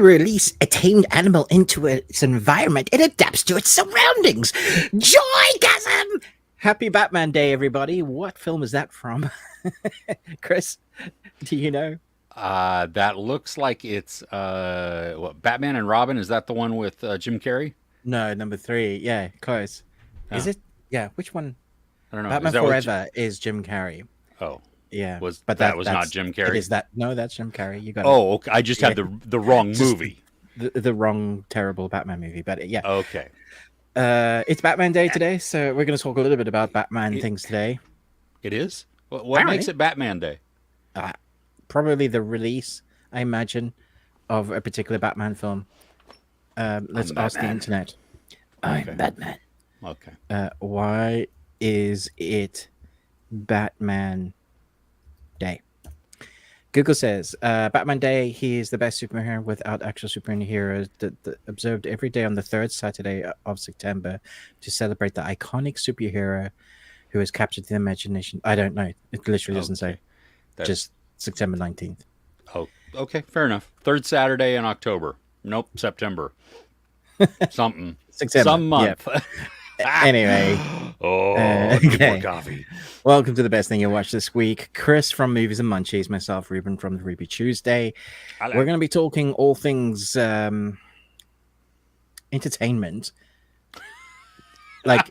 you release a tamed animal into its environment, it adapts to its surroundings. Joygasm! Happy Batman Day, everybody. What film is that from? Chris, do you know? That looks like it's what, Batman and Robin. Is that the one with Jim Carrey? No, number three. Yeah, close. Is Oh, it? Yeah, which one? I don't know. Is Batman that what? Forever is Jim Carrey. Oh, Yeah, was but that was not that's Jim it. Carrey? Is that no? That's Jim Carrey. You got it. Oh, okay. I just Yeah, had the wrong just movie. the wrong terrible Batman movie. But yeah, Okay. it's Batman Day today, so we're going to talk a little bit about Batman It things today. it is. What makes Apparently, it Batman Day? uh, probably the release, I imagine, of a particular Batman film. Let's I'm ask the Batman. internet. I'm Okay. Batman. Okay. Why is it Batman Day? Google says Batman Day. He is the best superhero without actual superheroes. Observed every day on the third Saturday of September to celebrate the iconic superhero who has captured the imagination. I don't know. It literally doesn't say. Okay. That. Just September 19th. Oh. Okay. Fair enough. Third Saturday in October. Nope. September. Something. September. Some Yeah. month. Anyway, Oh, need more okay. coffee. Welcome to the best thing you watch this week. Chris from Movies and Munchies, myself, Ruben from the Ruby Tuesday. We're going to be talking all things entertainment. Like,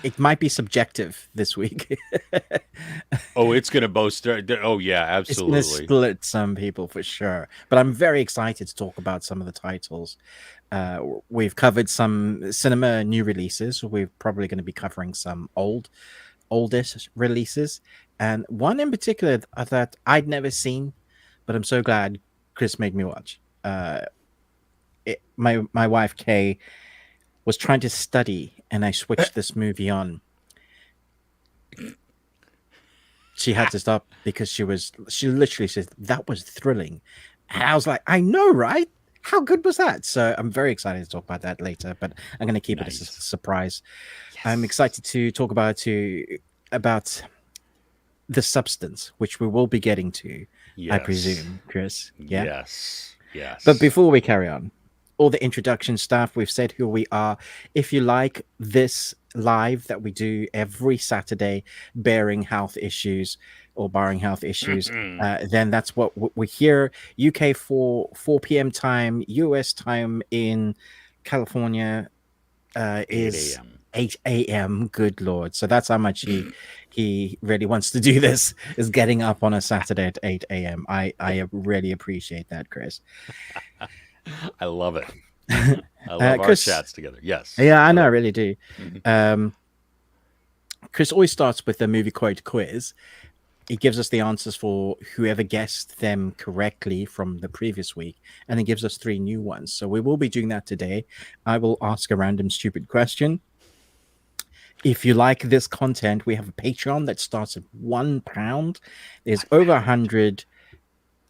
it might be subjective this week. Oh, it's gonna boast. Oh yeah, It's going to absolutely. split some people for sure. But I'm very excited to talk about some of the titles. We've covered some cinema new releases. We're probably going to be covering some oldest releases, and one in particular that I'd never seen, but I'm so glad Chris made me watch. My wife Kay was trying to study, and I switched this movie on. She had to stop because she literally said that was thrilling, and I was like, I know, right? How good was that? So I'm very excited to talk about that later, but I'm going to keep it as a Nice. surprise. I'm Yes. excited to talk about the substance, which we will be getting to, I Yes. presume, Chris. Yeah. Yes. But Yes. before we carry on, all the introduction stuff, we've said who we are. If you like this live that we do every Saturday, barring health issues or barring health issues, then that's what we're here. UK 4 p.m. time, US time in California 8 is a.m. 8 a.m. Good Lord. So that's how much he really wants to do this, is getting up on a Saturday at 8 a.m. I really appreciate that, Chris. I love it. I love our Chris, chats together. Yes. yeah, I know, I Hello. really do. Mhm. Um, Chris always starts with the movie quote quiz. It gives us the answers for whoever guessed them correctly from the previous week, and it gives us 3 new ones. So we will be doing that today. I will ask a random stupid question. If you like this content, we have a Patreon that starts at £1. There's over 100.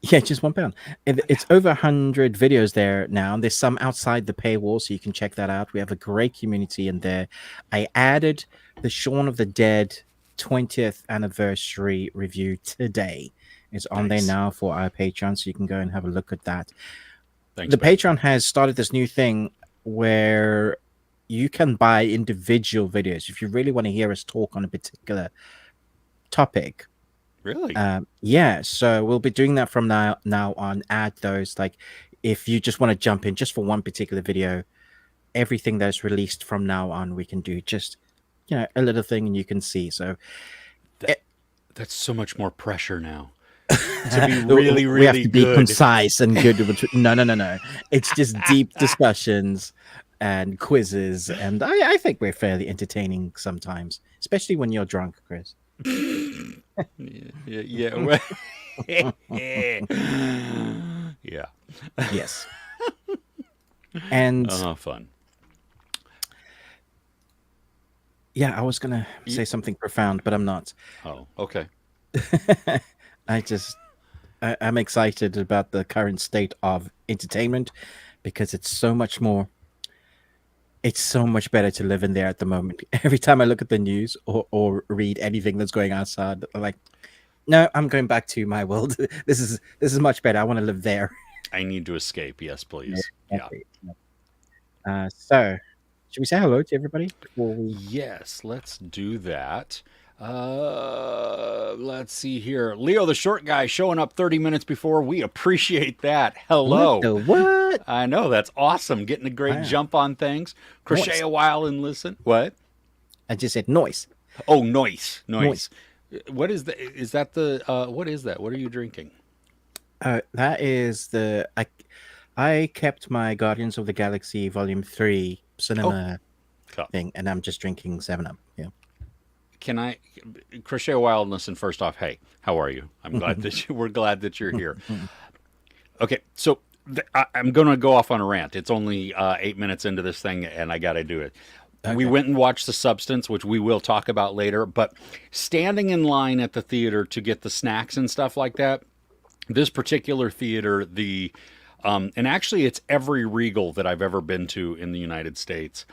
Yeah, just £1. It's over 100 videos there now. There's some outside the paywall, so you can check that out. We have a great community in there. I added the Shaun of the Dead 20th anniversary review today. It's on there Nice. now for our Patreon, so you can go and have a look at that. Thanks, The man. Patreon has started this new thing where you can buy individual videos if you really want to hear us talk on a particular topic. Really? Yeah, so we'll be doing that from now on. Add those, like, if you just want to jump in just for one particular video, everything that's released from now on, we can do just a little thing, and you can see. So That, that's so much more pressure now to be really, we have really to be good. concise and good. No. It's just deep discussions and quizzes, and I think we're fairly entertaining sometimes, especially when you're drunk, Chris. Yeah. Yeah. Yes. And Fun. yeah, I was gonna say something profound, but I'm not. Oh, okay. I'm excited about the current state of entertainment because it's so much better to live in there at the moment. Every time I look at the news or read anything that's going outside, I'm like, no, I'm going back to my world. This is much better. I want to live there. I need to escape. Yes, please. Yeah. Exactly. So, should we say hello to everybody before we? Yes, let's do that. Let's see here. Leo, the short guy, showing up 30 minutes before. We appreciate that. What Hello. the what? I know, that's awesome. Getting a great Wow. jump on things. Crochet Noise. a while and listen. What? I just said noise. Oh, noise. Noise. What is the? Is that the? What is that? What are you drinking? That is the I kept my Guardians of the Galaxy Volume 3 cinema Cup. thing, and I'm just drinking 7-Up. Yeah. Can I crochet a while and listen? First off, hey, how are you? I'm glad that we're glad that you're here. Okay, so I'm going to go off on a rant. It's only 8 minutes into this thing, and I got to do it. Okay. We went and watched The Substance, which we will talk about later. But standing in line at the theater to get the snacks and stuff like that, this particular theater, and actually it's every Regal that I've ever been to in the United States.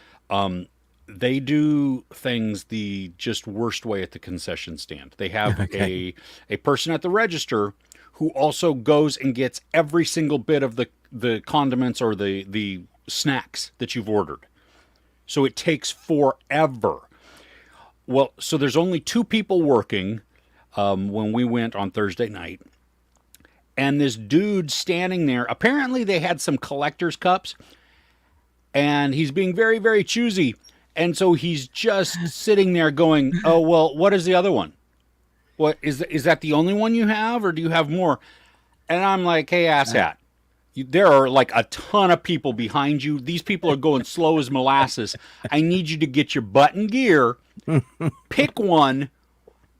They do things the just worst way at the concession stand. They have a person at the register who also goes and gets every single bit of the condiments or the snacks that you've ordered. So it takes forever. Well, so there's only 2 people working when we went on Thursday night. And this dude standing there, apparently they had some collector's cups, and he's being very, very choosy. And so he's just sitting there going, oh, well, what is the other one? What is that the only one you have, or do you have more? And I'm like, hey, asshat, there are like a ton of people behind you. These people are going slow as molasses. I need you to get your butt in gear, pick one,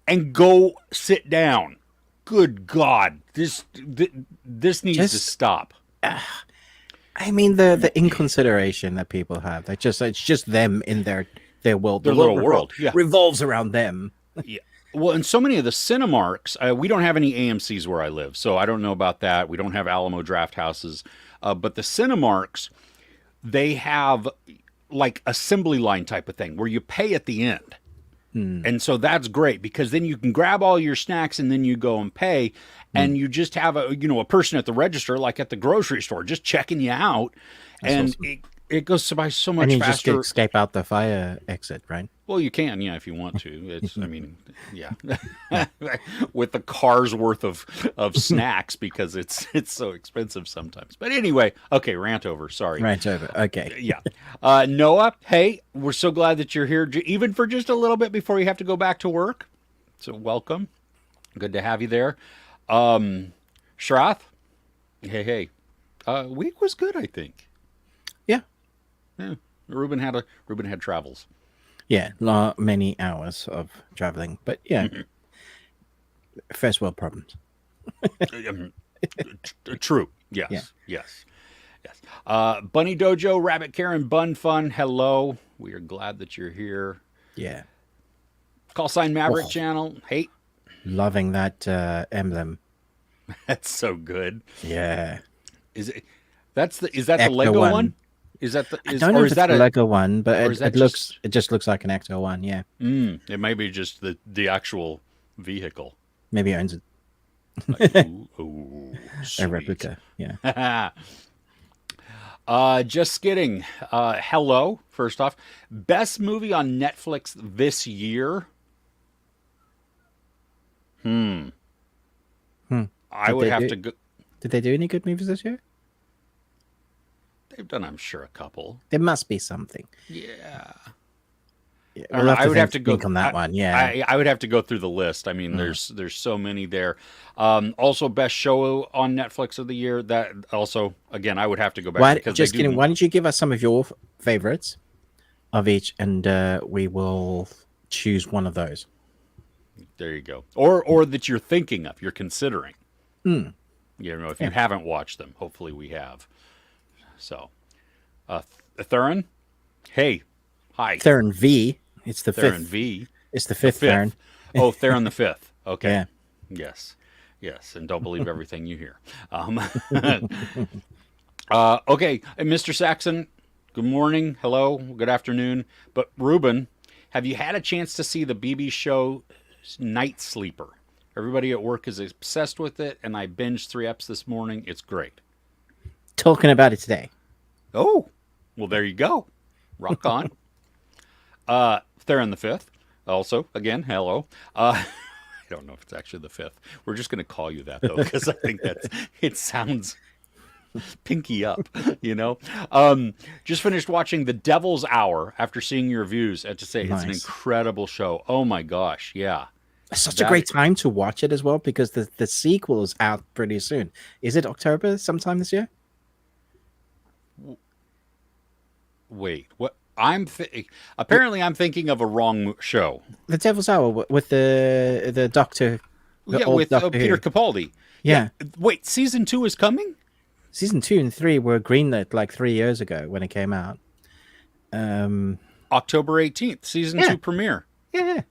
and go sit down. Good God, this needs to stop. I mean, the inconsideration that people have. It's just them in their world. Their little world, yeah. Revolves around them. Yeah. Well, and so many of the Cinemarks, we don't have any AMCs where I live, so I don't know about that. We don't have Alamo Draft Houses. But the Cinemarks, they have like assembly line type of thing where you pay at the end. And so that's great because then you can grab all your snacks and then you go and pay, and you just have a person at the register, like at the grocery store, just checking you out. That's and awesome. It goes by so much and you faster. Just escape out the fire exit, right? Well, you can, yeah, if you want to. It's, I mean, yeah, with the car's worth of snacks because it's so expensive sometimes. But anyway, okay, rant over. Sorry, rant over. Okay, yeah. Noah, hey, we're so glad that you're here, even for just a little bit before you have to go back to work. So welcome, good to have you there. Shrath, hey, week was good, I think. Yeah, Ruben had travels. Yeah, many hours of traveling, but yeah, first world problems. True. Yes. Yeah. Yes. Bunny Dojo, Rabbit Karen, Bun Fun. Hello. We are glad that you're here. Yeah. Call sign Maverick channel. Hey. Loving that emblem. That's so good. Yeah. Is that the Lego one? Is that the? I don't know if it's a Lego one, but it just looks like an Ecto one. Yeah. It may be just the actual vehicle. Maybe he owns it. Like, ooh, a replica. Yeah. Just kidding. Hello. First off, best movie on Netflix this year. I would have to go. Did they do any good movies this year? They've done, I'm sure, a couple. There must be something. Yeah. I would have to go on that one. Yeah, I would have to go through the list. I mean, there's so many there. Also, best show on Netflix of the year. That also, again, I would have to go back. Why don't you give us some of your favorites of each, and we will choose one of those. There you go. Or that you're thinking of, you're considering. You know, if you haven't watched them, hopefully we have. So, Theron, hey, hi. Theron V. It's the Theron fifth. V. It's the fifth Theron. Oh, Theron the fifth. Okay. Yeah. Yes, and don't believe everything you hear. Okay, Mr. Saxon, good morning, hello, good afternoon. But Ruben, have you had a chance to see the BB show Nightsleeper? Everybody at work is obsessed with it, and I binged 3 eps this morning. It's great. talking about it today. Oh, well, there you go. Rock on. Theron the Fifth. Also, again, hello. I don't know if it's actually the fifth. We're just going to call you that, though, because I think it sounds pinky up, you know? Just finished watching The Devil's Hour after seeing your reviews. I have to say, it's an Nice. incredible show. Oh, my gosh. Yeah. It's such a great time to watch it as well because the sequel is out pretty soon. Is it October sometime this year? Wait, what? Apparently I'm thinking of a wrong show. The Devil's Hour with the Doctor. Yeah, with Peter Capaldi. Yeah. Wait, season 2 is coming? Season 2 and 3 were greenlit like 3 years ago when it came out. October 18th, season 2 premiere. Yeah.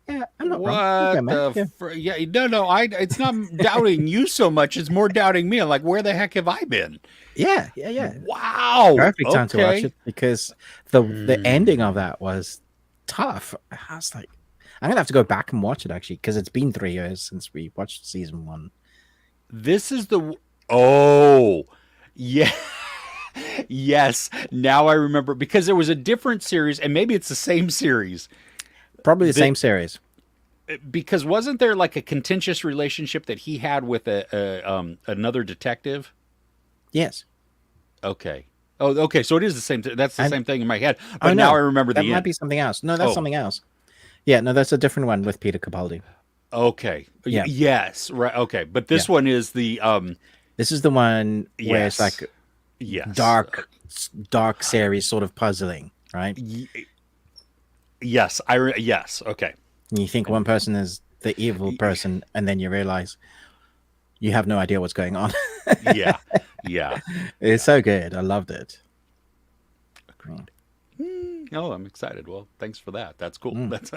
Yeah, I'm not What wrong. No, it's not doubting you so much. It's more doubting me. I'm like, where the heck have I been? Yeah. Wow. Perfect time to watch it because the ending of that was tough. I was like, I'm gonna have to go back and watch it actually because it's been 3 years since we watched season 1. This is yeah. Yes. Now I remember because there was a different series, and maybe it's the same series. Probably the same series. Because wasn't there like a contentious relationship that he had with another detective? Yes. Okay. Oh, okay. So it is the same. That's the same thing in my head. But now I remember that might be something else. No, that's something else. Yeah, no, that's a different one with Peter Capaldi. Okay. Yeah. Yes. Right. Okay. But this one is the. This is the one where it's like dark series sort of puzzling, right? Yes. Yes. Okay. And you think one person is the evil person, and then you realize you have no idea what's going on. Yeah. It's so good. I loved it. Agreed. Oh, I'm excited. Well, thanks for that. That's cool. That's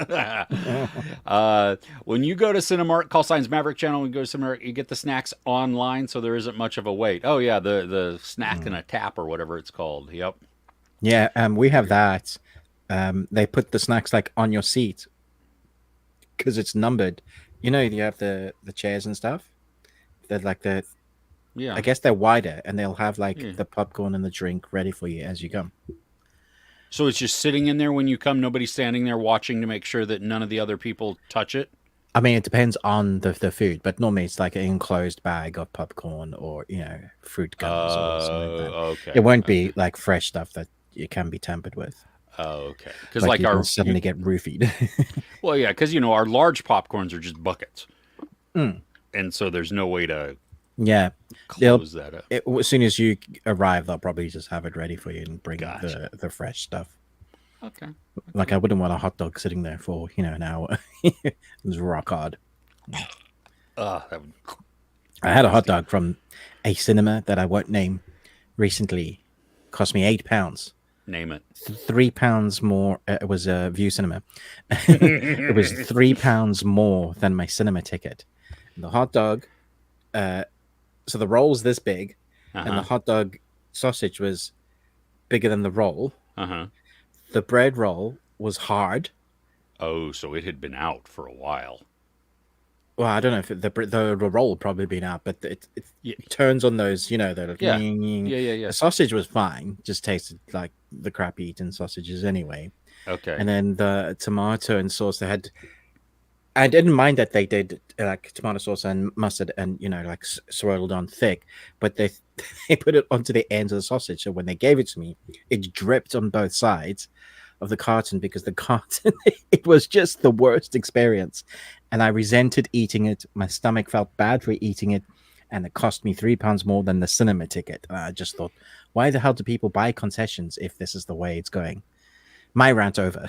when you go to Cinemark, call signs Maverick Channel, and go to Cinemark, you get the snacks online, so there isn't much of a wait. Oh yeah, the snack and a tap or whatever it's called. Yep. Yeah, we have that. They put the snacks like on your seat because it's numbered. You know, you have the chairs and stuff. They're like I guess they're wider, and they'll have like the popcorn and the drink ready for you as you come. So it's just sitting in there when you come. Nobody's standing there watching to make sure that none of the other people touch it. I mean, it depends on the food, but normally it's like an enclosed bag of popcorn or fruit gums or something like that. Okay. It won't be like fresh stuff that it can be tampered with. Oh, okay. Because like you suddenly get roofied. Well, yeah, because our large popcorns are just buckets, and so there's no way to close that up. As soon as you arrive, they'll probably just have it ready for you and bring the fresh stuff. Okay. Like I wouldn't want a hot dog sitting there for an hour. It's rock hard. I had a hot dog from a cinema that I won't name recently. Cost me £8. Name it. £3 more. It was a View Cinema. It was £3 more than my cinema ticket. And the hot dog, so the roll's this big, and the hot dog sausage was bigger than the roll. The bread roll was hard. Oh, so it had been out for a while. Well, I don't know if the roll had probably been out, but it turns on those, The sausage was fine, just tasted like the crappy eaten sausages anyway. Okay. And then the tomato and sauce they had, I didn't mind that they did like tomato sauce and mustard and like swirled on thick, but they put it onto the ends of the sausage. So when they gave it to me, it dripped on both sides of the carton because the carton it was just the worst experience, and I resented eating it. My stomach felt bad for eating it, and it cost me £3 more than the cinema ticket. And I just thought, why the hell do people buy concessions if this is the way it's going? My rant over.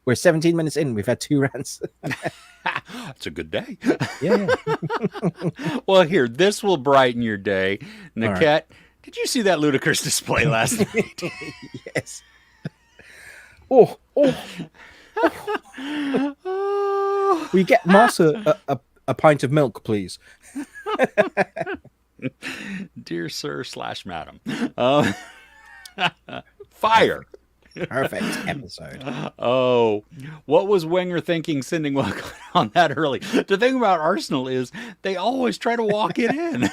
We're 17 minutes in. We've had 2 rants. It's a good day. Yeah. Well, here, this will brighten your day. Niket, right. Did you see that ludicrous display last night? Yes. Oh. We get Martha a pint of milk, please. Dear sir / madam. Fire. Perfect episode. Oh, what was Wenger thinking sending Welcome on that early? The thing about Arsenal is they always try to walk it in.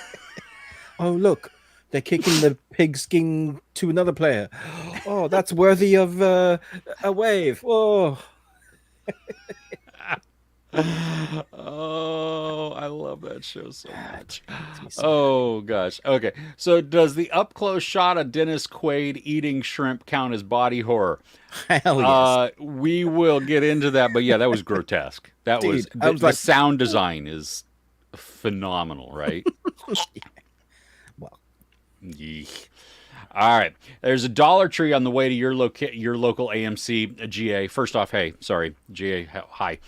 Oh, look, they're kicking the pigskin to another player. Oh, that's worthy of a wave. Oh, Oh, I love that show so much. makes me so happy. Oh gosh. Okay. So does the up close shot of Dennis Quaid eating shrimp count as body horror? Hell yes, We will get into that, but yeah, that was grotesque. That was dude. I was the like, sound design is phenomenal, right? well, Yeesh. All right. There's a Dollar Tree on the way to your local AMC GA. First off, hey, sorry, GA, hi.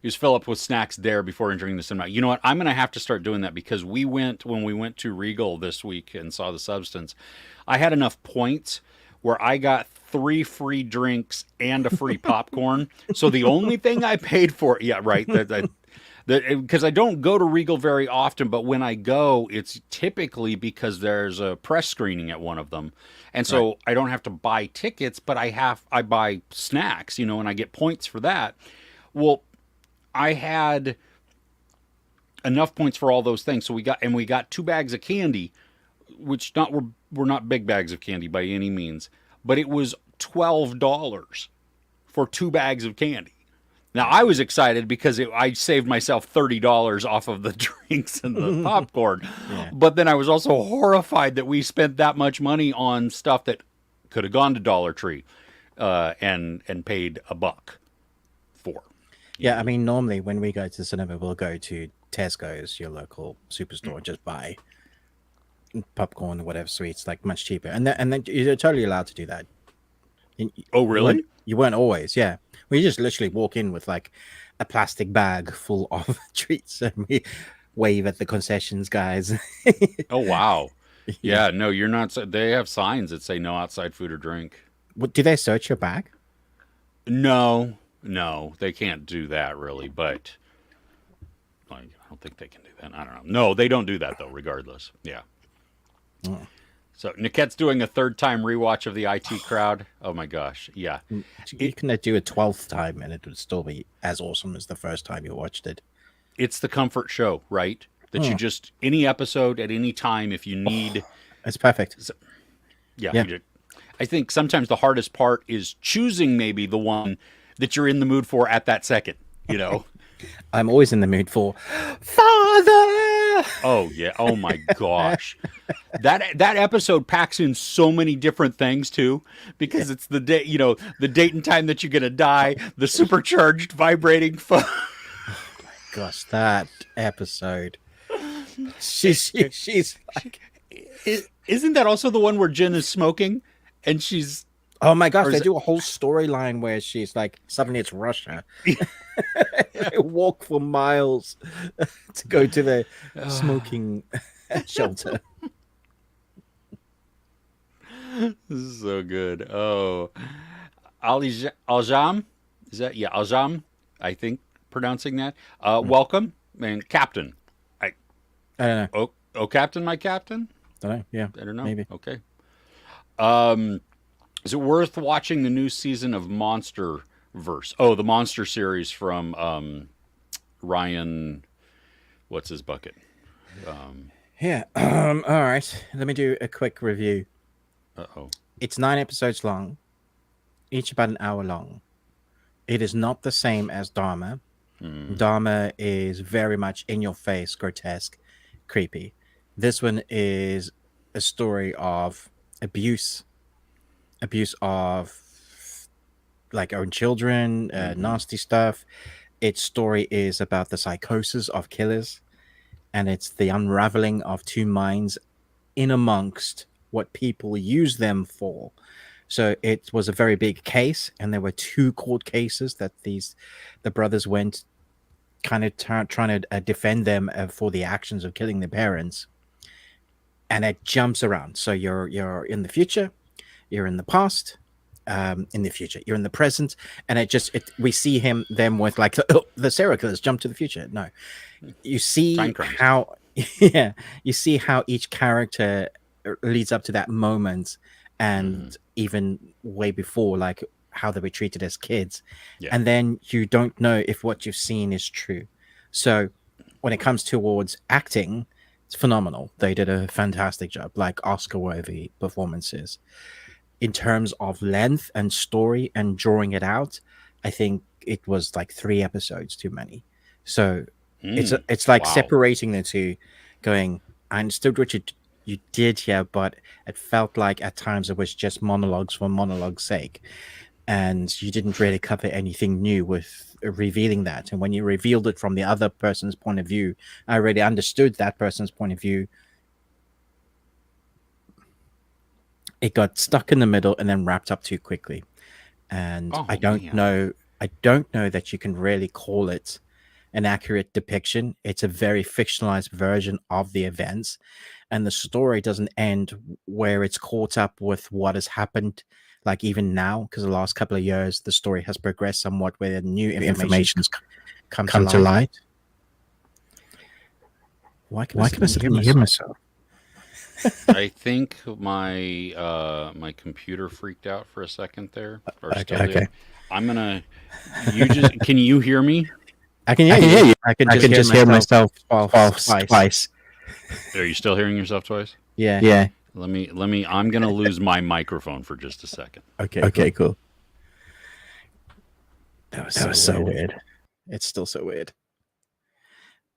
Just fill up with snacks there before entering the cinema. You know what? I'm going to have to start doing that because when we went to Regal this week and saw The Substance, I had enough points where I got 3 free drinks and a free popcorn. So the only thing I paid for, yeah, right, because I don't go to Regal very often, but when I go, it's typically because there's a press screening at one of them. And so right. I don't have to buy tickets, but I buy snacks, and I get points for that. Well, I had enough points for all those things. So we got 2 bags of candy, which were not big bags of candy by any means, but it was $12 for 2 bags of candy. Now I was excited because I saved myself $30 off of the drinks and the popcorn, Yeah. but then I was also horrified that we spent that much money on stuff that could have gone to Dollar Tree, and paid $1 for. Yeah, I mean, normally when we go to the cinema, we'll go to Tesco's, your local superstore, and just buy popcorn or whatever sweets, like much cheaper. And then you're totally allowed to do that. Oh, You really? weren't always, yeah. We just literally walk in with like a plastic bag full of treats, and we wave at the concessions guys. Oh, wow. Yeah. Yeah, no, you're not. They have signs that say no outside food or drink. What, do they search your bag? No, no, they can't do that really, but like, I don't think they can do that. I don't know. No, they don't do that though, regardless. Yeah. Oh. So Niquette's doing a third time rewatch of the IT Crowd. Oh my gosh. Yeah. You can do a 12th time, and it would still be as awesome as the first time you watched it. It's the comfort show, right? That you Oh, just, any episode at any time, if you need, it's perfect. yeah. Yeah. I think sometimes the hardest part is choosing maybe the one that you're in the mood for at that second, you know? I'm always in the mood for Father. Oh yeah. Oh my gosh. That episode packs in so many different things too, because it's the day, the date and time that you're gonna die, the supercharged vibrating phone. Gosh, that episode. She's like, Isn't that also the one where Jen is smoking and she's oh my gosh, or they is it, do a whole storyline where she's like, suddenly it's Russia. They walk for miles to go to the smoking shelter. this is so good. Oh, Aljam, is that, yeah, Aljam? I think pronouncing that. Welcome and Captain. I I don't know. oh Captain, my Captain. Don't know. Yeah, I don't know. maybe. Okay. Is it worth watching the new season of Monster Verse? Oh, the Monster series from Ryan. What's his bucket? Yeah. All right. Let me do a quick review. Oh. It's 9 episodes long, each about an hour long. It is not the same as Dharma. Dharma is very much in your face, grotesque, creepy. This one is a story of abuse of like own children, nasty stuff. Its story is about the psychosis of killers, and it's the unraveling of 2 minds in amongst what people use them for. So it was a very big case, and there were 2 court cases that the brothers went kind of trying to defend them for the actions of killing their parents. And it jumps around. So you're in the future, you're in the past, in the future, you're in the present, and we see them with like the serial killers jump to the future. No, you see how yeah, you see how each character leads up to that moment, and even way before, like how they were treated as kids. Yeah. And then you don't know if what you've seen is true. So when it comes towards acting, It's phenomenal. They did a fantastic job, like Oscar-worthy performances. In terms of length and story and drawing it out, I think it was like 3 episodes too many. So it's like Wow. separating the two, going, I understood what you did here, but it felt like at times it was just monologues for monologue's sake. And you didn't really cover anything new with revealing that. And when you revealed it from the other person's point of view, I already understood that person's point of view. It got stuck in the middle and then wrapped up too quickly. And I don't know that you can really call it an accurate depiction. It's a very fictionalized version of the events, and the story doesn't end where it's caught up with what has happened. Like even now, because the last couple of years, the story has progressed somewhat where new information's come to light. Why can I suddenly hear myself? I think my computer freaked out for a second there. Okay. I'm gonna. Can you hear me? I can hear you. I can just hear myself twice. Are you still hearing yourself twice? Yeah. Let me. I'm gonna lose my microphone for just a second. Okay, cool. That was so weird. It's still so weird.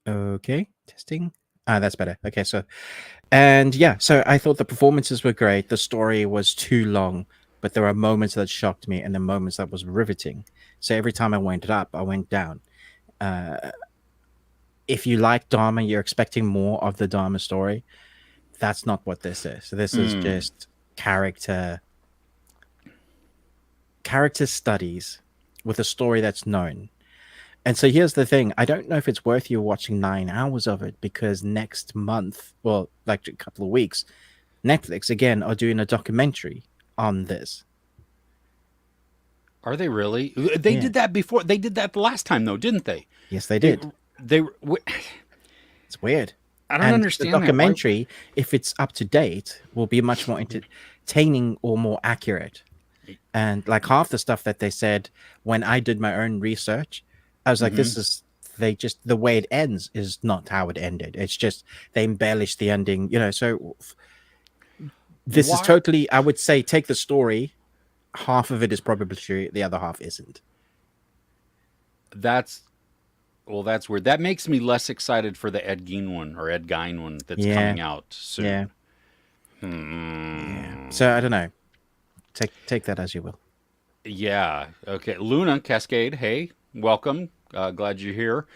Okay, testing. That's better. Okay, so I thought the performances were great. The story was too long, but there are moments that shocked me and the moments that was riveting. So every time I went up, I went down. If you like Dharma, you're expecting more of the Dharma story. That's not what this is. So this is just character studies with a story that's known. And so here's the thing. I don't know if it's worth you watching 9 hours of it, because next month, well, like a couple of weeks, Netflix again are doing a documentary on this. Are they really? They did that before. They did that the last time, though, didn't they? Yes, they did. It's weird. I don't understand the documentary, if it's up to date, will be much more entertaining or more accurate. And like half the stuff that they said when I did my own research, I was like, the way it ends is not how it ended. It's just they embellished the ending, so this is totally, I would say, take the story, half of it is probably true, the other half isn't. That's weird. That makes me less excited for the Ed Gein one that's coming out soon. Yeah. So I don't know. Take that as you will. Yeah. Okay. Luna Cascade. Hey, welcome. Glad you're here.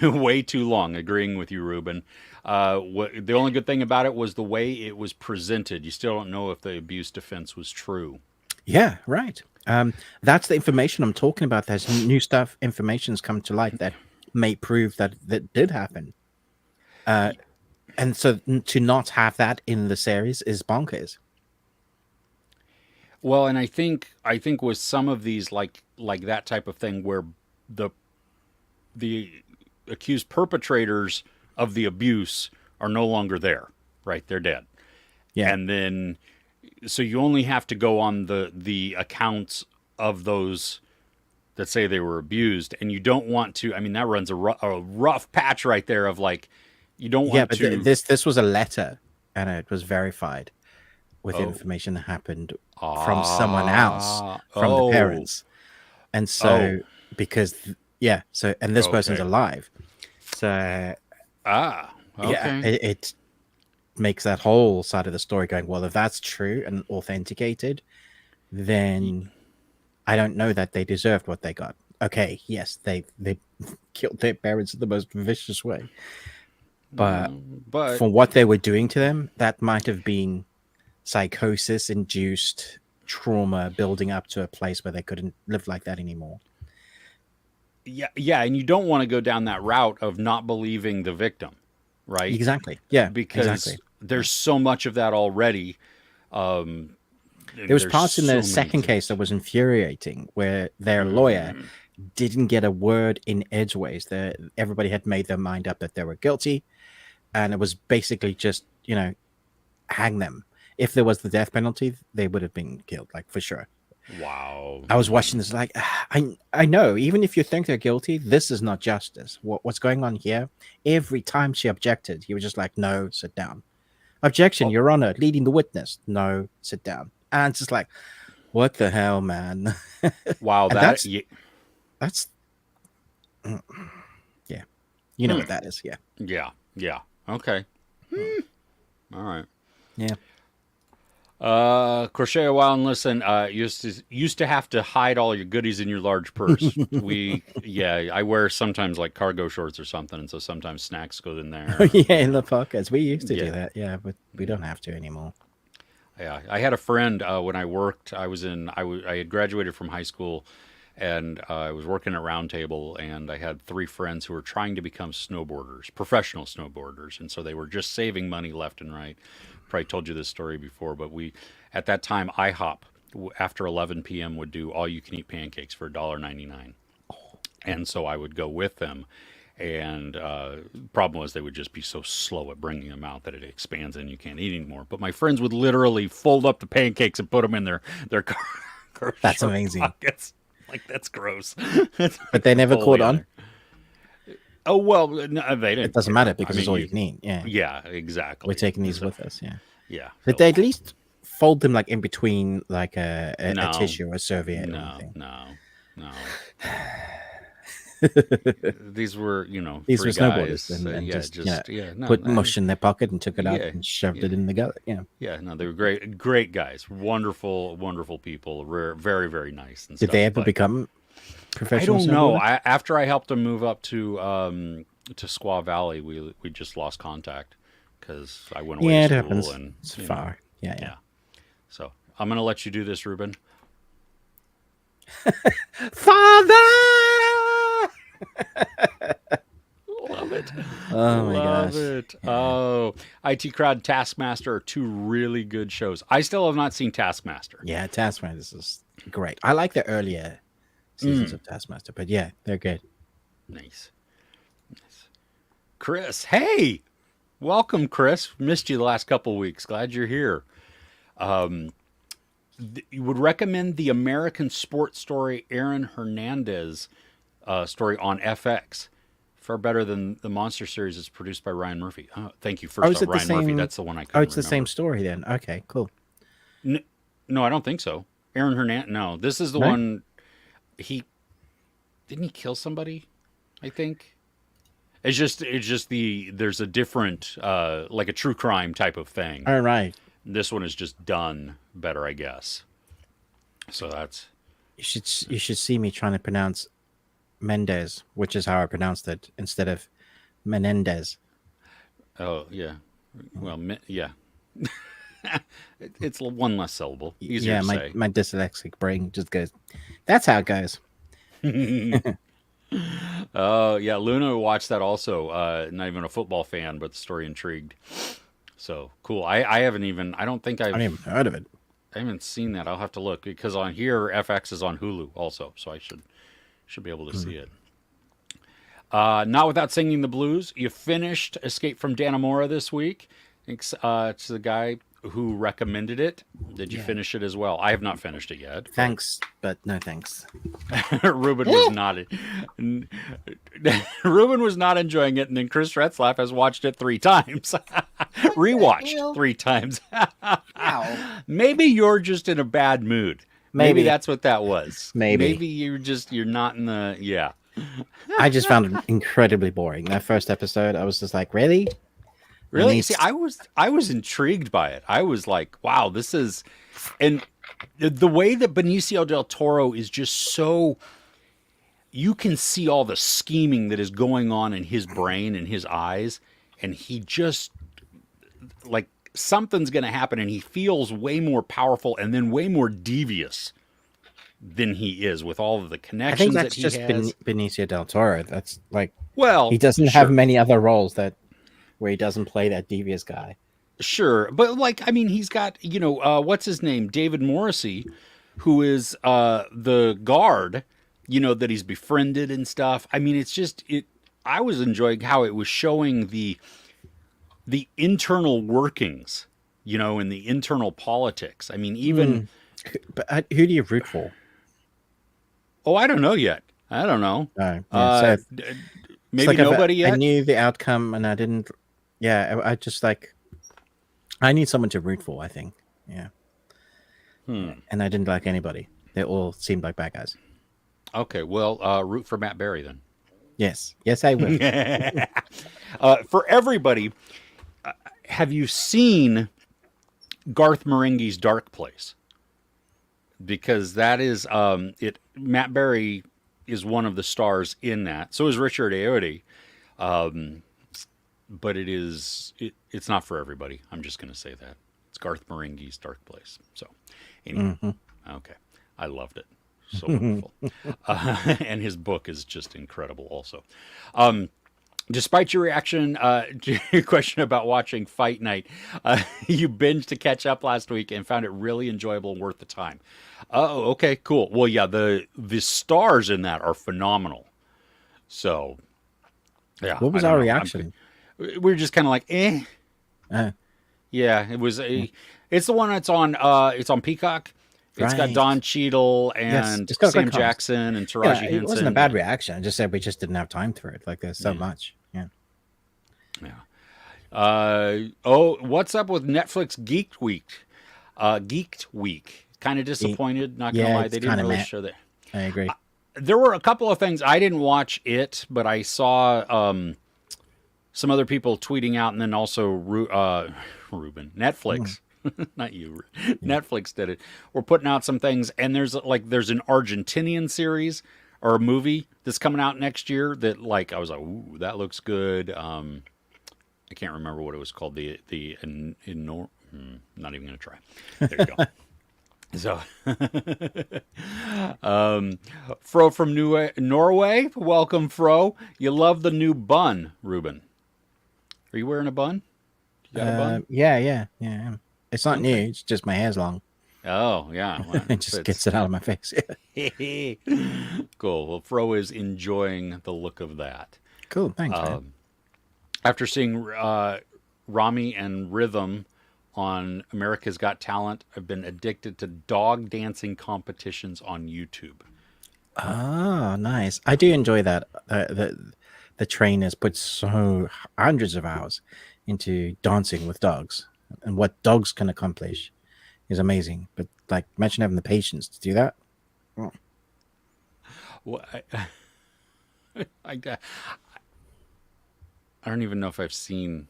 Way too long. Agreeing with you, Ruben. The only good thing about it was the way it was presented. You still don't know if the abuse defense was true. Yeah. Right. That's the information I'm talking about. There's new stuff. Information's come to light that may prove that did happen. And so to not have that in the series is bonkers. Well, and I think with some of these like that type of thing where the accused perpetrators of the abuse are no longer there, right? They're dead. Yeah. And then so you only have to go on the accounts of those that say they were abused, and you don't want to. I mean, that runs a rough patch right there of like you don't want to. Yeah, but this was a letter, and it was verified with information that happened from someone else, from the parents, and so because this person's alive, so it makes that whole side of the story going, well, if that's true and authenticated, then I don't know that they deserved what they got. Okay, yes, they killed their parents in the most vicious way. But for what they were doing to them, that might have been psychosis-induced trauma building up to a place where they couldn't live like that anymore. Yeah, and you don't want to go down that route of not believing the victim, right? Exactly. Yeah, because there's so much of that already. There was parts in the second case that was infuriating, where their lawyer didn't get a word in edgeways. Everybody had made their mind up that they were guilty, and it was basically just, hang them. If there was the death penalty, they would have been killed, like for sure. Wow. I was watching this like I know, even if you think they're guilty, this is not justice. What's going on here? Every time she objected, he was just like, no, sit down. Objection, Oh, Your Honor, leading the witness. No, sit down. And it's just like, what the hell, man? wow. And That. Yeah. that's yeah. You know what that is, yeah. Yeah. Yeah. Okay. All right. Yeah. Crochet a while and listen. Used to have to hide all your goodies in your large purse. I wear sometimes like cargo shorts or something, and so sometimes snacks go in there. Yeah, in the pockets. We used to Yeah. do that, yeah, but we don't have to anymore. Yeah, I had a friend when I worked. I had graduated from high school, and I was working at Round Table, and I had 3 friends who were trying to become snowboarders, professional snowboarders, and so they were just saving money left and right. Probably told you this story before, but at that time IHOP after 11 p.m. would do all you can eat pancakes for $1.99, and so I would go with them. And problem was they would just be so slow at bringing them out that it expands and you can't eat anymore. But my friends would literally fold up the pancakes and put them in their car That's shirt amazing. pockets. Like, that's gross. But they never caught on. Oh well, no, they didn't. It doesn't care. matter because I it's mean, all you can eat. Yeah. Yeah, exactly. We're taking these So, with us, yeah. yeah. Did so- they at least fold them like in between like a No. tissue or a serviette or No, anything? no. These were, These 3 were snowboarders guys. and just no, put no, mush in their pocket and took it out Yeah, and shoved it yeah. in the gullet. Yeah. Yeah, no, they were great guys, wonderful, wonderful people, very, very nice and Did stuff. they ever but become I professional don't know. snowboarders? After I helped them move up to Squaw Valley, we just lost contact because I went away Yeah, to it school happens. and It's you know, far. Yeah. yeah. So I'm gonna let you do this, Ruben. Father! Love it. Oh my Love gosh. it. Oh, IT Crowd, Taskmaster are 2 really good shows. I still have not seen Taskmaster. Yeah, Taskmaster is great. I like the earlier seasons of Taskmaster, but yeah, they're good. Nice. Chris, hey, welcome, Chris. Missed you the last couple weeks. Glad you're here. You would recommend the American sports story Aaron Hernandez story on FX. Far better than the Monster series that's produced by Ryan Murphy. Oh, thank you. First is off, it the Ryan Murphy. same- That's the one I couldn't Oh, it's the remember. same story then. Okay, cool. No, I don't think so. Aaron Hernandez. No, this is the No? one. Didn't he kill somebody? I think. It's just there's a different like a true crime type of thing. All right. This one is just done better, I guess. So that's You should see me trying to pronounce Mendez, which is how I pronounced it, instead of Menendez. oh yeah, well yeah, it's one less syllable, easier Yeah, to my, say. my dyslexic brain just goes, that's how it goes. Oh yeah, Luna watched that also. Not even a football fan, but the story intrigued. So cool. I haven't even. I don't think I haven't even heard of it. I haven't seen that. I'll have to look because on here FX is on Hulu also, so I should be able to see it. Not Without Singing the Blues. You finished Escape from Dannemora this week. Thanks to the guy who recommended it. Did you finish it as well? I have not finished it yet. Thanks, but no thanks. Ruben was not. Ruben was not enjoying it, and then Chris Retzlaff has watched it 3 times. Rewatched 3 times. Ow. Maybe you're just in a bad mood. Maybe Maybe. that's what that was. Maybe. Maybe you're not in the yeah. I just found it incredibly boring. That first episode, I was just like, really? Really? And See, I was intrigued by it. I was like, wow, this is, and the way that Benicio del Toro is just so, you can see all the scheming that is going on in his brain and his eyes, and he just, like, something's going to happen, and he feels way more powerful and then way more devious than he is with all of the I connections think that that's he just has. Benicio del Toro. That's like, Well, he doesn't sure. have many other roles where he doesn't play that devious guy. Sure, but like I mean, he's got what's his name, David Morrissey, who is the guard, that he's befriended and stuff. I mean, it's just I was enjoying how it was showing the internal workings, and the internal politics. I mean, even But who do you root for? Oh, I don't know yet. I don't know. Oh, yeah. So it's Maybe like nobody I yet. knew the outcome, and I didn't. Yeah, I just like I need someone to root for. I think. Yeah, and I didn't like anybody. They all seemed like bad guys. Okay, well, root for Matt Berry then. Yes, I will. For everybody, have you seen Garth Marenghi's Dark Place? Because that is it. Matt Berry is one of the stars in that. So is Richard Ayoade. But it's not for everybody. I'm just going to say that. It's Garth Marenghi's Dark Place. So, anyway, okay. I loved it. So wonderful. And his book is just incredible also. Despite your reaction to your question about watching Fight Night, you binged to catch up last week and found it really enjoyable and worth the time. Oh, okay, cool. Well, yeah, the stars in that are phenomenal. So, yeah. What was our reaction? We were just kind of like, eh. Yeah, it was it's the one that's on it's on Peacock. It's got Don Cheadle and Sam Jackson and Taraji Henson. It wasn't a bad reaction. I just said we just didn't have time for it. Like there's so much. Yeah. What's up with Netflix Geeked Week? Geeked Week. Kind of disappointed, not gonna lie. They didn't really show that. I agree. There were a couple of things. I didn't watch it, but I saw some other people tweeting out, and then also Ruben, Netflix, not you, Netflix did it. We're putting out some things, and there's an Argentinian series or a movie that's coming out next year that I was like, ooh, that looks good. I can't remember what it was called. Not even gonna try. There you go. So, Fro from Norway, welcome, Fro. You love the new bun, Ruben. Are you wearing a bun? You got a bun? Yeah. It's not new. It's just my hair's long. Oh, yeah. Well, it just gets it out of my face. Cool. Well, Fro is enjoying the look of that. Cool. Thanks, man. After seeing Rami and Rhythm on America's Got Talent, I've been addicted to dog dancing competitions on YouTube. Oh, nice. I do enjoy that. The trainers put so hundreds of hours into dancing with dogs, and what dogs can accomplish is amazing. But imagine having the patience to do that. Oh. Well, I don't even know if I've seen.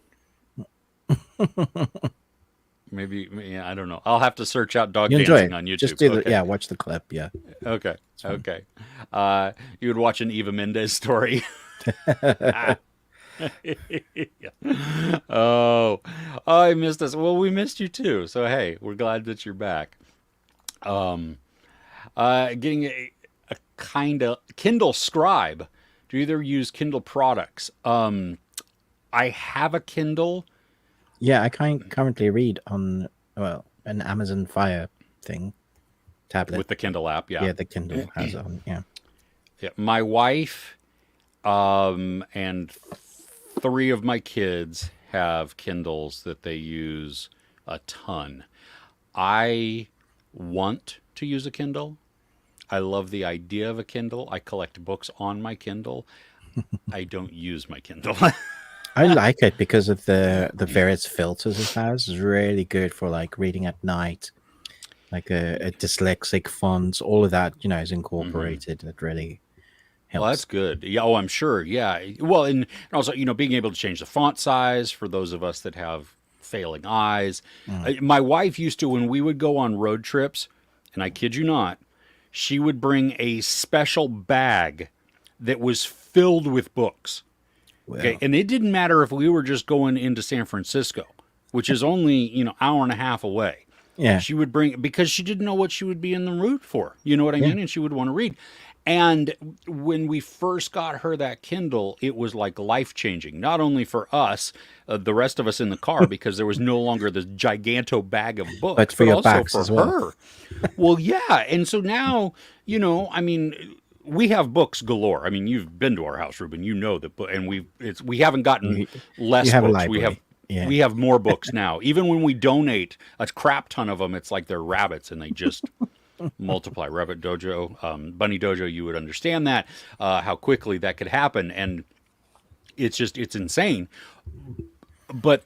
Maybe, I don't know. I'll have to search out dog dancing on YouTube. Just do watch the clip. Yeah. Okay. You would watch an Eva Mendes story. Oh, I missed us. Well, we missed you too. So hey, we're glad that you're back. Getting a kind of Kindle Scribe. Do you either use Kindle products? I have a Kindle. Yeah, I currently read on an Amazon Fire thing tablet with the Kindle app. Yeah, the Kindle has on. Yeah. My wife, and 3 of my kids have Kindles that they use a ton. I want to use a Kindle. I love the idea of a Kindle. I collect books on my Kindle. I don't use my Kindle. I like it because of the various filters it has. It's really good for reading at night, a dyslexic fonts. All of that, is incorporated. It really helps. Well, that's good. Yeah. Oh, I'm sure. Yeah. Well, and also, being able to change the font size for those of us that have failing eyes. My wife used to, when we would go on road trips, and I kid you not, she would bring a special bag that was filled with books. Well, okay, and it didn't matter if we were just going into San Francisco, which is only hour and a half away. Yeah, she would bring, because she didn't know what she would be in the mood for. You know what I mean? And she would want to read. And when we first got her that Kindle, it was life changing. Not only for us, the rest of us in the car, because there was no longer this giganto bag of books, but for your also backs for as her. Well. Well, yeah, and so now we have books galore. I mean, you've been to our house, Ruben. You know that, and we haven't gotten less books. We have more books now. Even when we donate a crap ton of them, it's like they're rabbits, and they just multiply. Rabbit Dojo, Bunny Dojo, you would understand that, how quickly that could happen. And it's insane. But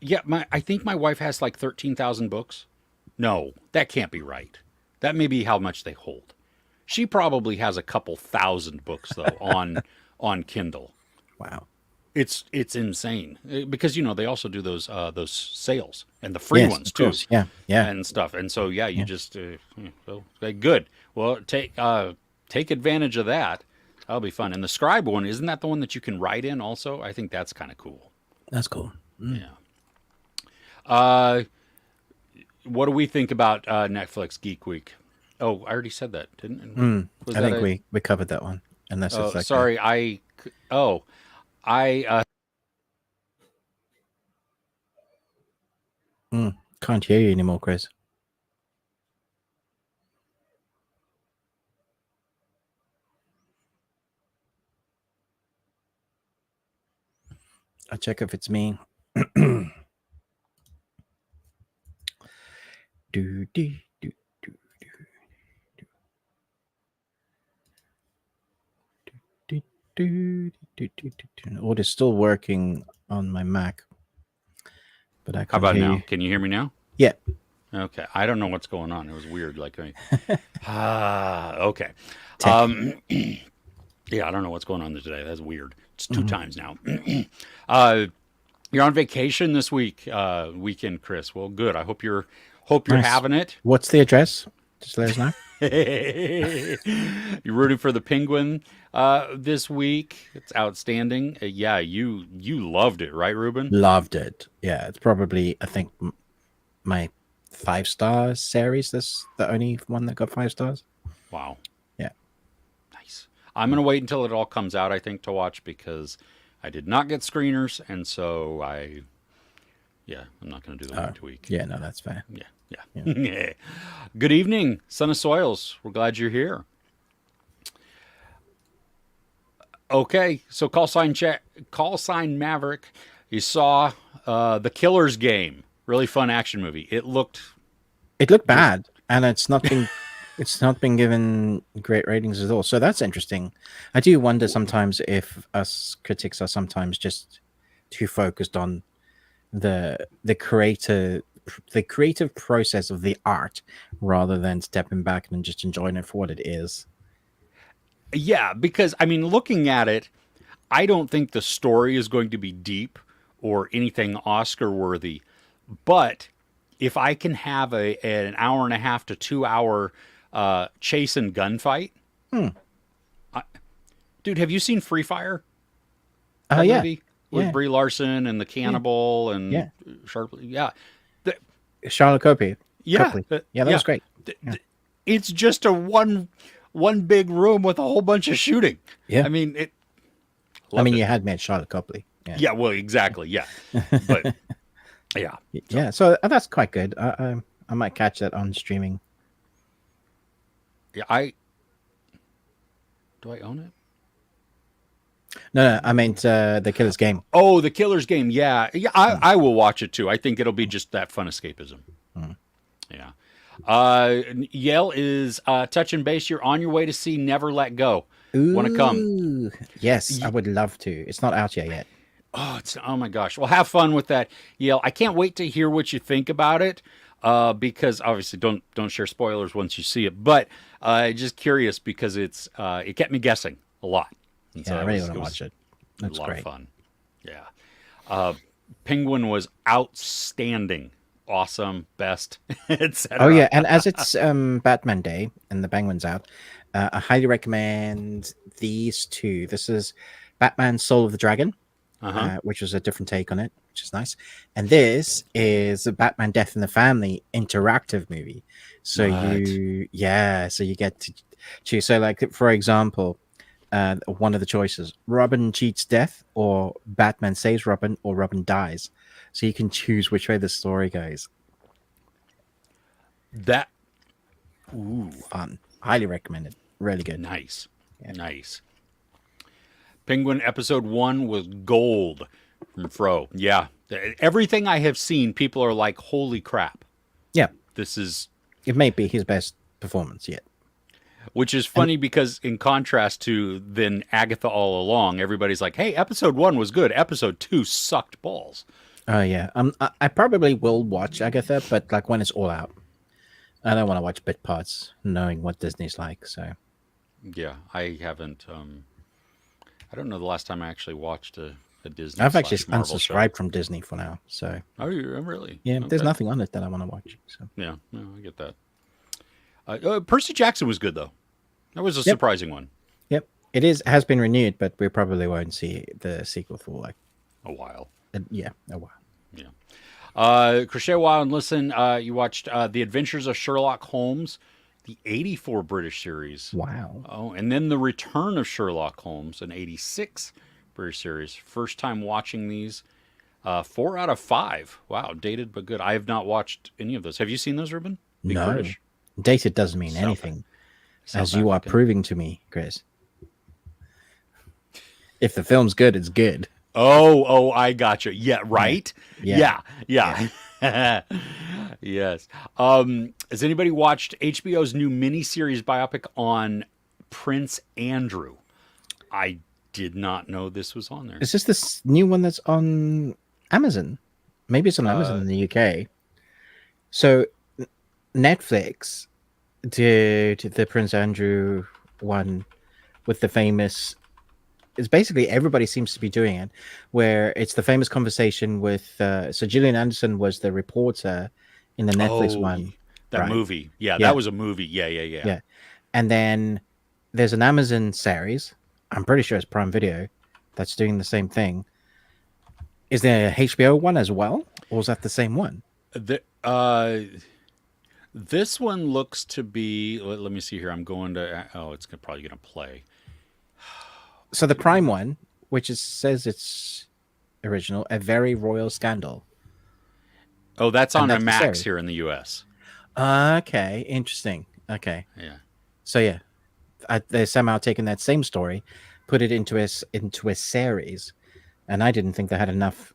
yeah, I think my wife has like 13,000 books. No, that can't be right. That may be how much they hold. She probably has a couple thousand books though on Kindle. Wow. It's insane because they also do those sales and the free Yes, ones of too, course. Yeah. Yeah. and stuff. And so yeah, you just so good. Well, take advantage of that. That'll be fun. And the Scribe one, isn't that the one that you can write in also? I think that's kind of cool. That's cool. Yeah. What do we think about Netflix Geek Week? Oh, I already said that, didn't I? Was I that think we covered that one. Unless it's like sorry, I can't hear you anymore, Chris. I'll check if it's me. do, do, do, do, do, do, do, do, do, do. Oh, it's still working on my Mac, but I How can't about hear now? you. Can you hear me now? Yeah. Okay. I don't know what's going on. It was weird. Like, okay. Yeah, I don't know what's going on today. That's weird. It's two times now. You're on vacation this weekend, Chris. Well, good. I hope you're Nice. having it. What's the address? Just let us know. You're rooting for the Penguin this week. It's outstanding. Yeah, you loved it, right, Ruben? Loved it. Yeah, it's probably, I think, my 5-star series. This the only one that got 5 stars. Wow. Yeah. Nice. I'm going to wait until it all comes out, I think, to watch because I did not get screeners. And so I'm not going to do them week to week. Yeah, no, that's fair. Yeah. Good evening, Son of Soils. We're glad you're here. Okay, so call sign Maverick. You saw the Killer's Game. Really fun action movie. It looked bad, and it's not been given great ratings at all. So that's interesting. I do wonder sometimes if us critics are sometimes just too focused on the creative process of the art rather than stepping back and just enjoying it for what it is. Yeah, because I mean, looking at it, I don't think the story is going to be deep or anything Oscar worthy. But if I can have an hour and a half to 2 hour chase and gunfight, dude, have you seen Free Fire? That Yeah, movie with Brie Larson and the cannibal and Sharp. Yeah, Charlotte Copley. yeah, Copley. Yeah, that was great. It's just a one big room with a whole bunch of shooting. Yeah, I mean it. You had met Charlotte Copley. Yeah, well, exactly. Yeah, but yeah. Yeah, so that's quite good. I might catch that on streaming. Yeah, do I own it? No, I meant the Killer's Game. Oh, the Killer's Game. Yeah. I will watch it too. I think it'll be just that fun escapism. Yeah. Yale is touch and base. You're on your way to see Never Let Go. Want to come? Yes, I would love to. It's not out yet. Oh my gosh. Well, have fun with that, Yale. I can't wait to hear what you think about it. Because obviously don't share spoilers once you see it, but just curious because it kept me guessing a lot. And I really want to watch it. That's a lot great. of fun. Yeah. Penguin was outstanding, awesome, best, etc. Oh yeah, and as it's Batman Day and the Penguin's out, I highly recommend these two. This is Batman: Soul of the Dragon, which was a different take on it, which is nice. And this is a Batman Death in the Family interactive movie. So you get to choose. So like, for example, one of the choices, Robin cheats death, or Batman saves Robin, or Robin dies. So you can choose which way the story goes. Fun. Highly recommended. Really good. Nice. Yeah. Nice. Penguin episode 1 was gold from Fro. Yeah. Everything I have seen, people are like, holy crap. Yeah. This is... It may be his best performance yet. Which is funny because in contrast to then Agatha All Along, everybody's like, hey, episode 1 was good. Episode 2 sucked balls. Oh yeah. I probably will watch Agatha, but like when it's all out. I don't want to watch bit parts, knowing what Disney's like. So Yeah, I haven't. I don't know the last time I actually watched a Disney. I've actually Marvel show. unsubscribed from Disney for now. So Oh, really? yeah, Okay. there's nothing on it that I want to watch. So Yeah, no, I get that. Percy Jackson was good though. That was a surprising one. yep, has been renewed, but we probably won't see the sequel for like A while. a while. Yeah. Crochet While and Listen, you watched The Adventures of Sherlock Holmes, the 84 British series. Wow. Oh, and then The Return of Sherlock Holmes, an 86 British series. First time watching these. 4 out of 5. Wow, dated but good. I have not watched any of those. Have you seen those, Ruben? Big No. British? Dated doesn't mean anything, as you are proving to me, Chris. If the film's good, it's good. Oh, I gotcha. Yeah, right? Yeah. Yeah. Yes. Has anybody watched HBO's new miniseries biopic on Prince Andrew? I did not know this was on there. Is this new one that's on Amazon? Maybe it's on Amazon in the UK. So Netflix did the Prince Andrew one with the famous. It's basically everybody seems to be doing it, where it's the famous conversation with. So Gillian Anderson was the reporter in the Netflix one. That right? movie. Yeah, that was a movie. Yeah. And then there's an Amazon series. I'm pretty sure it's Prime Video that's doing the same thing. Is there a HBO one as well, or is that the same one? This one looks to be. Let me see here. I'm going to. Oh, it's probably going to play. So the Prime one, which says it's original, A Very Royal Scandal. Oh, that's on a the Max series. here in the U.S. Okay, interesting. Okay, Yeah. so yeah, they're somehow taking that same story, put it into a series, and I didn't think they had enough.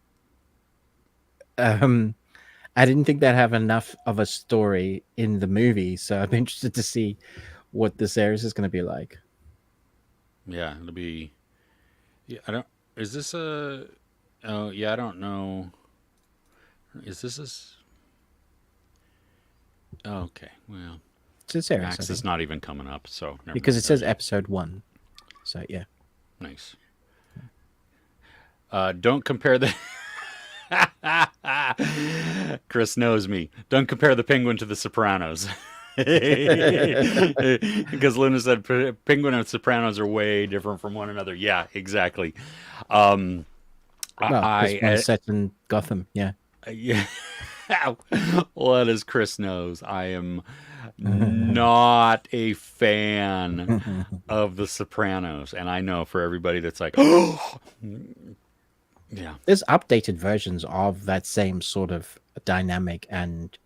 I didn't think they'd have enough of a story in the movie, so I'm interested to see what the series is going to be like. Yeah, it'll be. Yeah, I don't. Is this a? Oh, yeah, I don't know. Is this a? Okay, well, It's a series, Max is not even coming up, so never because mind it says that. episode 1. So yeah, Nice. Don't compare the. Chris knows me. Don't compare the Penguin to the Sopranos. Because Luna said Penguin and Sopranos are way different from one another. Yeah, exactly. well, this one's set in Gotham. Yeah. Yeah. What does Chris knows? I am not a fan of the Sopranos, and I know for everybody that's like, oh, yeah. There's updated versions of that same sort of dynamic, and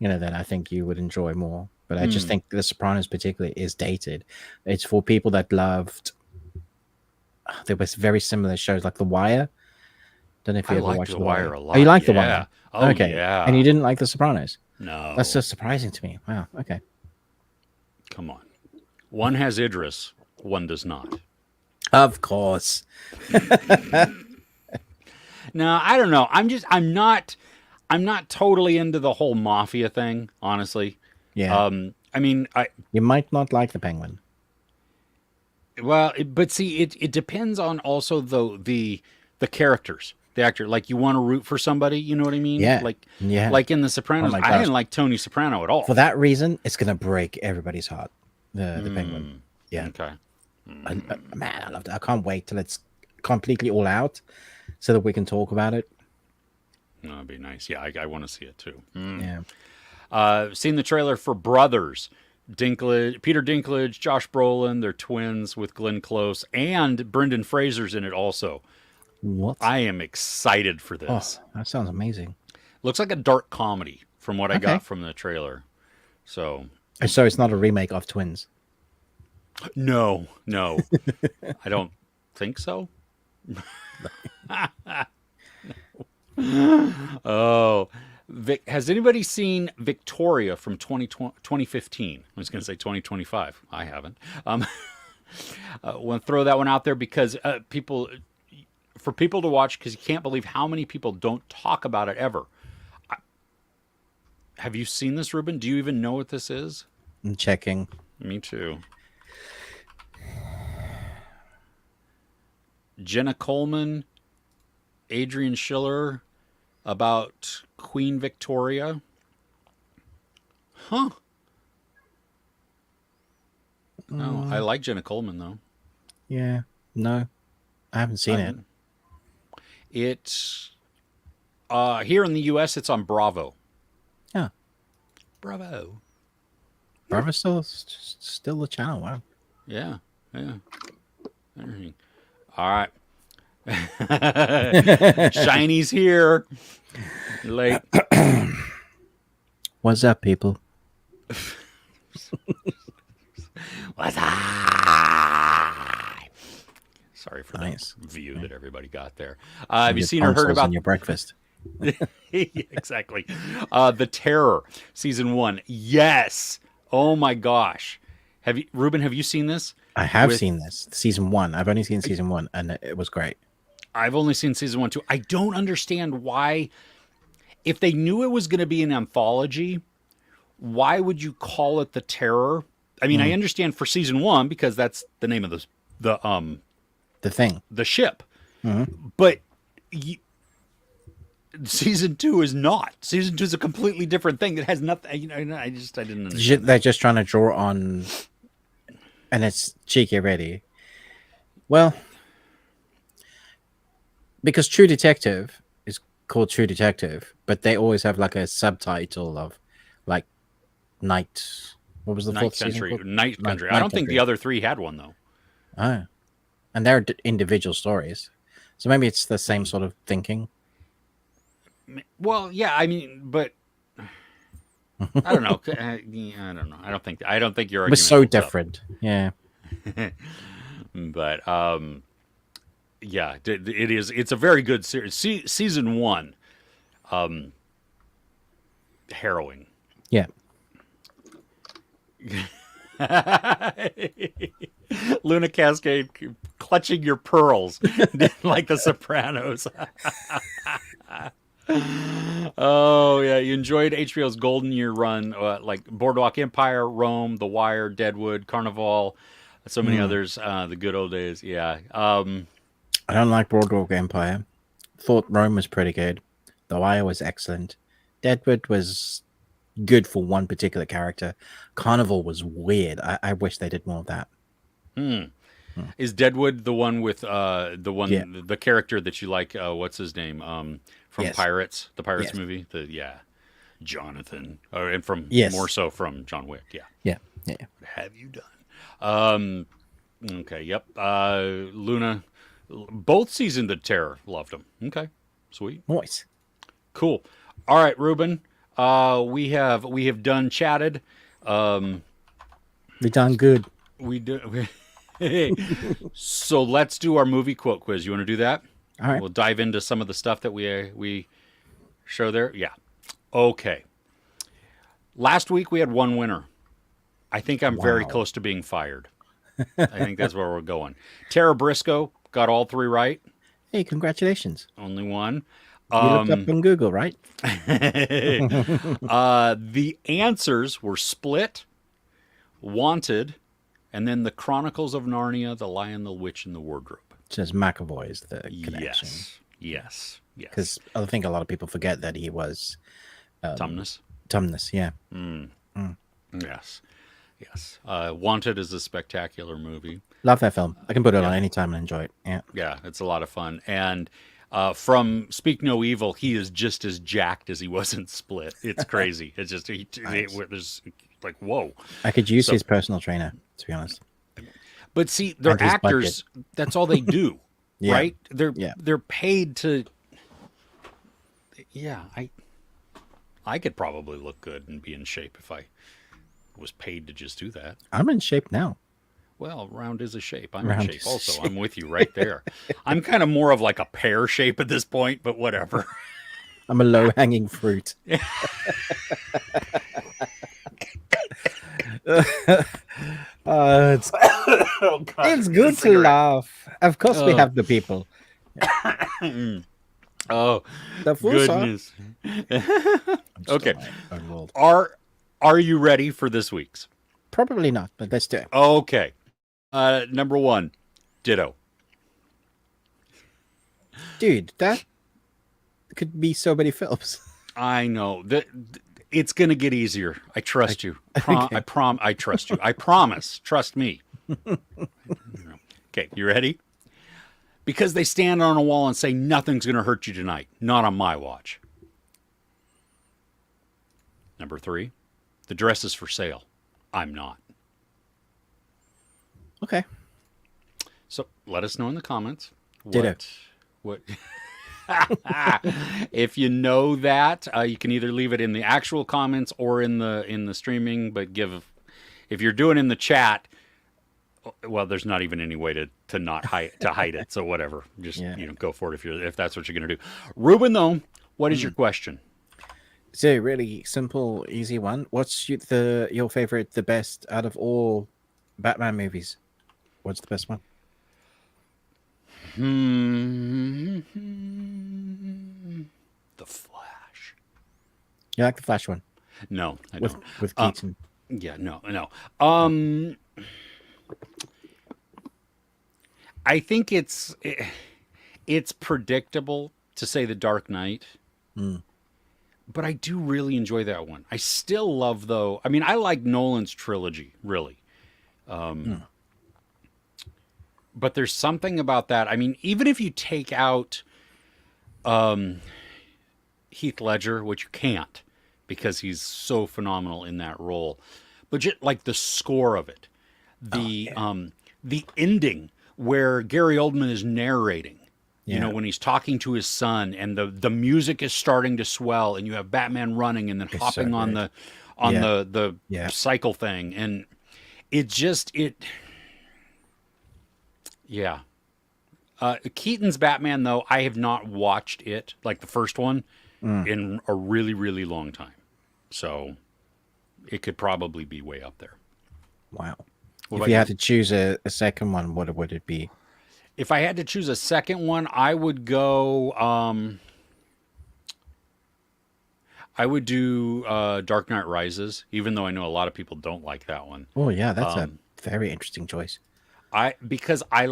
that I think you would enjoy more. But I just think The Sopranos particularly is dated. It's for people that loved. There was very similar shows like The Wire. Don't know if you ever watched The Wire a lot. Oh, you like The Yeah. Wire? Oh, okay. yeah. And you didn't like The Sopranos? No. That's so surprising to me. Wow. Okay. Come on. One has Idris, one does not. Of course. No, I don't know. I'm not totally into the whole mafia thing, honestly. Yeah. I mean, You might not like the Penguin. well, but see, it depends on also the characters, the actor. Like, you want to root for somebody, you know what I mean? Yeah. Like like in The Sopranos, my I gosh. didn't like Tony Soprano at all. For that reason, it's gonna break everybody's heart. The Penguin. Yeah. Okay. Man, I love it. I can't wait till it's completely all out, so that we can talk about it. No, that'd be nice. Yeah, I want to see it too. Yeah. Seen the trailer for Brothers. Peter Dinklage, Josh Brolin, they're twins with Glenn Close, and Brendan Fraser's in it also. What? I am excited for this. Oh, that sounds amazing. Looks like a dark comedy from what I Okay. got from the trailer. So, So it's not a remake of Twins. no, I don't think so. Oh, Has anybody seen Victoria from 2015? I was going to say 2025. I haven't. I want to throw that one out there because for people to watch, because you can't believe how many people don't talk about it ever. Have you seen this, Ruben? Do you even know what this is? I'm checking. Me too. Jenna Coleman, Adrian Schiller, about Queen Victoria. Huh. No, I like Jenna Coleman, though. Yeah. No, I haven't seen it. It's here in the U.S. It's on Bravo. Yeah. Bravo. Bravo's still the channel. Wow. Yeah. All right. Shiny's here. Late. What's up, people? What's up? Sorry for Nice. the view that everybody got there. Have you seen or heard about your breakfast? Exactly. The Terror, season 1. Yes. Oh my gosh. Ruben, have you seen this? I have seen this. Season 1. I've only seen season 1 and it was great. I've only seen season 1 too. I don't understand why, if they knew it was going to be an anthology, why would you call it The Terror? I mean, I understand for season 1 because that's the name of the thing, the ship. But season 2 is not. Season 2 is a completely different thing that has nothing. You know, I didn't understand. They're just trying to draw on, and it's cheeky already. Well, because True Detective is called True Detective, but they always have like a subtitle of like Night. What was the fourth season called? Night Country. I don't think the other 3 had one though. Oh, and they're individual stories, so maybe it's the same sort of thinking. Well, yeah, I mean, but I don't know. I don't know. I don't think your argument was so different. Yeah. But yeah, it is. It's a very good series. Season 1, harrowing. Yeah. Luna Cascade clutching your pearls like the Sopranos. Oh yeah, you enjoyed HBO's golden year run, like Boardwalk Empire, Rome, The Wire, Deadwood, Carnival, so many others. The good old days. Yeah. I don't like Boardwalk Empire. Thought Rome was pretty good. The Wire was excellent. Deadwood was good for one particular character. Carnival was weird. I wish they did more of that. Is Deadwood the one with the character that you like? What's his name? From Pirates, the Pirates movie. Jonathan, and from more so from John Wick. Yeah. What have you done? Okay. Yep. Luna. Both seasons of Terror loved them. Okay. Sweet. Nice. Cool. All right, Ruben. We have done chatted. We done good. We do. So let's do our movie quote quiz. You want to do that? All right. We'll dive into some of the stuff that we show there. Yeah. Okay. Last week we had one winner. I think I'm very close to being fired. I think that's where we're going. Tara Briscoe got all 3 right. Hey, congratulations. Only one. You looked up on Google, right? The answers were Split, Wanted, and then The Chronicles of Narnia, The Lion, the Witch, and the Wardrobe. It says McAvoy is the connection. Yes. Because I think a lot of people forget that he was... Tumnus, yeah. Yes. Wanted is a spectacular movie. Love that film. I can put it on any time and enjoy it. Yeah. Yeah, it's a lot of fun. And from Speak No Evil, he is just as jacked as he was in Split. It's crazy. It's just, there's like, whoa. I could use his personal trainer, to be honest. But see, they're actors. That's all they do, right? They're paid to. Yeah, I could probably look good and be in shape if I was paid to just do that. I'm in shape now. Well, round is a shape. I'm in shape also. I'm with you right there. I'm kind of more of like a pear shape at this point, but whatever. I'm a low hanging fruit. It's Oh, God, it's good to laugh. Of course, we Oh. have the people. Oh, The fools are. goodness. I'm just Okay. on my own world. Are you ready for this week's? Probably not, but let's do it. Okay. Number one, Ditto. Dude, that could be so many films. I know that it's going to get easier. I trust you. Okay. I trust you. I promise. Trust me. Okay, you ready? Because they stand on a wall and say nothing's going to hurt you tonight. Not on my watch. Number three, the dress is for sale. I'm not. Okay. So let us know in the comments. Ditto. What? If you know that, you can either leave it in the actual comments or in the streaming. But if you're doing in the chat, well, there's not even any way to not hide it. So whatever, just go for it if that's what you're gonna do. Ruben, though, what is your question? It's a really simple, easy one. What's your favorite, the best out of all Batman movies? What's the best one? The Flash. You like the Flash one? No, I with, don't. With Keaton. Yeah, no. I think it's predictable to say The Dark Knight, but I do really enjoy that one. I still love, though. I mean, I like Nolan's trilogy, really. But there's something about that. I mean, even if you take out Heath Ledger, which you can't because he's so phenomenal in that role, but just like the score of it, the ending where Gary Oldman is narrating, you know, when he's talking to his son, and the music is starting to swell, and you have Batman running and then hopping so on the cycle thing, and yeah. Keaton's Batman, though, I have not watched it, like the first one, in a really, really long time. So it could probably be way up there. Wow. What If you had to choose a second one, what would it be? If I had to choose a second one, I would go. I would do Dark Knight Rises, even though I know a lot of people don't like that one. Oh yeah, that's a very interesting choice. Because I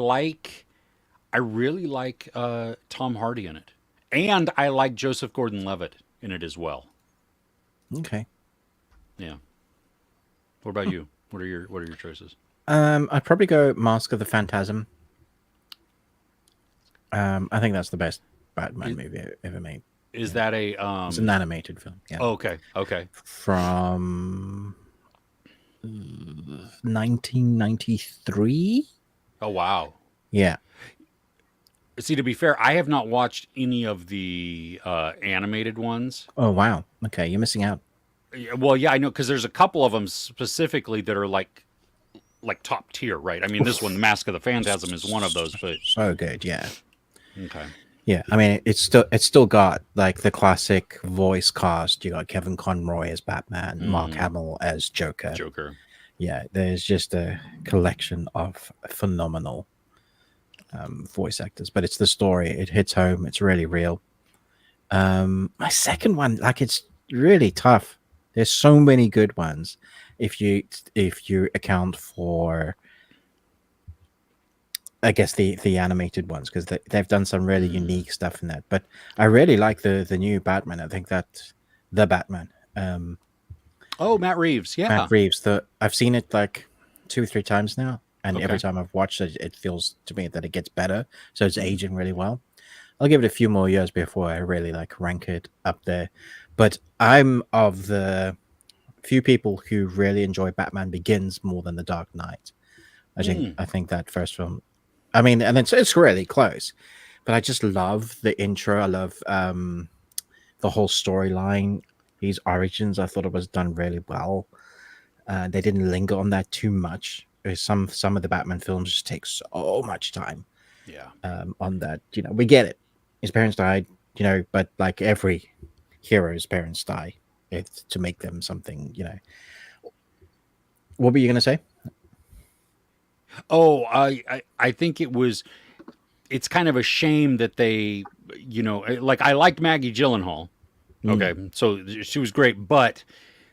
really like Tom Hardy in it, and I like Joseph Gordon-Levitt in it as well. Okay. Yeah. What about you? What are your choices? I'd probably go Mask of the Phantasm. I think that's the best Batman movie ever made. Is that a It's an animated film. Yeah. Oh, okay. From 1993. Oh, wow. Yeah. See, to be fair, I have not watched any of the animated ones. Oh wow. Okay, you're missing out. Well, yeah, I know, because there's a couple of them specifically that are like top tier, right? I mean, this one, Mask of the Phantasm, is one of those. But so good, yeah. Okay. Yeah, I mean, it's still got like the classic voice cast. You got Kevin Conroy as Batman, Mark Hamill as Joker. Yeah, there's just a collection of phenomenal voice actors, but it's the story. It hits home. It's really real. My second one, like, it's really tough. There's so many good ones. If you account for, I guess, the animated ones, because they've done some really unique stuff in that. But I really like the new Batman. I think that the Batman. Matt Reeves. Yeah, Matt Reeves. I've seen it like 2 or 3 times now, and every time I've watched it, it feels to me that it gets better. So it's aging really well. I'll give it a few more years before I really like rank it up there. But I'm of the few people who really enjoy Batman Begins more than The Dark Knight. I think that first film, I mean, and it's really close, but I just love the intro. I love the whole storyline, his origins. I thought it was done really well. They didn't linger on that too much. Some of the Batman films just take so much time. Yeah. On that, we get it. His parents died, but like every heroes' parents die. It's to make them something, you know. What were you gonna say? Oh, I think it's kind of a shame that they, you know, like I liked Maggie Gyllenhaal. Mm. Okay, so she was great, but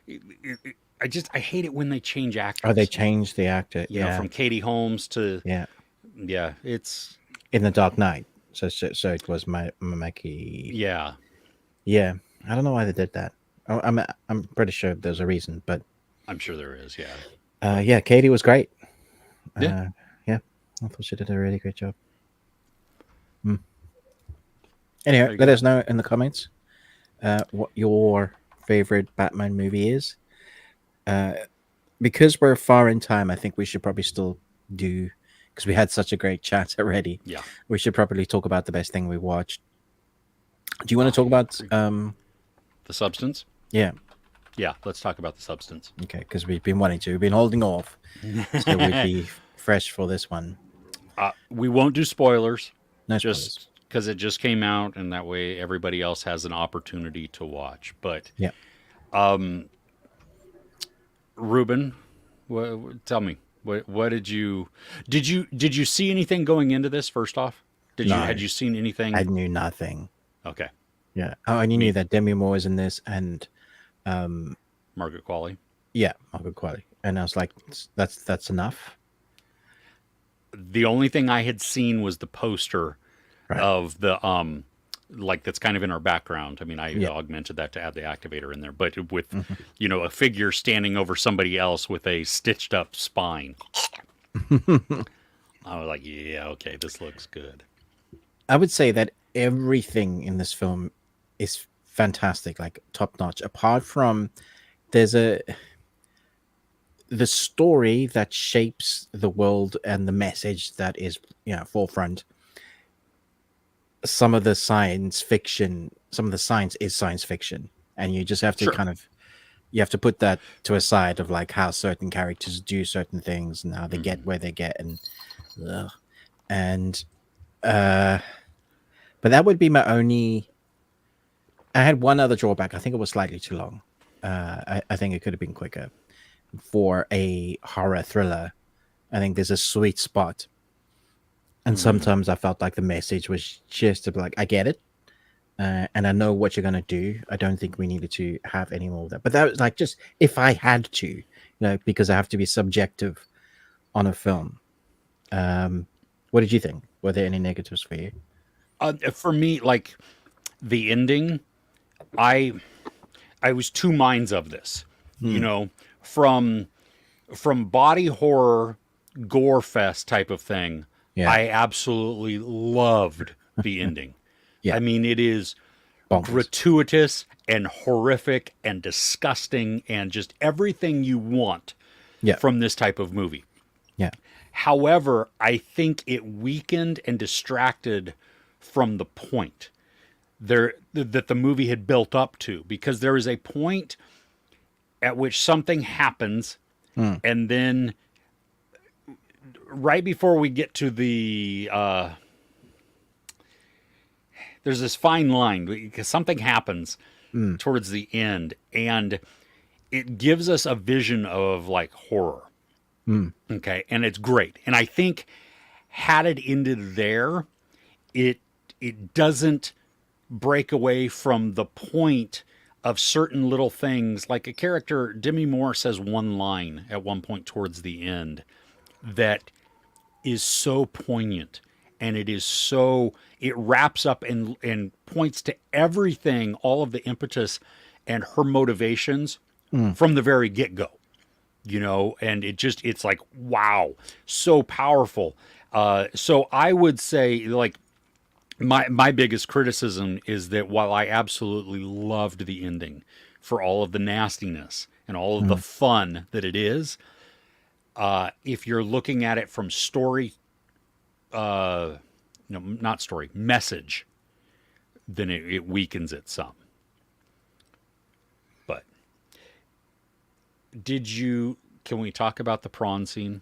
I hate it when they change Oh, they actors. changed the actor. You know, Yeah, from Katie Holmes to yeah. yeah, it's In the Dark Knight. So it was my Mackie. yeah. Yeah, I don't know why they did that. Oh, I'm pretty sure there's a reason, but I'm sure there is. Yeah, but yeah, Katie was great. yeah, Yeah, I thought she did a really great job. Mm. Anyway, there you let go. us know in the comments what your favorite Batman movie is. Because we're far in time, I think we should probably still do, because we had such a great chat already. Yeah. We should probably talk about the best thing we watched. Do you want to I talk about agree. The substance. yeah, Yeah, let's talk about the substance. okay, because we've been wanting to. We've been holding off, so we'd be fresh for this one. We won't do spoilers, No spoilers. just because it just came out, and that way everybody else has an opportunity to watch. But Yeah. Ruben, tell me, what did you see anything going into this? First off, No, had you seen anything? I knew nothing. Okay, Yeah. Oh, and you knew that Demi Moore is in this, and Margaret Qualley. yeah, Margaret Qualley. And I was like, that's enough, The only thing I had seen was the poster right? of the like that's kind of in our background. I mean, I Yeah. augmented that to add the activator in there, but with Mhm. you know a figure standing over somebody else with a stitched up spine. I was like, yeah, okay, this looks good. I would say that everything in this film is fantastic, like top notch. Apart from there's the story that shapes the world and the message that is, you know, forefront. Some of the science fiction, some of the science is science fiction, and you just have to Sure. kind of you have to put that to a side of like how certain characters do certain things and how they get where they get, ugh. and uh but that would be my only. I had one other drawback. I think it was slightly too long. I think it could have been quicker for a horror thriller. I think there's a sweet spot, and sometimes I felt like the message was just to be like, I get it, and I know what you're gonna do. I don't think we needed to have any more of that. But that was like just if I had to, you know, because I have to be subjective on a film. What did you think? Were there any negatives for you? For me, like the ending, I I was two minds of this. You Hmm. know, from body horror, gore fest type of thing. Yeah, I absolutely loved the ending. yeah, I mean, it is bonkers. gratuitous and horrific and disgusting and just everything you want Yeah, from this type of movie. yeah, However, I think it weakened and distracted from the point that the movie had built up to, because there is a point at which something happens, Hmm. and then right before we get to the there's this fine line because something happens Hmm. towards the end, and it gives us a vision of like horror. Hmm. Okay, and it's great. And I think had it ended there, it doesn't break away from the point of certain little things. Like a character, Demi Moore says one line at one point towards the end that is so poignant, and it wraps up and points to everything, all of the impetus and her motivations from the very get-go, you know. And it's like, wow, so powerful. So I would say, like, my biggest criticism is that while I absolutely loved the ending for all of the nastiness and all of the Hmm. fun that it is, if you're looking at it from story, no, not story, message, then it weakens it some. But can we talk about the prawn scene?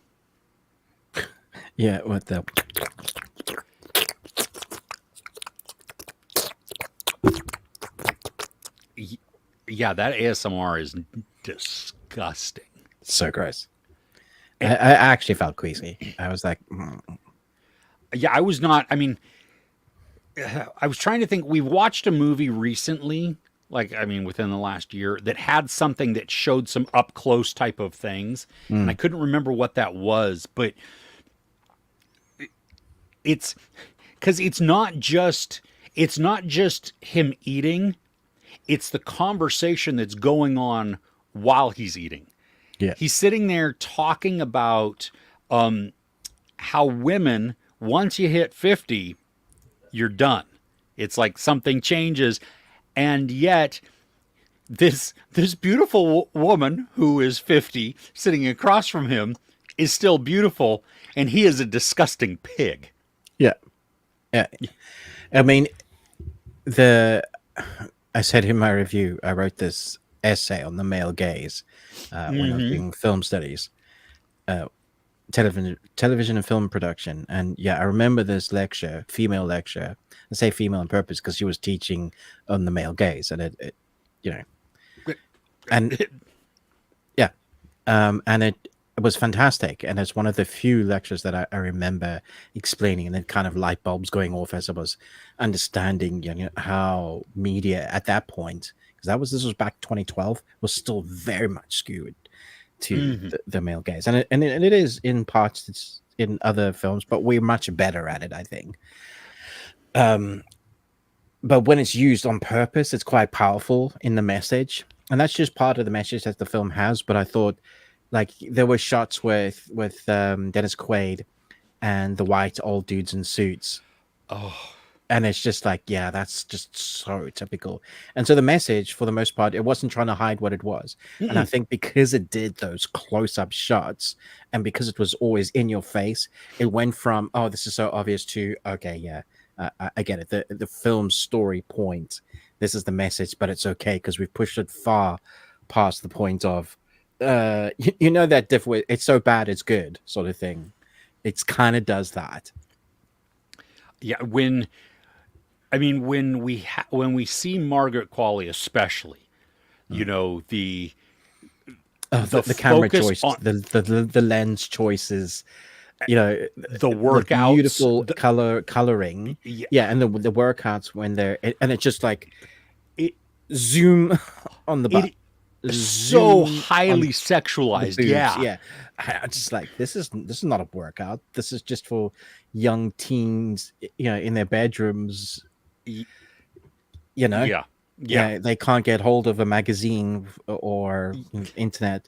Yeah. What the? Yeah, that ASMR is disgusting. So gross. I actually felt queasy. I was like, Yeah, I was not. I mean, I was trying to think. We've watched a movie recently, like, I mean, within the last year, that had something that showed some up close type of things. And I couldn't remember what that was, but it's because it's not just him eating, it's the conversation that's going on while he's eating. yeah, He's sitting there talking about how women, once you hit 50, you're done. It's like something changes. And yet, this beautiful woman who is 50 sitting across from him is still beautiful, and he is a disgusting pig. yeah, yeah. I mean, the I said in my review, I wrote this essay on the male gaze when I was doing film studies, television and film production. And yeah, I remember this lecture, female lecture. I say female on purpose because she was teaching on the male gaze, and it you know, and yeah, and it was fantastic. And it's one of the few lectures that I remember explaining, and then kind of light bulbs going off as I was understanding, how media at that point, because this was back 2012, was still very much skewed to the male gaze, and it is in parts, it's in other films, but we're much better at it, I think. But when it's used on purpose, it's quite powerful in the message, and that's just part of the message that the film has. But I thought, like, there were shots with Dennis Quaid and the white old dudes in suits. Oh, And it's just like, yeah, that's just so typical. And so the message, for the most part, it wasn't trying to hide what it was. And I think because it did those close-up shots, and because it was always in your face, it went from, oh, this is so obvious, to, okay, yeah, I get it. The film's story point, this is the message, but it's okay because we've pushed it far past the point of, that different, it's so bad, it's good sort of thing. It's kind of does that. yeah. When we see Margaret Qualley, especially, the The camera focus choice, on the lens choices, the workouts, beautiful coloring, yeah, and the workouts when they're, and it's just like it, zoom on the butt, so zoom highly on sexualized. boobs. Yeah, Yeah, I just like, this is not a workout. This is just for young teens, in their bedrooms. Y- You know, yeah, yeah. yeah, they can't get hold of a magazine or internet.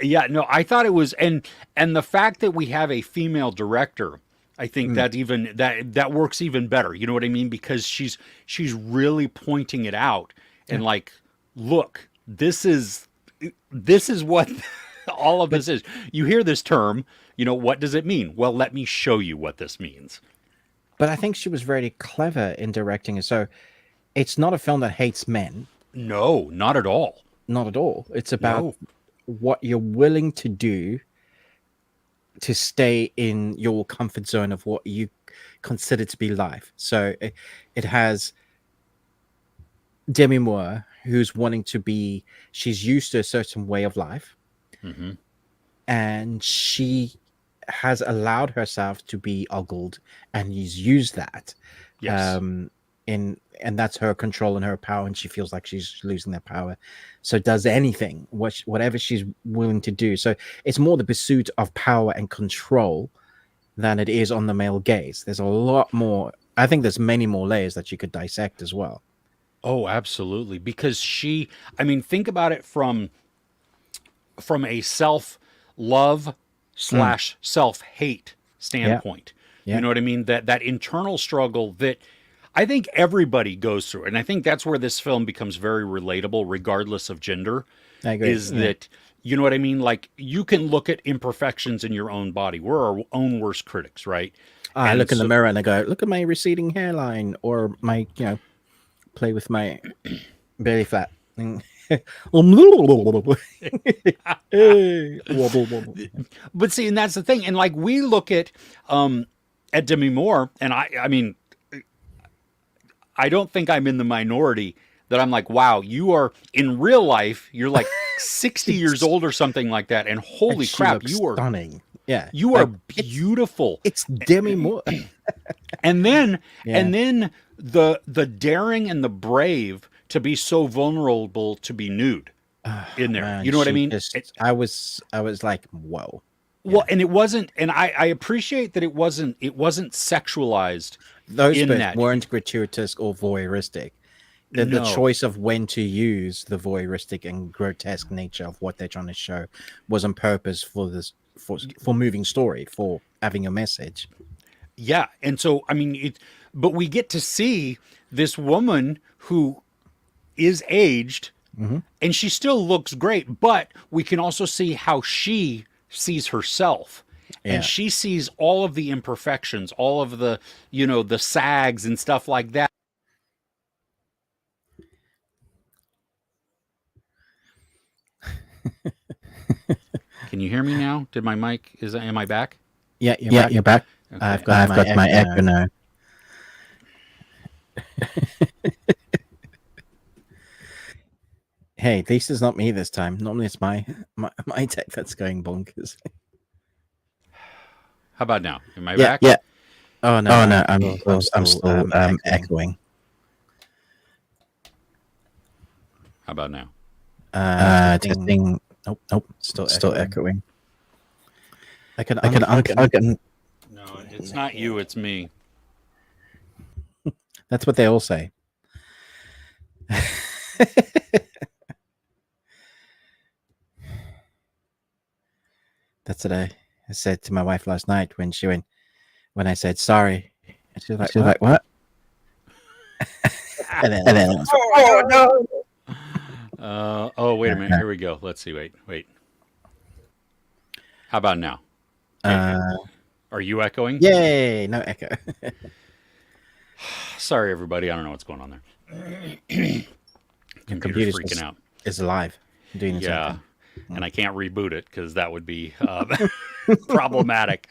Yeah, no, I thought it was, and the fact that we have a female director, I think that even that works even better. You know what I mean? Because she's really pointing it out, and like, look, this is what all of this is. You hear this term, what does it mean? Well, let me show you what this means. But I think she was very clever in directing it. So it's not a film that hates men. No, not at all. Not at all. It's about No. what you're willing to do to stay in your comfort zone of what you consider to be life. So it has Demi Moore, who's wanting to be, she's used to a certain way of life, and she has allowed herself to be ogled, and he's used that. Yes. And that's her control and her power, and she feels like she's losing that power, so does anything, whatever she's willing to do. So it's more the pursuit of power and control than it is on the male gaze. There's a lot more. I think there's many more layers that you could dissect as well. Oh, absolutely. Because think about it from a self-love / self-hate standpoint. Yeah. You know what I mean? That internal struggle that I think everybody goes through. And I think that's where this film becomes very relatable, regardless of gender. I agree. Is that, you know what I mean? Like, you can look at imperfections in your own body. We're our own worst critics, right? I look in the mirror and I go, look at my receding hairline, or my, play with my belly flat. But see, and that's the thing. And like, we look at Demi Moore, and I mean, I don't think I'm in the minority that I'm like, wow, you are in real life, you're like 60 years old or something like that, and holy And she crap, looks you are stunning. Yeah, you are like beautiful. it's Demi Moore. And then Yeah, the daring and the brave to be so vulnerable to be nude in there. man, You know what I she mean? just. I was like, whoa. Well, Yeah, and it wasn't, and I appreciate that it wasn't sexualized those in bits that. weren't gratuitous or voyeuristic. The No. choice of when to use the voyeuristic and grotesque nature of what they're trying to show was on purpose for this for moving story, for having a message. Yeah, and so I mean but we get to see this woman who is aged Hmm. and she still looks great, but we can also see how she sees herself. And Yeah. she sees all of the imperfections, all of the, the sags and stuff like that. Can you hear me now? Did my mic am I back? Yeah, Yeah, you're back. Okay. I've got my echo now. Hey, at least it's not me this time. Normally it's my tech that's going bonkers. How about now? Am I Yeah, back? yeah. Oh no, Oh no, I'm still echoing. How about now? Testing. Nope. Still echoing. I can unplug and No, it's not you, it's me. That's what they all say. That's what I said to my wife last night when I said sorry. And she was like, what? and then oh no. Oh, wait a minute. Here we go. Let's see. Wait. How about now? Are you echoing? Yay, no echo. Sorry, everybody. I don't know what's going on there. Computer's freaking out. Is alive. Doing Yeah. something. And I can't reboot it because that would be problematic.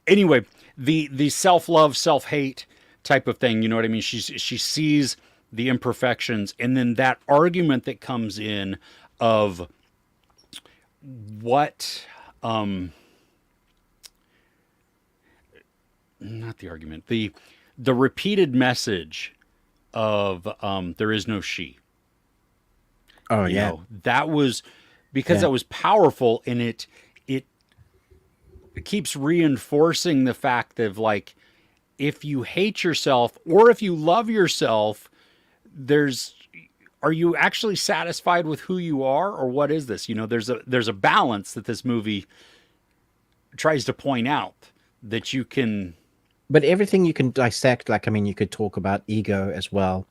Anyway, the self-love, self-hate type of thing, you know what I mean? She sees the imperfections, and then that argument that comes in of what not the argument, the repeated message of there is no she. Oh You yeah. know, that was because Yeah. that was powerful, and it keeps reinforcing the fact of like, if you hate yourself or if you love yourself, are you actually satisfied with who you are, or what is this? You know, there's a balance that this movie tries to point out that you can. But everything you can dissect, like, I mean, you could talk about ego as well.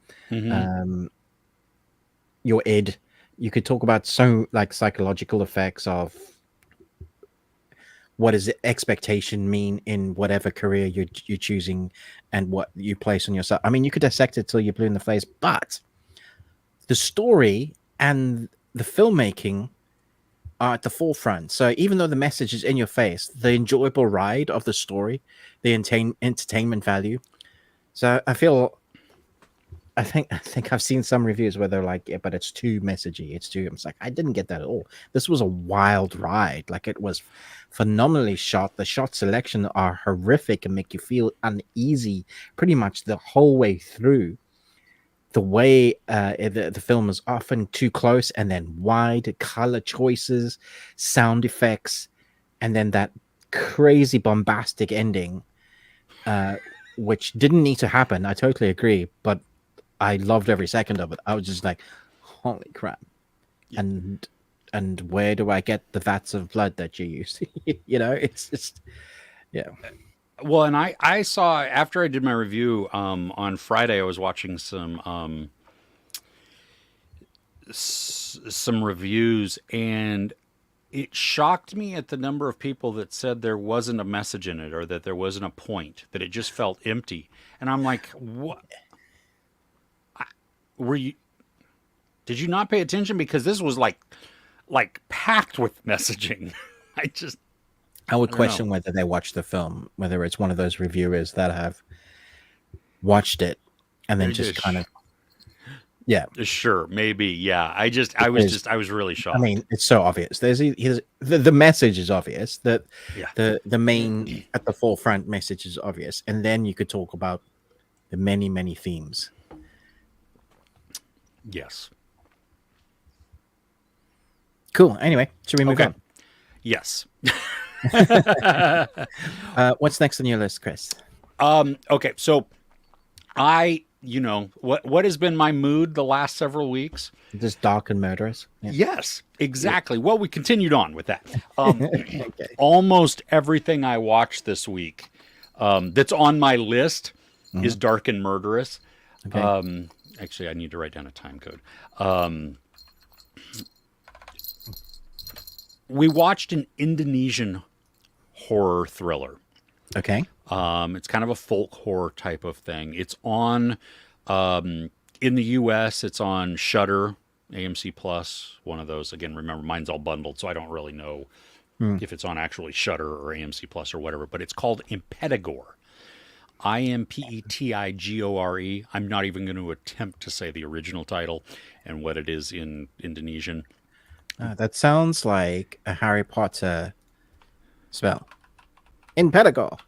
Your id. You could talk about psychological effects of what does expectation mean in whatever career you're choosing and what you place on yourself. I mean, you could dissect it till you're blue in the face, but the story and the filmmaking are at the forefront. So even though the message is in your face, the enjoyable ride of the story, the entertainment value. So I think I've seen some reviews where they're like, yeah, but it's too messagey. It's too. I'm like, I didn't get that at all. This was a wild ride. Like, it was phenomenally shot. The shot selection are horrific and make you feel uneasy pretty much the whole way through. The way the film is often too close and then wide, color choices, sound effects, and then that crazy bombastic ending, which didn't need to happen. I totally agree, but I loved every second of it. I was just like, holy crap. Yeah. And where do I get the vats of blood that you use? You know, it's just, yeah. Well, and I saw, after I did my review on Friday, I was watching some reviews, and it shocked me at the number of people that said there wasn't a message in it, or that there wasn't a point, that it just felt empty. And I'm like, what? Did you not pay attention? Because this was like packed with messaging. I would question whether they watched the film, whether it's one of those reviewers that have watched it and then It just is- kind of, yeah. Sure, maybe, yeah. I was really shocked. I mean, it's so obvious. The message is obvious, that Yeah. the main at the forefront message is obvious, and then you could talk about the many themes. Yes. Cool. Anyway, should we move Okay. Yes. on? What's next on your list, Chris? Okay, so what has been my mood the last several weeks? Just dark and murderous. Yeah. Yes, exactly. Well, we continued on with that. Okay. Almost everything I watched this week that's on my list is dark and murderous. Okay. Actually, I need to write down a time code. We watched an Indonesian horror thriller. Okay. It's kind of a folk horror type of thing. It's on in the U.S. It's on Shudder, AMC Plus, one of those. Again, remember mine's all bundled, so I don't really know if it's on actually Shudder or AMC Plus or whatever. But it's called Impetigore, Impetigore. I'm not even going to attempt to say the original title and what it is in Indonesian. That sounds like a Harry Potter spell. Impetigore.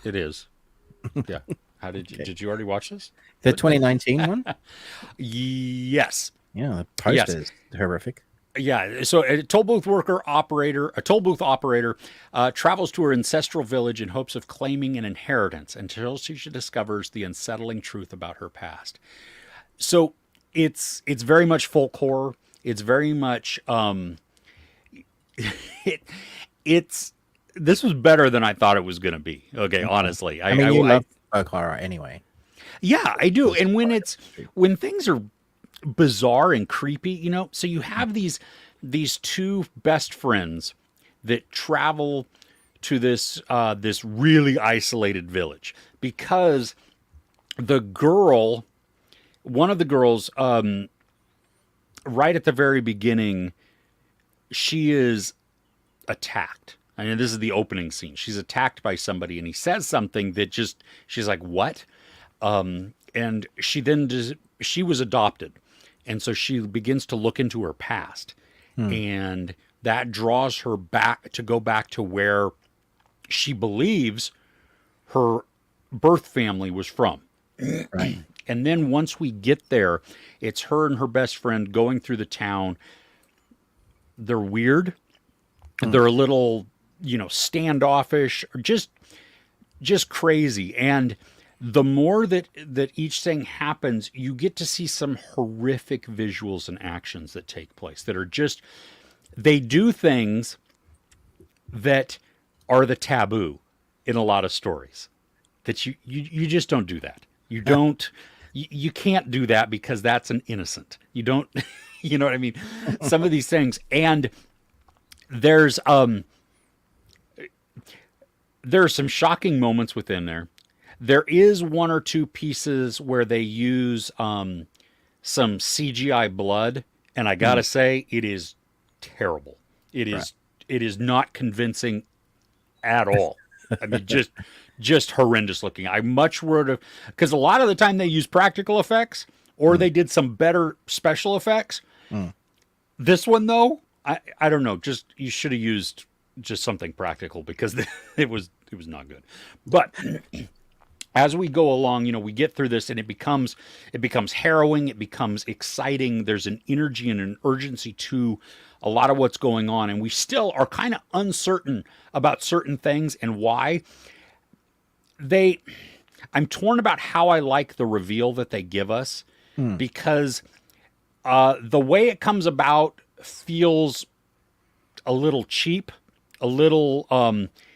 It is. Yeah. How did you already watch this? The 2019 one? Yes. Yeah, the poster Yes. is horrific. Yeah, so a toll booth operator travels to her ancestral village in hopes of claiming an inheritance until she discovers the unsettling truth about her past. So it's very much folk horror. It's very much this was better than I thought it was going to be. Okay, honestly, I mean, you love folk horror anyway. yeah, I do. And when things are bizarre and creepy, so you have these two best friends that travel to this really isolated village because one of the girls, right at the very beginning, she is attacked. I mean, this is the opening scene. She's attacked by somebody, and he says something that she's like, "What?" And she was adopted, and so she begins to look into her past, and that draws her back to where she believes her birth family was from. Right. And then once we get there, it's her and her best friend going through the town. They're weird. They're a little, standoffish, or just crazy. And the more that each thing happens, you get to see some horrific visuals and actions that take place that are just, they do things that are the taboo in a lot of stories that you just don't do that. You don't, you can't do that because that's an innocent. You don't, you know what I mean? Some of these things. And there are some shocking moments within there. There is one or two pieces where they use some CGI blood, and I gotta say, it is terrible. It is not convincing at all. I mean, just horrendous looking. I much would have, because a lot of the time they use practical effects or they did some better special effects. This one though, I don't know. Just you should have used just something practical because it was not good. But as we go along, we get through this and it becomes harrowing. It becomes exciting. There's an energy and an urgency to a lot of what's going on. And we still are kind of uncertain about certain things and why. I'm torn about how I like the reveal that they give us because the way it comes about feels a little cheap, a little,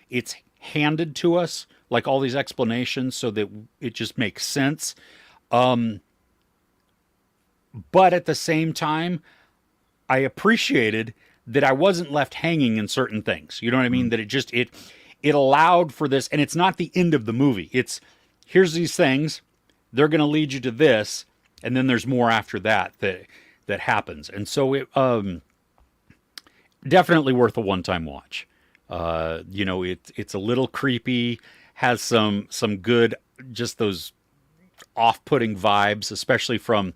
it's handed to us, like all these explanations so that it just makes sense. But at the same time, I appreciated that I wasn't left hanging in certain things. You know what I mean? That it allowed for this, and it's not the end of the movie. It's, here's these things, they're going to lead you to this, and then there's more after that happens. And so it definitely worth a one-time watch. It's a little creepy, has some good, just those off-putting vibes, especially from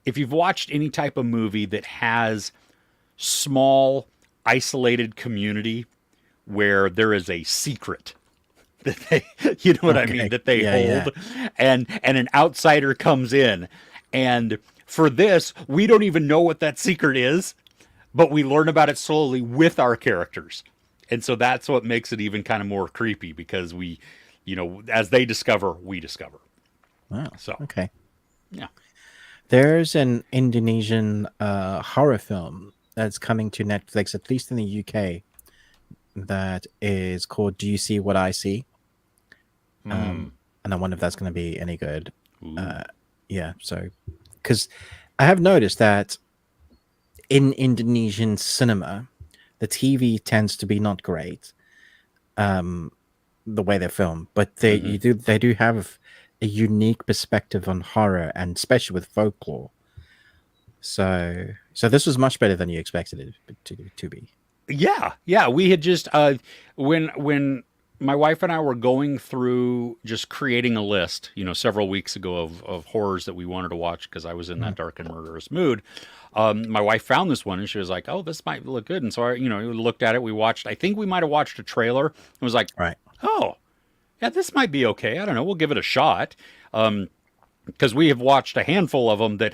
if you've watched any type of movie that has small, isolated community where there is a secret that they, you know what I mean, Okay. that they Yeah, yeah. hold, and an outsider comes in, and for this, we don't even know what that secret is, but we learn about it slowly with our characters. And so that's what makes it even kind of more creepy because we, as they discover, we discover. Wow. So, Okay. yeah. There's an Indonesian horror film that's coming to Netflix, at least in the UK, that is called "Do You See What I See?" And I wonder if that's going to be any good. Yeah, so because I have noticed that in Indonesian cinema, the TV tends to be not great, the way they're filmed, but they do have a unique perspective on horror, and especially with folklore. So this was much better than you expected it to be. Yeah. We had just when my wife and I were going through just creating a list, several weeks ago of horrors that we wanted to watch because I was in that dark and murderous mood. My wife found this one and she was like, "Oh, this might look good." And so we looked at it. We watched. I think we might have watched a trailer. It was like, Right. "Oh, yeah, this might be okay. I don't know. We'll give it a shot." Because we have watched a handful of them that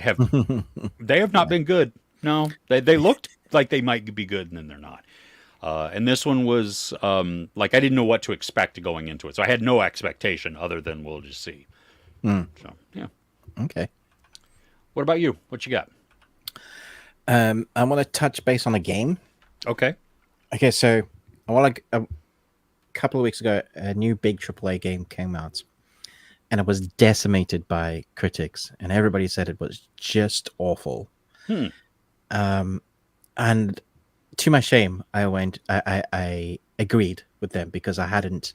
they have not been good. No, they looked like they might be good, and then they're not. And this one was like I didn't know what to expect going into it, so I had no expectation other than we'll just see. So yeah. Okay. What about you? What you got? I want to touch base on a game. Okay. Okay, so a couple of weeks ago, a new big AAA game came out, and it was decimated by critics, and everybody said it was just awful. And to my shame, I agreed with them because I hadn't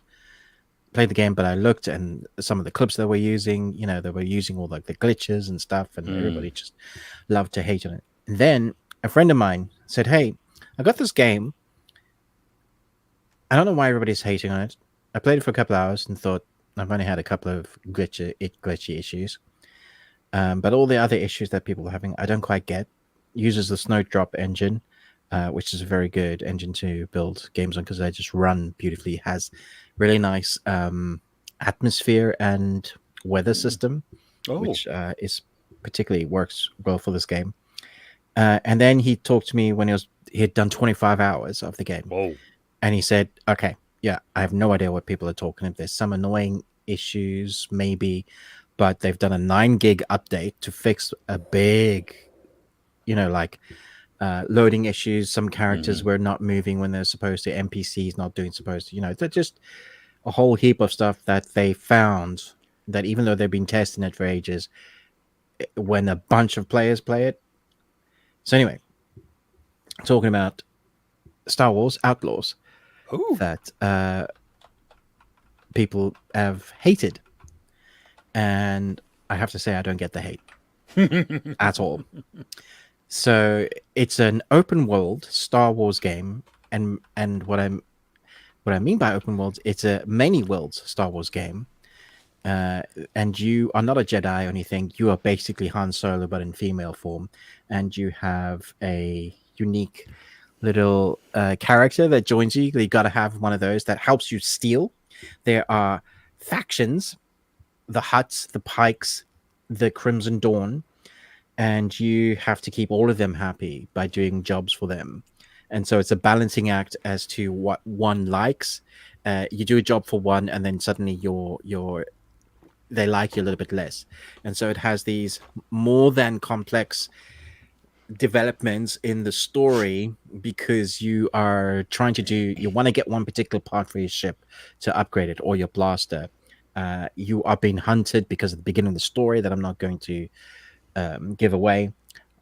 played the game, but I looked and some of the clips they were using, they were using all like the glitches and stuff, and everybody just loved to hate on it. And then a friend of mine said, "Hey, I got this game. I don't know why everybody's hating on it. I played it for a couple hours and thought I've only had a couple of glitchy issues. But all the other issues that people are having, I don't quite get. Uses the Snowdrop engine, which is a very good engine to build games on because they just run beautifully. It has really nice atmosphere and weather system, which is particularly works well for this game." And then he talked to me when he had done 25 hours of the game. Whoa. And he said, "Okay, yeah, I have no idea what people are talking about. There's some annoying issues, maybe, but they've done a 9 gig update to fix a big, loading issues. Some characters were not moving when they're supposed to, NPCs not doing supposed to, they're just a whole heap of stuff that they found that even though they've been testing it for ages, when a bunch of players play it." So anyway, talking about StarWars Outlaws, that people have hated, and I have to say I don't get the hate at all. So it's an open world Star Wars game, and what I mean by open world, it's a many worlds Star Wars game. And you are not a Jedi or anything. You are basically Han Solo, but in female form, and you have a unique little character that joins you. You got to have one of those that helps you steal. There are factions, the Hutts, the Pikes, the Crimson Dawn, and you have to keep all of them happy by doing jobs for them. And so it's a balancing act as to what one likes. You do a job for one, and then suddenly they like you a little bit less. And so it has these more than complex developments in the story because you are trying to you want to get one particular part for your ship to upgrade it, or your blaster. You are being hunted because at the beginning of the story that I'm not going to give away,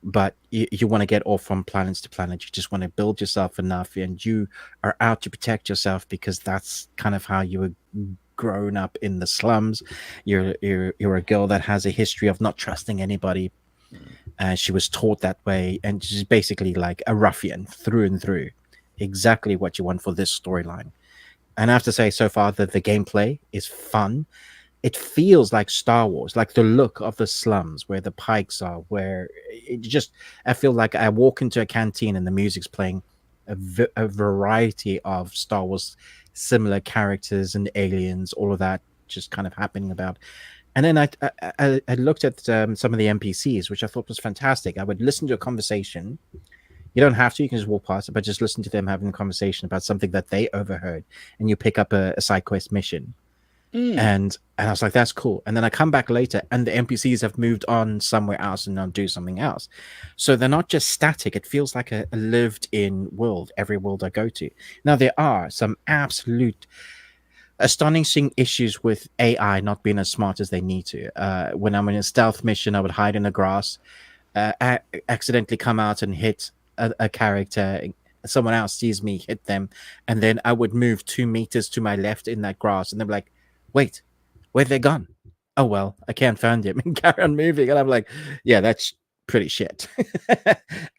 but you want to get off from planet to planet. You just want to build yourself enough, and you are out to protect yourself because that's kind of how you were grown up in the slums. You're a girl that has a history of not trusting anybody. She was taught that way, and she's basically like a ruffian through and through. Exactly what you want for this storyline. And I have to say, so far, that the gameplay is fun. it feels like Star Wars, like the look of the slums where the pikes are, where it just, I feel like I walk into a canteen and the music's playing a variety of Star Wars similar characters and aliens, all of that just kind of happening about. And then I looked at some of the NPCs, which I thought was fantastic. I would listen to a conversation. You don't have to; you can just walk past it, but just listen to them having a conversation about something that they overheard, and you pick up a side quest mission. And I was like, that's cool. And then I come back later, and the NPCs have moved on somewhere else and now do something else. So they're not just static. It feels like a lived-in world. Every world I go to. Now there are some absolute astonishing issues with AI not being as smart as they need to. When I'm in a stealth mission, I would hide in the grass, accidentally come out and hit a character. Someone else sees me hit them, and then I would move 2 meters to my left in that grass, and they're like, wait, where'd they gone? Oh, well, I can't find him, and carry on moving. And I'm like, yeah, that's pretty shit.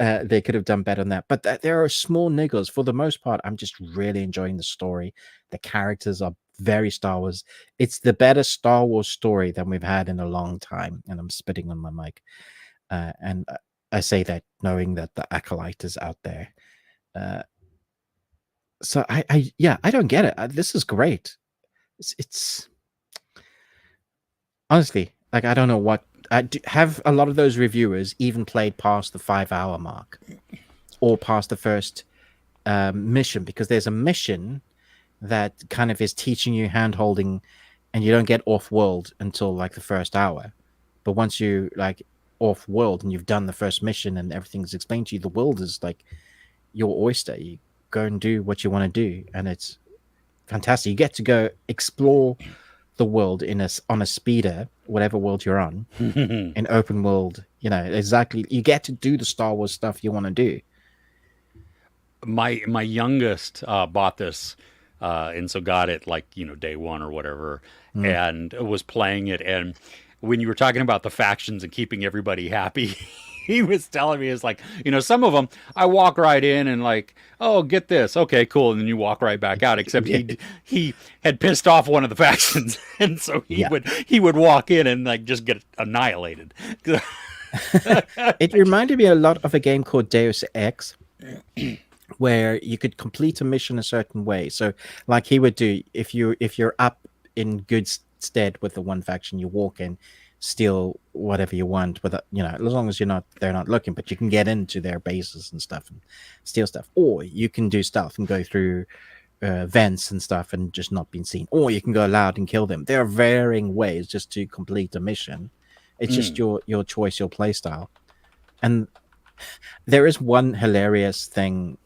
They could have done better than that. But there are small niggles. For the most part, I'm just really enjoying the story. The characters are very Star Wars. It's the better Star Wars story than we've had in a long time. And I'm spitting on my mic. And I say that knowing that the Acolyte is out there. So I don't get it. This is great. It's honestly, like, I don't know what have a lot of those reviewers even played past the 5-hour mark or past the first mission, because there's a mission that kind of is teaching you hand holding, and you don't get off world until like the first hour. But once you like off world and you've done the first mission and everything's explained to you, the world is like your oyster. You go and do what you want to do, and it's fantastic. You get to go explore the world on a speeder, whatever world you're on, in open world. You know, exactly. You get to do the Star Wars stuff you want to do. My youngest bought this, and so got it like day one or whatever, and was playing it. And when you were talking about the factions and keeping everybody happy, he was telling me, it's like, some of them I walk right in and like, oh, get this, okay, cool, and then you walk right back out. Except he had pissed off one of the factions, and so he would walk in and like just get annihilated. It reminded me a lot of a game called Deus Ex, where you could complete a mission a certain way. So like he would do, if you're up in good stead with the one faction, you walk in, steal whatever you want, with as long as they're not looking, but you can get into their bases and stuff and steal stuff. Or you can do stuff and go through vents and stuff and just not being seen. Or you can go loud and kill them. There are varying ways just to complete a mission. It's just your choice, your play style. And there is one hilarious thing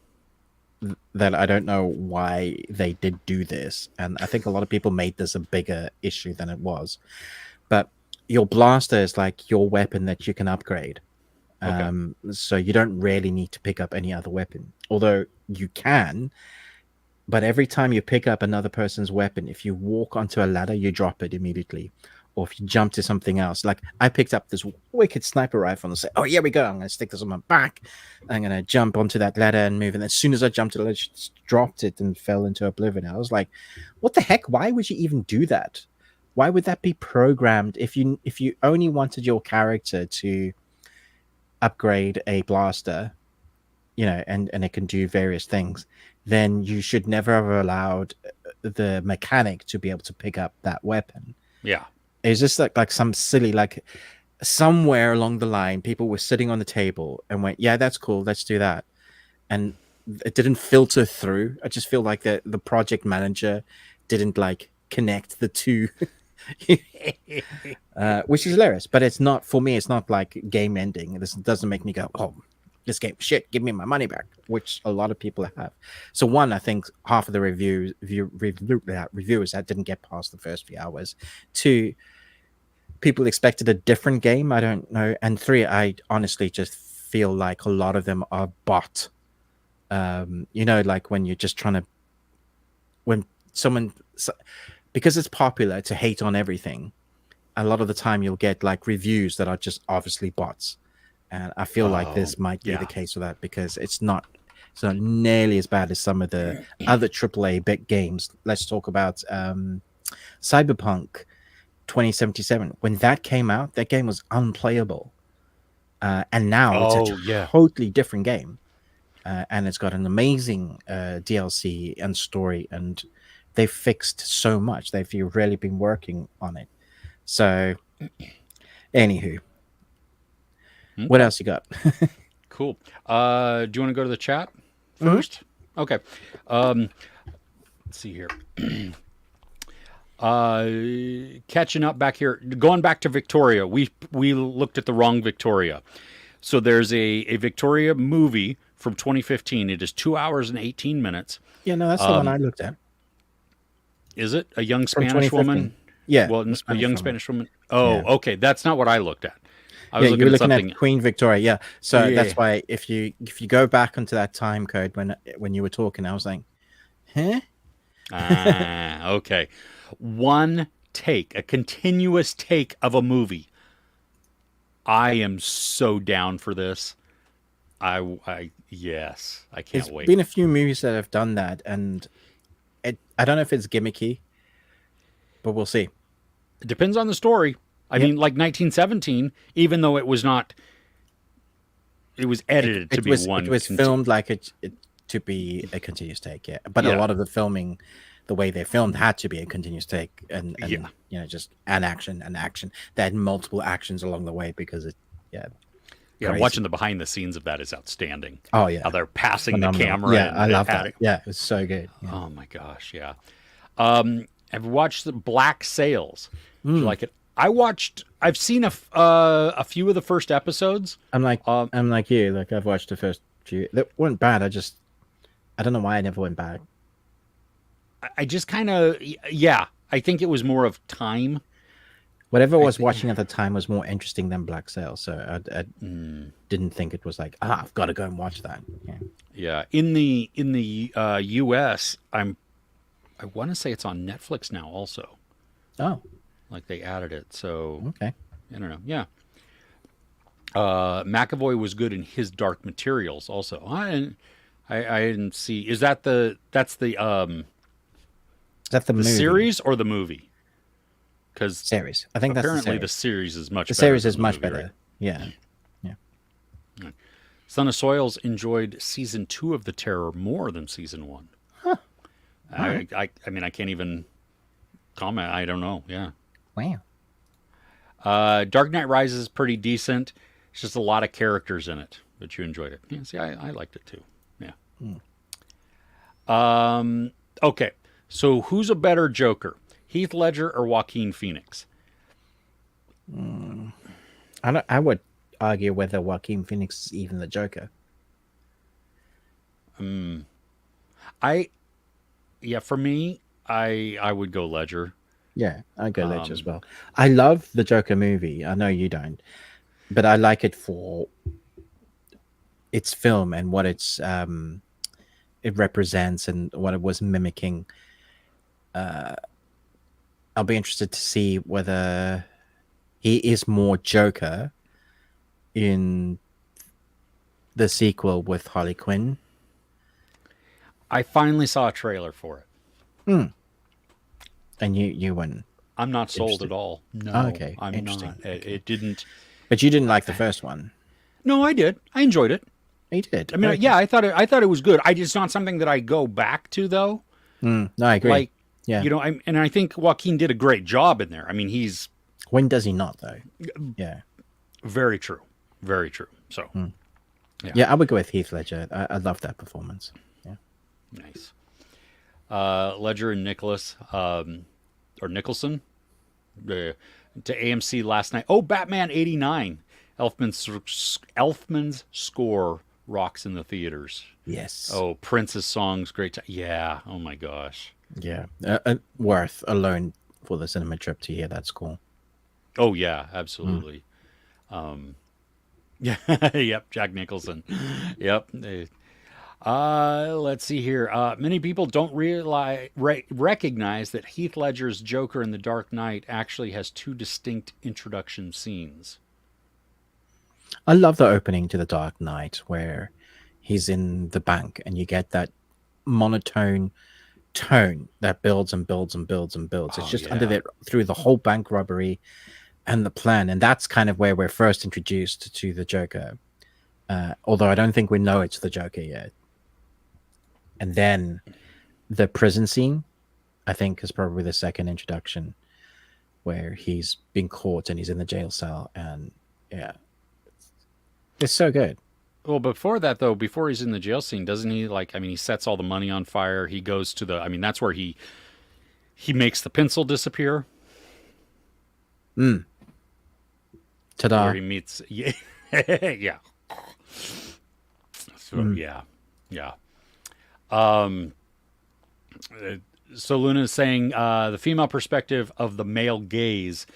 that I don't know why they did do this, and I think a lot of people made this a bigger issue than it was. But your blaster is like your weapon that you can upgrade. Okay. So you don't really need to pick up any other weapon, although you can. But every time you pick up another person's weapon, if you walk onto a ladder, you drop it immediately. Or if you jump to something else, like I picked up this wicked sniper rifle and say, oh, here we go. I'm going to stick this on my back. I'm going to jump onto that ladder and move. And as soon as I jumped to the ledge, just dropped it and fell into oblivion. I was like, what the heck? Why would you even do that? Why would that be programmed? If you only wanted your character to upgrade a blaster, and it can do various things, then you should never have allowed the mechanic to be able to pick up that weapon. Yeah. It's just like some silly, like somewhere along the line, people were sitting on the table and went, yeah, that's cool, let's do that. And it didn't filter through. I just feel like the project manager didn't like connect the two. Which is hilarious, but it's not, for me, it's not like game ending. This doesn't make me go, oh, this game shit, give me my money back, which a lot of people have. So one, I think half of the reviewers that didn't get past the first few hours. Two, people expected a different game, I don't know. And three, I honestly just feel like a lot of them are bot. Like when you're just trying to, when someone, because it's popular to hate on everything, a lot of the time you'll get like reviews that are just obviously bots. And I feel like this might be the case with that, because it's not nearly as bad as some of the other AAA big games. Let's talk about Cyberpunk 2077. When that came out, that game was unplayable. And now it's a Oh, yeah. totally different game. And it's got an amazing DLC and story, and they've fixed so much. They've really been working on it. So, anywho, what else you got? Cool. Do you want to go to the chat first? Okay. Let's see here. Catching up back here, going back to Victoria. We looked at the wrong Victoria. So there's a Victoria movie from 2015. It is 2 hours and 18 minutes. Yeah, no, that's the one I looked at. Is it a young From Spanish 2015. woman? Yeah, Well, the a Spanish young woman. Spanish woman. Oh, Yeah. okay. That's not what I looked at. I was Yeah, you were looking something. at Queen Victoria. Yeah, so Yeah. that's why if you go back onto that time code when you were talking, I was like, huh? Okay. One take, a continuous take of a movie. I am so down for this. Yes, I can't There's wait. been a few movies that have done that, and I don't know if it's gimmicky, but we'll see. It depends on the story. I mean, like 1917, even though it was not, it was edited to be one. It was filmed like it to be a continuous take, yeah. But a lot of the filming, the way they filmed, had to be a continuous take, and you know, just an action. They had multiple actions along the way because it, crazy. Watching the behind the scenes of that is outstanding. Oh yeah, how they're passing phenomenal. the camera. Yeah, I love that. Yeah, it was so good. Yeah. Oh my gosh, yeah. Have you watched the Black Sails? Do you like it? I've seen a few of the first episodes. I'm like you. Like I've watched the first few. That weren't bad. I don't know why I never went back. I just kind of, I think it was more of time. Whatever I was watching at the time was more interesting than Black Sails, so I didn't think it was like, I've got to go and watch that. Yeah. In the U.S., I want to say it's on Netflix now also. Oh. Like they added it, so okay. I don't know. Yeah. McAvoy was good in His Dark Materials also. I didn't see. Is that the movie? series or the movie? Because series. I think apparently that's the series. series is much. The better series than is the much movie, better. right? Yeah. Son of Soils enjoyed season 2 of The Terror more than season 1. Huh. I mean, I can't even comment. I don't know. Yeah. Wow. Dark Knight Rises is pretty decent. It's just a lot of characters in it, but you enjoyed it. Yeah, see, I liked it too. Yeah. Okay. So who's a better Joker, Heath Ledger or Joaquin Phoenix? I would argue whether Joaquin Phoenix is even the Joker. For me, I would go Ledger. Yeah, I go Ledger as well. I love the Joker movie. I know you don't, but I like it for its film and what it represents and what it was mimicking. I'll be interested to see whether he is more Joker in the sequel with Harley Quinn. I finally saw a trailer for it. And you went. I'm not sold at all. No, okay, I'm not. It didn't. But you didn't like the first one. No, I did. I enjoyed it. You did. I mean, okay. yeah, I thought it was good. It's not something that I go back to though. No, I agree. Like, yeah, you know, and I think Joaquin did a great job in there. I mean, he's. When does he not though? Yeah. Very true. Very true. So. Yeah, I would go with Heath Ledger. I love that performance. Yeah. Nice. Ledger and Nicholas, or Nicholson, to AMC last night. Oh, Batman '89. Elfman's score rocks in the theaters. Yes. Oh, Prince's songs, great time. Yeah. Oh my gosh. Yeah. Worth alone for the cinema trip to hear that score. Oh yeah, absolutely. Yeah. Yep. Jack Nicholson. Yep. Let's see here. Many people don't recognize that Heath Ledger's Joker in The Dark Knight actually has 2 distinct introduction scenes. I love the opening to The Dark Knight where he's in the bank and you get that monotone tone that builds and builds and builds and builds. It's Oh just under yeah. there through the whole bank robbery and the plan, and that's kind of where we're first introduced to the Joker. Although I don't think we know it's the Joker yet. And then the prison scene, I think, is probably the second introduction, where he's been caught and he's in the jail cell, and yeah, it's so good. Well, before that though, before he's in the jail scene, doesn't he like? I mean, he sets all the money on fire. He goes to the. I mean, that's where he makes the pencil disappear. Mm. Where Ta-da! he meets. Yeah, yeah. So yeah, yeah. Um, so Luna is saying the female perspective of the male gaze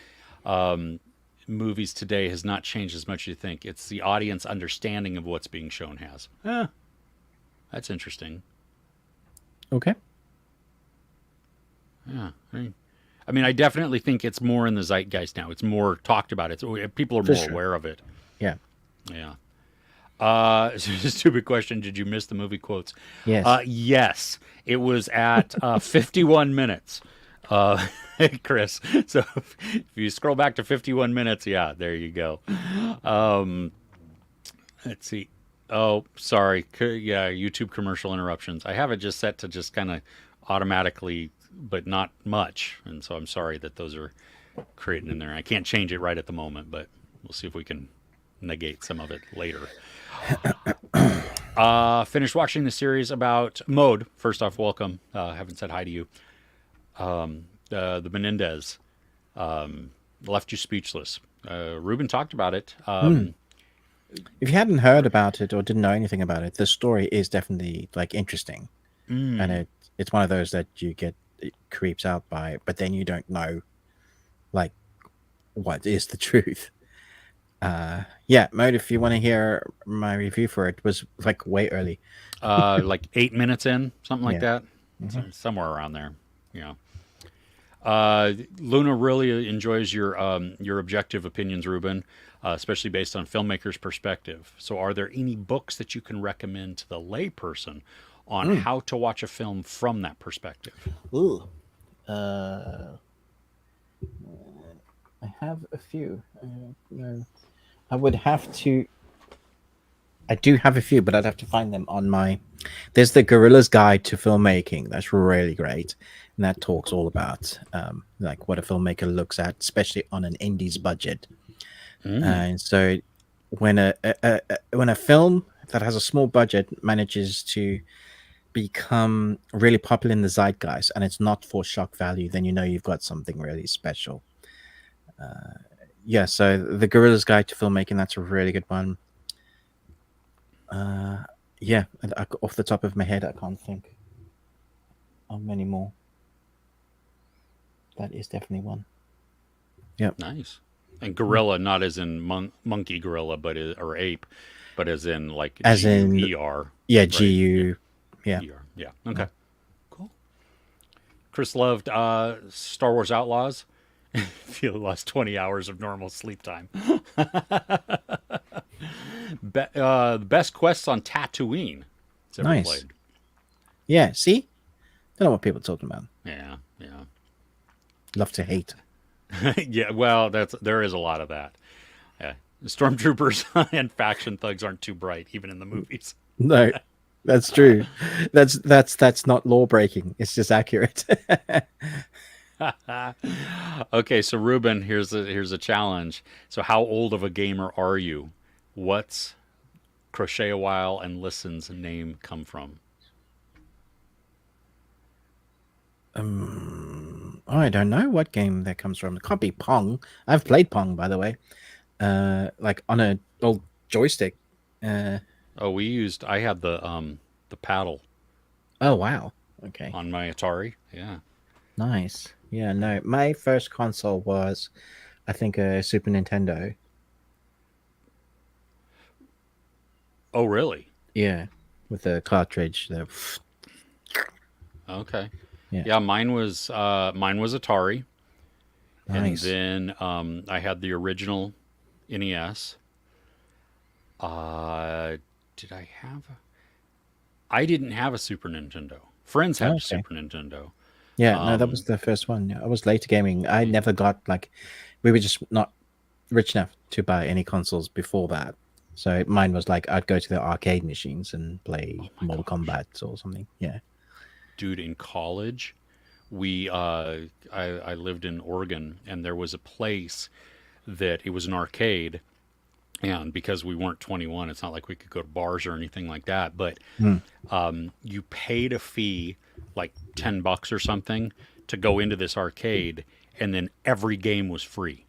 movies today has not changed as much as you think. It's the audience understanding of what's being shown has. That's interesting. Okay. Yeah. I mean, I definitely think it's more in the zeitgeist now. It's more talked about. It's people are For more sure. aware of it. Yeah. Yeah. Stupid question. Did you miss the movie quotes? Yes. Yes. It was at 51 minutes. Chris. So if you scroll back to 51 minutes, yeah, there you go. Let's see. Oh, sorry. Yeah, YouTube commercial interruptions. I have it just set to just kind of automatically, but not much. And so I'm sorry that those are creating in there. I can't change it right at the moment, but we'll see if we can negate some of it later. Finished watching the series about Mode. First off, welcome. Haven't said hi to you. The Menendez left you speechless. Ruben talked about it. If you hadn't heard about it or didn't know anything about it, the story is definitely like interesting, and it's one of those that you get creeps out by, but then you don't know like what is the truth. Yeah, Mode, if you want to hear my review for it, was like way early. Like 8 minutes in, something like Yeah. that. Somewhere around there. Yeah. Luna really enjoys your objective opinions, Ruben, especially based on filmmakers' perspective. So, are there any books that you can recommend to the layperson on how to watch a film from that perspective? Ooh. I have a few. No. I would have to. I do have a few, but I'd have to find them on my. There's the Gorilla's Guide to Filmmaking. That's really great, and that talks all about like what a filmmaker looks at, especially on an indies budget. And so, when a film that has a small budget manages to become really popular in the zeitgeist, and it's not for shock value, then you know you've got something really special. Yeah, so the Gorilla's Guide to Filmmaking, that's a really good one. Yeah, off the top of my head, I can't think of many more. That is definitely one. Yeah. Nice. And gorilla, not as in monkey gorilla, but or ape, but as in like As in G-U-E-R. Yeah, right? GU. Yeah. E-R. Yeah. Okay. Cool. Chris loved Star Wars Outlaws. Feel lost 20 hours of normal sleep time. The best quests on Tatooine. It's ever Nice. played. Yeah, see? Don't know what people are talking about. Yeah, yeah. Love to hate. Yeah, well, there is a lot of that. Yeah. Stormtroopers and faction thugs aren't too bright, even in the movies. No, that's true. That's not law breaking. It's just accurate. Okay, so Ruben, here's a challenge. So how old of a gamer are you? What's Crochet a While and Listen's name come from? I don't know what game that comes from. It can't be Pong. I've played Pong, by the way. Like on a old joystick. I had the paddle Oh wow. Okay. on my Atari. Yeah. Nice. Yeah, no. My first console was I think a Super Nintendo. Oh, really? Yeah. With the cartridge. Okay. Yeah. Yeah, mine was Atari, Nice. and then I had the original NES. Did I have? I didn't have a Super Nintendo. Friends Oh, had a okay. Super Nintendo. Yeah, no, that was Um, the first one. Yeah, I was later gaming. I never got like, we were just not rich enough to buy any consoles before that. So mine was like I'd go to the arcade machines and oh play my Mortal gosh, Kombat or something. Yeah. dude! In college, we I lived in Oregon, and there was a place that it was an arcade, and because we weren't 21, it's not like we could go to bars or anything like that. But Hmm. you paid a fee, like $10 or something, to go into this arcade, and then every game was free,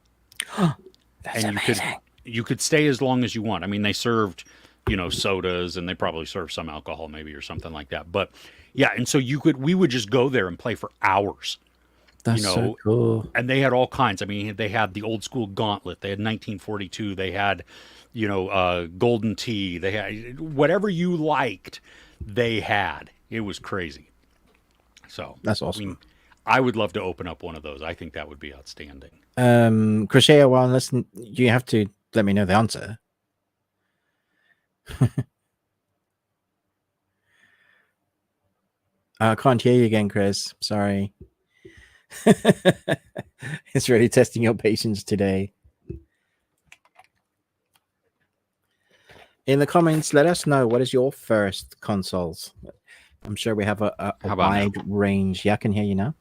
That's and amazing. you could stay as long as you want. I mean, they served, sodas, and they probably served some alcohol maybe or something like that. But yeah, and so we would just go there and play for hours, you That's so know, cool. and they had all kinds. I mean, they had the old school Gauntlet, they had 1942, they had, Golden Tee, they had whatever you liked, they had. It was crazy. So, That's I mean, awesome. I would love to open up one of those. I think that would be outstanding. Crochet, while listen, you have to let me know the answer. I can't hear you again, Chris. Sorry. It's really testing your patience today. In the comments, let us know what is your first consoles. I'm sure we have a How about now? wide range. Yeah, I can hear you now.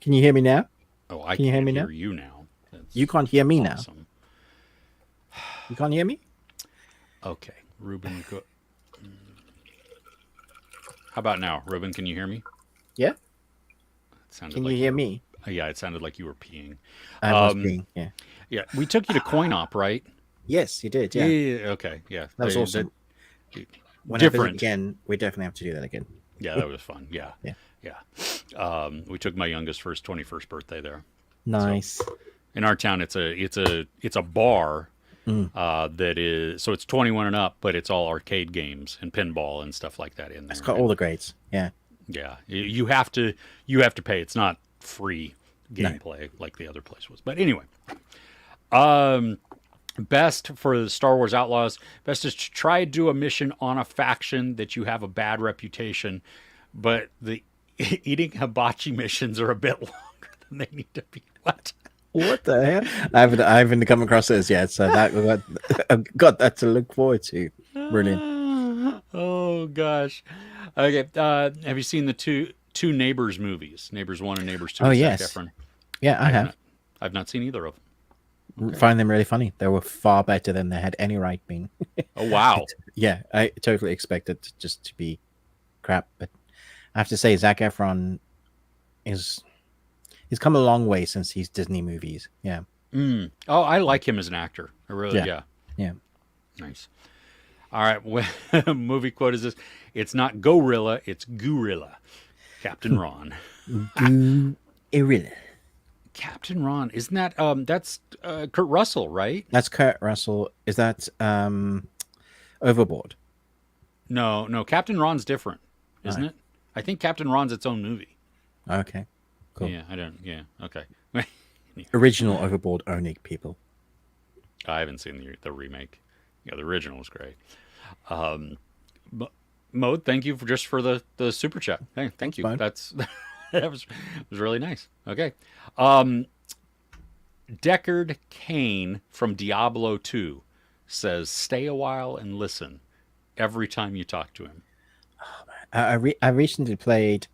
Can you hear me now? Oh, I Can you hear can't me now? hear you now. That's You can't hear me now. awesome. You can't hear me? Okay, Ruben, go. How about now, Ruben? Can you hear me? Yeah. It sounded Can you like hear you were. me? Yeah, it sounded like you were peeing. I was Um, being. Yeah. yeah, we took you to coin op, right? Yes, you did. Yeah, Yeah. yeah, yeah, okay, yeah. That was That awesome. When I visit different. again, we definitely have to do that again. Yeah, that was fun. Yeah, Yeah. yeah. We took my youngest for his 21st birthday there. So Nice. in our town, it's a bar Mm. that is, so it's 21 and up, but it's all arcade games and pinball and stuff like that in It's there. got all And the grades. Yeah. yeah, you have to pay. It's not free No. gameplay like the other place was. But anyway, um, best for the Star Wars Outlaws. Best is to try to do a mission on a faction that you have a bad reputation, but the eating hibachi missions are a bit longer than they need to be. What? What the hell? I haven't come across this yet, so I've got that to look forward to. Brilliant. Oh gosh. Okay. Have you seen the two Neighbors movies? Neighbors One and Neighbors Two Oh with Zac yes. Efron. Yeah, I I have have. not. I've not seen either of them. Okay. Find them really funny. They were far better than they had any right being. Oh wow. Yeah, I totally expected it just to be crap, but I have to say Zac Efron is he's come a long way since he's Disney movies. Yeah. Mm. Oh, I like him as an actor. I really, Yeah. yeah. Yeah. Nice. All right. Movie quote is this: "It's not gorilla, it's gorilla." Captain Ron. Gorilla. Captain Ron. Isn't that that's Kurt Russell, right? That's Kurt Russell. Is that Overboard? No, no. Captain Ron's different, isn't Right. it? I think Captain Ron's its own movie. Okay. Cool. Yeah, I don't. Yeah, okay. Original Overboard only people. I haven't seen the remake. Yeah, the original was great. Um, Mode, thank you for the super chat. Hey, thank you. Fine. That's that was really nice. Okay. Um, Deckard Kane from Diablo 2 says, "Stay a while and listen every time you talk to him." I recently played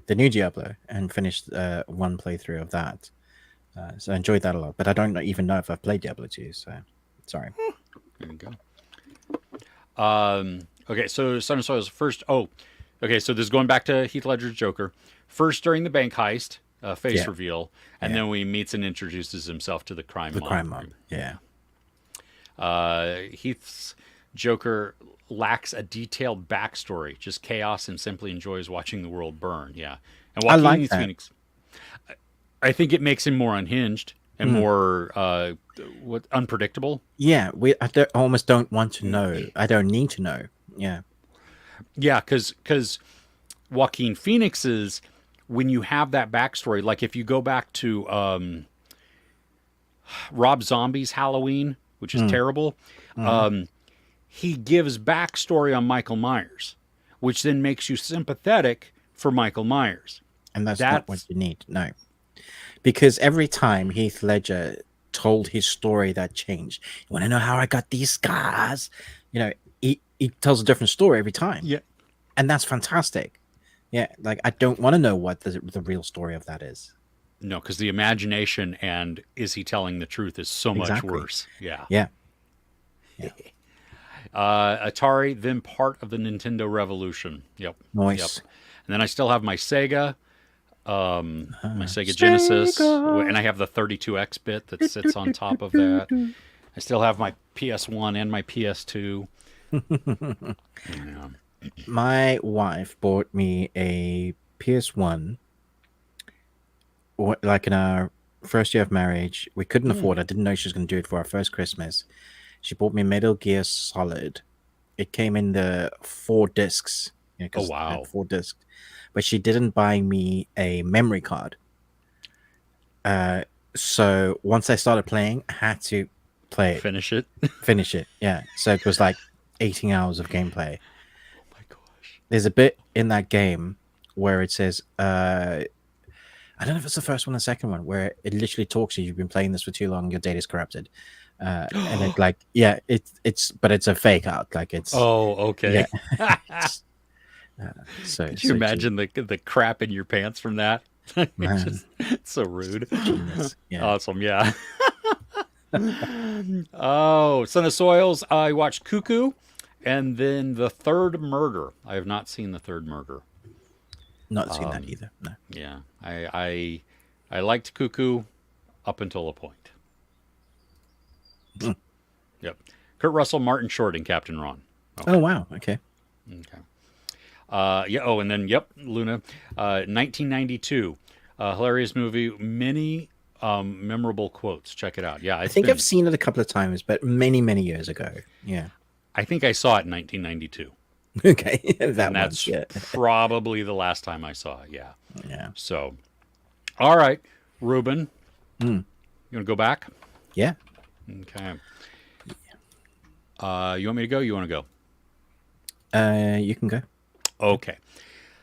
the new Diablo and finished one playthrough of that. So I enjoyed that a lot, but I don't even know if I've played Diablo 2, so sorry. There you go. Okay, so Son of Soil's first. Oh, okay. So this is going back to Heath Ledger's Joker. First during the bank heist, face Yeah. reveal, and Yeah. then he meets and introduces himself to the crime The mob. crime mob. Yeah. Heath's Joker lacks a detailed backstory, just chaos, and simply enjoys watching the world burn. Yeah, and I like Joaquin that. Phoenix. I think it makes him more unhinged and more unpredictable. Yeah, I almost don't want to know. I don't need to know. Yeah. Yeah, because Joaquin Phoenix's, when you have that backstory, like if you go back to Rob Zombie's Halloween, which is terrible, he gives backstory on Michael Myers. which then makes you sympathetic for Michael Myers. And that's not what you need. No. Because every time Heath Ledger told his story that changed, you want to know how I got these scars? You know, he tells a different story every time. Yeah. And that's fantastic. Yeah. Like, I don't want to know what the real story of that is. No, because the imagination and is he telling the truth is so much worse. Yeah. Yeah. Atari, then part of the Nintendo Revolution. Yep. Nice. Yep. And then I still have my Sega, my Sega Genesis, and I have the 32X bit that sits on top of that. I still have my PS1 and my PS2. Yeah. My wife bought me a PS1, like in our first year of marriage. We couldn't afford it. I didn't know she was going to do it for our first Christmas. She bought me Metal Gear Solid. It came in the 4 discs. Oh, wow. It had 4 discs. But she didn't buy me a memory card. So once I started playing, I had to play it. Finish it. Finish it, yeah. So it was like 18 hours of gameplay. Oh my gosh. There's a bit in that game where it says, I don't know if it's the first one or the second one, where it literally talks to you. You've been playing this for too long. Your data's corrupted. And it like, yeah, it's but it's a fake out. Like it's. Oh, okay. Yeah. Could you imagine the crap in your pants from that? Man. It's so rude. Genius. Yeah. Awesome, yeah. Oh, Son of Soils. I watched Cuckoo, and then The Third Murder. I have not seen The Third Murder. Not seen that either. No. Yeah, I liked Cuckoo up until a point. Yep. Kurt Russell, Martin Short, and Captain Ron. Okay. Oh wow. Okay. Okay. Yeah. Oh, and then Luna, 1992, hilarious movie. Many memorable quotes. Check it out. Yeah, I think I've seen it a couple of times, but many years ago. Yeah. I think I saw it in 1992. Okay, that's probably the last time I saw it. Yeah. Yeah. So, all right, Ruben, you want to go back? Yeah. Okay. You want me to go? You want to go? You can go. Okay.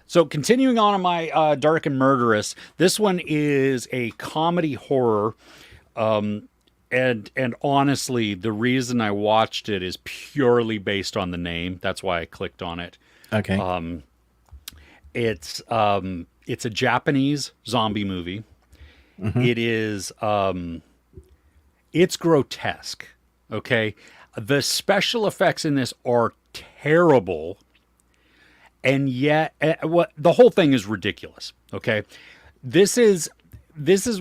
So continuing on my Dark and Murderous, this one is a comedy horror. And honestly, the reason I watched it is purely based on the name. That's why I clicked on it. Okay. It's a Japanese zombie movie. Mm-hmm. It is it's grotesque. Okay. The special effects in this are terrible. And yet, the whole thing is ridiculous. Okay, this is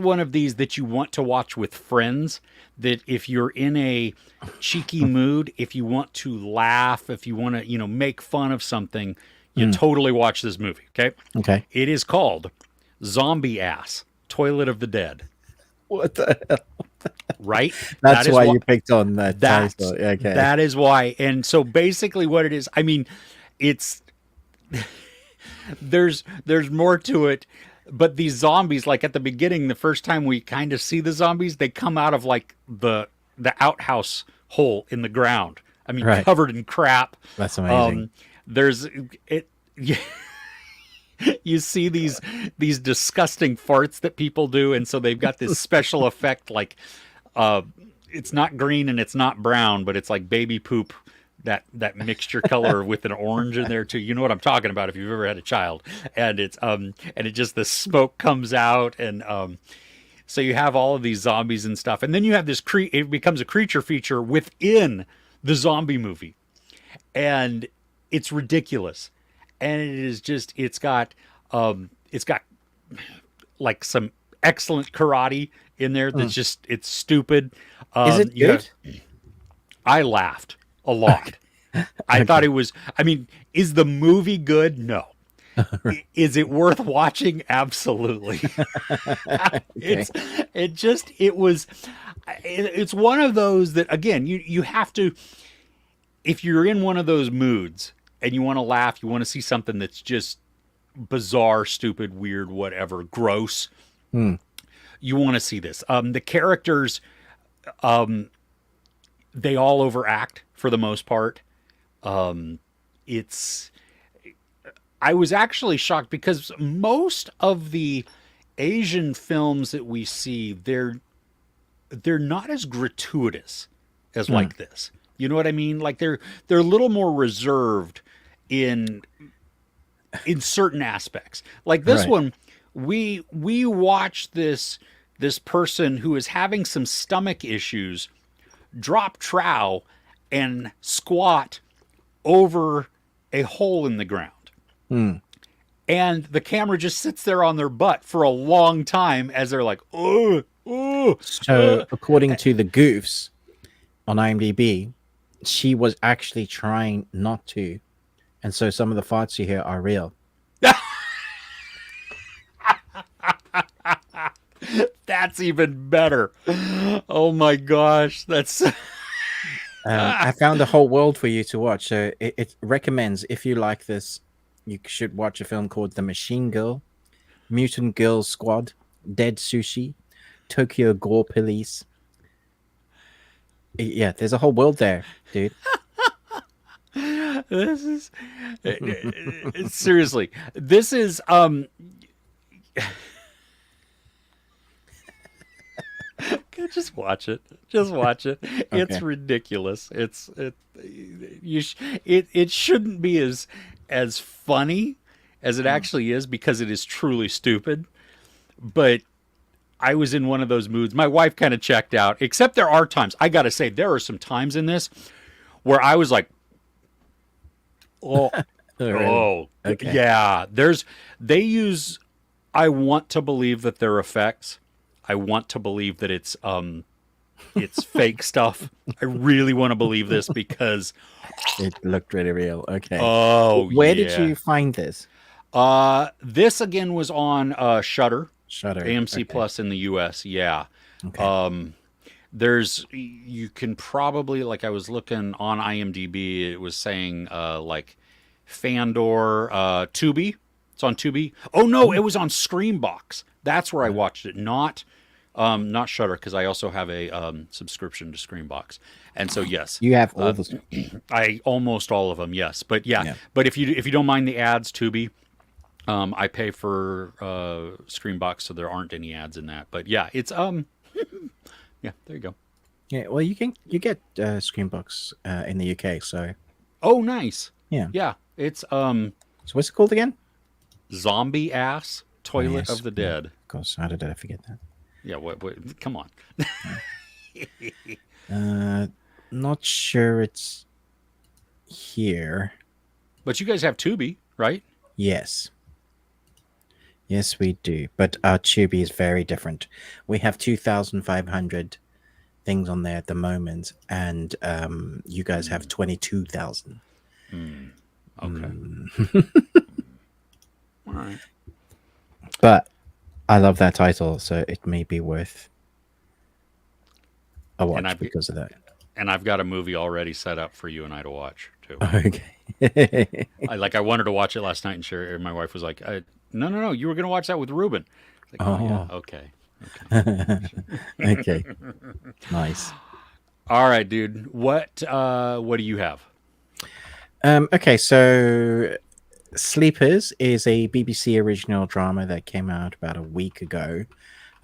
one of these that you want to watch with friends. That if you're in a cheeky mood, if you want to laugh, if you want to, make fun of something, you totally watch this movie. Okay. Okay. It is called Zombie Ass: Toilet of the Dead. What the hell? Right. That's why you picked on that. Okay. That is why. And so basically, what it is, I mean, it's. There's more to it, but these zombies, like at the beginning, the first time we kind of see the zombies, they come out of like the outhouse hole in the ground. I mean, right. Covered in crap. That's amazing. You see these disgusting farts that people do, and so they've got this special effect, like it's not green and it's not brown, but it's like baby poop. That mixture color with an orange in there too. You know what I'm talking about if you've ever had a child. And it's and it just, the smoke comes out, and so you have all of these zombies and stuff. And then you have this it becomes a creature feature within the zombie movie. And it's ridiculous. And it is just it's got like some excellent karate in there that's just, it's stupid. Is it good? I laughed a lot. I thought it was, I mean, is the movie good? No. Is it worth watching? Absolutely. It's one of those that, again, you have to, if you're in one of those moods and you want to laugh, you want to see something that's just bizarre, stupid, weird, whatever, gross, you want to see this. The characters, they all overact for the most part. It's I was actually shocked because most of the Asian films that we see, they're not as gratuitous as Hmm. like this. You know what I mean? Like they're a little more reserved in certain aspects. Like this Right. one, we watch this person who is having some stomach issues drop trow and squat over a hole in the ground. Hmm. And the camera just sits there on their butt for a long time as they're like, oh, oh, So, according to the goofs on IMDb, she was actually trying not to, and so some of the farts you hear are real. that's even better. Oh my gosh, that's I found a whole world for you to watch. So it recommends, if you like this, you should watch a film called The Machine Girl, Mutant Girl Squad, Dead Sushi, Tokyo Gore Police. Yeah, there's a whole world there, dude. this is seriously. This is just watch it. Just watch it. It's Okay. ridiculous. It shouldn't be as funny as it actually is because it is truly stupid. But I was in one of those moods. My wife kind of checked out, except there are times, I got to say, there are some times in this where I was like, oh, Oh, really? oh, Okay. yeah. They use, I want to believe that they're effects. I want to believe that it's fake stuff. I really want to believe this because, It looked really real. Okay. oh, Where did yeah. you find this? This again was on Shudder, Shutter. AMC Okay. Plus in the US. Yeah. Okay. You can probably, like, I was looking on IMDb, it was saying like Fandor, Tubi. It's on Tubi. Oh no, it was on Screambox. That's where I watched it, not Shudder, because I also have a subscription to Screambox. And so yes, You have all the. I almost all of them, yes. But yeah, Yeah. but if you don't mind the ads, Tubi, I pay for Screambox, so there aren't any ads in that. But yeah, it's yeah, there you go. Yeah. Well, you get Screenbox in the UK. So Oh, nice. yeah. Yeah, it's So what's it called again? Zombie Ass Oh, Toilet yes. of the Dead. Of course. How did I forget that? Yeah, what come on. Not sure it's here. But you guys have Tubi, right? Yes. Yes, we do. But our Tubi is very different. We have 2,500 things on there at the moment, and you guys have 22,000. Okay. All right. But I love that title, so it may be worth a watch I've- because of that. And I've got a movie already set up for you and I to watch too. Okay. I wanted to watch it last night, and my wife was like, "No, you were going to watch that with Ruben." Like, oh yeah, okay. Okay. Nice. All right, dude. What do you have? Okay, so Sleepers is a BBC original drama that came out about a week ago.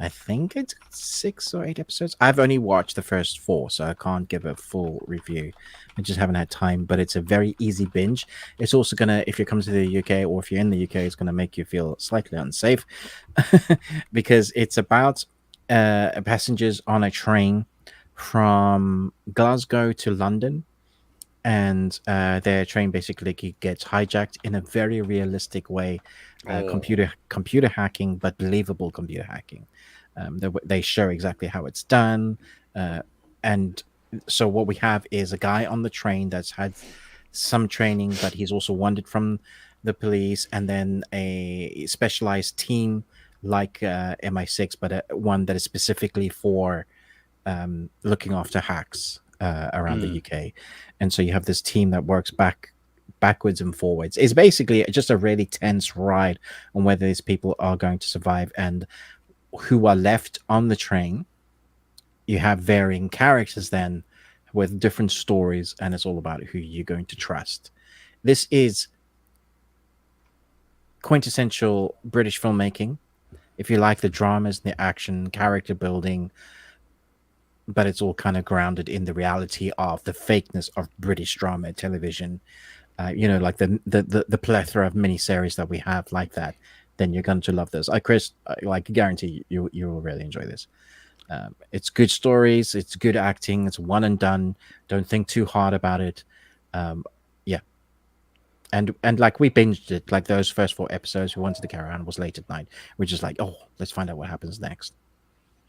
I think it's 6 or 8 episodes. I've only watched the first 4, so I can't give a full review. I just haven't had time, but it's a very easy binge. It's also gonna, if you come to the UK or if you're in the UK, it's gonna make you feel slightly unsafe because it's about passengers on a train from Glasgow to London, and their train basically gets hijacked in a very realistic way. Computer hacking, but believable computer hacking. They show exactly how it's done, and so what we have is a guy on the train that's had some training, but he's also wanted from the police, and then a specialized team like MI6, but one that is specifically for looking after hacks around the UK. And so you have this team that works backwards and forwards. It's basically just a really tense ride on whether these people are going to survive and who are left on the train. You have varying characters then with different stories, and it's all about who you're going to trust. This is quintessential British filmmaking. If you like the dramas, the action, character building, but it's all kind of grounded in the reality of the fakeness of British drama and television. Like the plethora of miniseries that we have like that, then you're going to love this. Chris, I guarantee you will really enjoy this. It's good stories, it's good acting, it's one and done. Don't think too hard about it. Yeah, and like we binged it, like those first 4 episodes. We wanted to carry on. It was late at night. We're just like, oh, let's find out what happens next.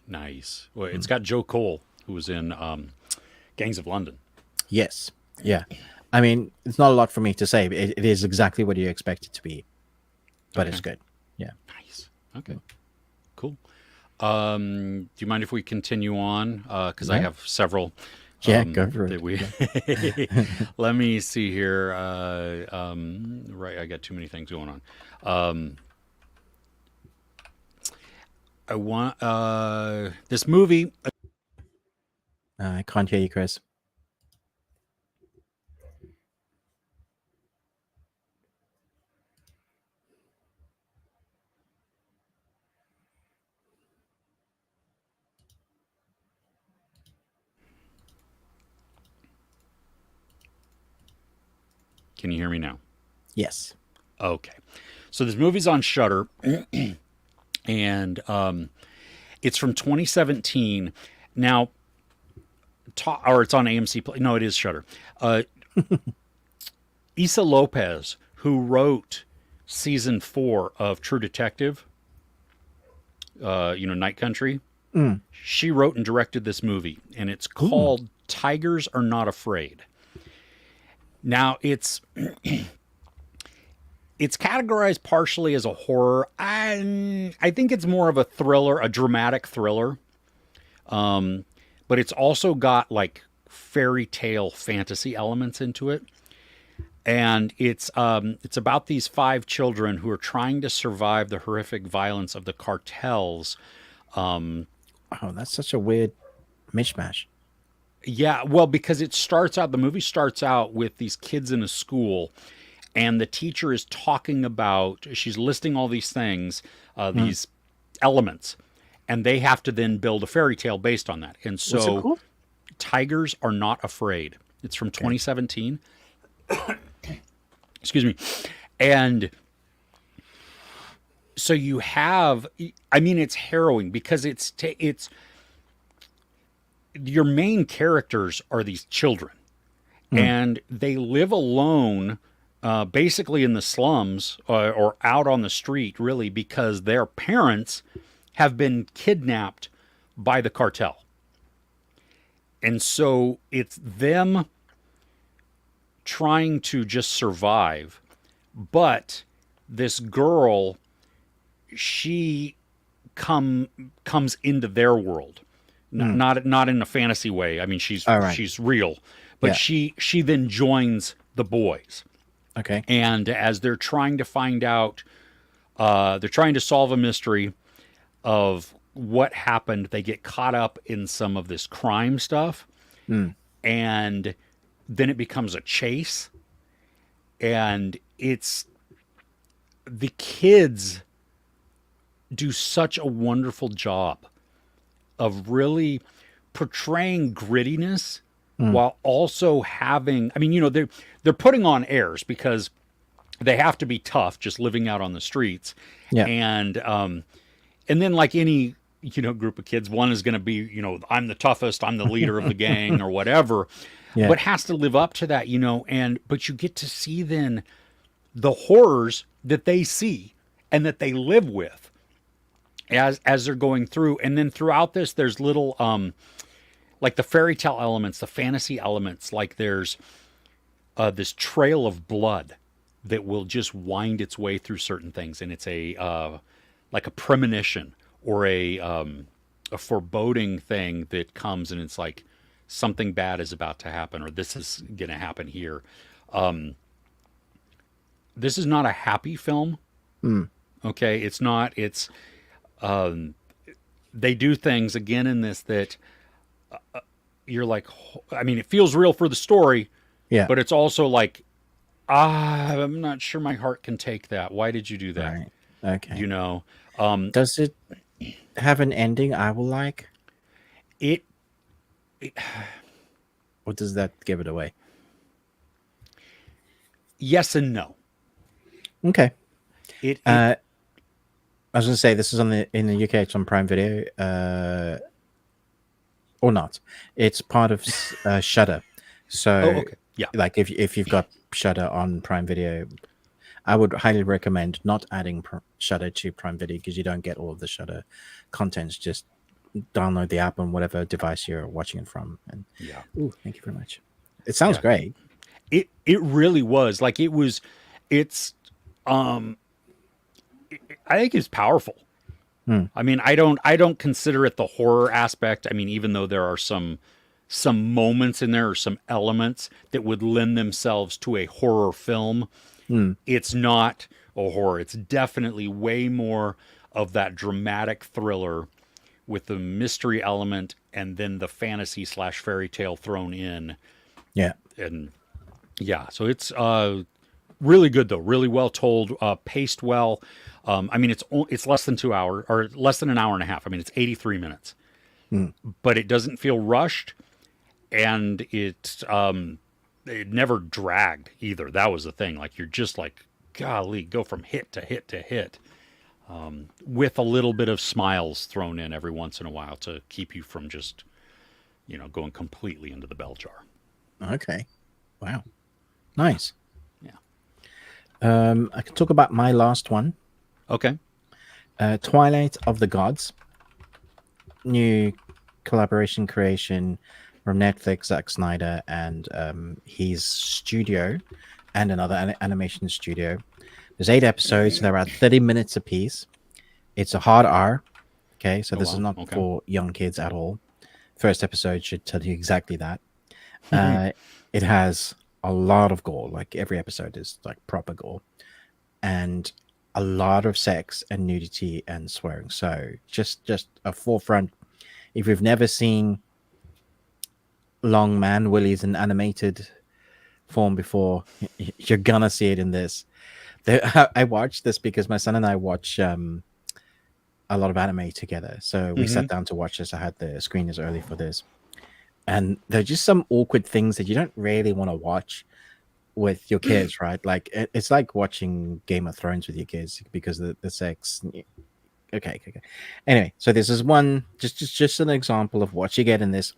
Nice. Well, it's got Joe Cole, who was in Gangs of London. Yes. Yeah. I mean, it's not a lot for me to say. But it is exactly what you expect it to be, but it's good. Yeah. Nice. Okay. Cool. Do you mind if we continue on? Because I have several. Yeah, go for it. Let me see here. Right, I got too many things going on. I want this movie. I can't hear you, Chris. Can you hear me now? Yes. Okay. So this movie's on Shudder, and it's from 2017. Now, or it's on AMC Play. No, it is Shudder. Issa Lopez, who wrote season 4 of True Detective, Night Country, she wrote and directed this movie, and it's called Tigers Are Not Afraid. Now, it's categorized partially as a horror. I think it's more of a thriller, a dramatic thriller. But it's also got like fairy tale fantasy elements into it. And it's about these 5 children who are trying to survive the horrific violence of the cartels. Oh, that's such a weird mishmash. Yeah, well, because the movie starts out with these kids in a school, and the teacher is talking about, she's listing all these things, these elements, and they have to then build a fairy tale based on that. And so, Tigers Are Not Afraid. It's from 2017. Excuse me. And so you have, I mean, it's harrowing because it's your main characters are these children, and they live alone, basically in the slums or out on the street, really, because their parents have been kidnapped by the cartel. And so it's them trying to just survive. But this girl, she comes into their world. Not in a fantasy way. I mean, she's real, but she then joins the boys. Okay. And as they're trying to find out, they're trying to solve a mystery of what happened. They get caught up in some of this crime stuff, and then it becomes a chase. And the kids do such a wonderful job of really portraying grittiness while also having, I mean, they're putting on airs because they have to be tough just living out on the streets. Yeah. And then like any, group of kids, one is going to be, I'm the toughest, I'm the leader of the gang or whatever, but has to live up to that, but you get to see then the horrors that they see and that they live with as they're going through. And then throughout this, there's little, like the fairy tale elements, the fantasy elements, like there's this trail of blood that will just wind its way through certain things. And it's like a premonition or a foreboding thing that comes, and it's like something bad is about to happen, or this is going to happen here. This is not a happy film. Okay. It's not, they do things again in this that you're like, I mean, it feels real for the story, but it's also like, I'm not sure my heart can take that. Why did you do that? Right. Okay. You know, um, Does it have an ending I will like, it, or does that give it away? yes and no. Okay. It Uh, I was going to say this is on the in the UK. It's on Prime Video, or not. It's part of Shudder. oh, So, okay. Yeah. like, if you've got Shudder on Prime Video, I would highly recommend not adding Shudder to Prime Video because you don't get all of the Shudder contents. Just download the app on whatever device you're watching it from. And Yeah. ooh, thank you very much. It sounds Yeah. great. It really was like it was. It's um I think it's powerful. Hmm. I mean, I don't consider it the horror aspect. I mean, even though there are some moments in there or some elements that would lend themselves to a horror film, Hmm. it's not a horror. It's definitely way more of that dramatic thriller with the mystery element and then the fantasy slash fairy tale thrown in. Yeah. And yeah, so it's really good though, really well told, paced well. I mean, it's less than 2 hours or less than an hour and a half. I mean, it's 83 minutes, Hmm. but it doesn't feel rushed, and it never dragged either. That was the thing. Like you're just like, golly, go from hit to hit to hit, with a little bit of smiles thrown in every once in a while to keep you from just going completely into the bell jar. Okay. Wow. Nice. Yeah. I can talk about my last one. Okay. Twilight of the Gods. New collaboration creation from Netflix, Zack Snyder, and his studio, and another animation studio. There's 8 episodes. They're about 30 minutes apiece. It's a hard R. Okay, so Oh, this wow. is not Okay. for young kids at all. First episode should tell you exactly that. It has a lot of gore. Like every episode is like proper gore, and a lot of sex and nudity and swearing. So just a forefront. If you've never seen long man willies in animated form before, you're gonna see it in this. I watched this because my son and I watch a lot of anime together. So we Hmm. sat down to watch this. I had the screeners early for this, and there's just some awkward things that you don't really want to watch with your kids, right? Like it's like watching Game of Thrones with your kids because the sex. Okay. Anyway, so this is one just an example of what you get in this.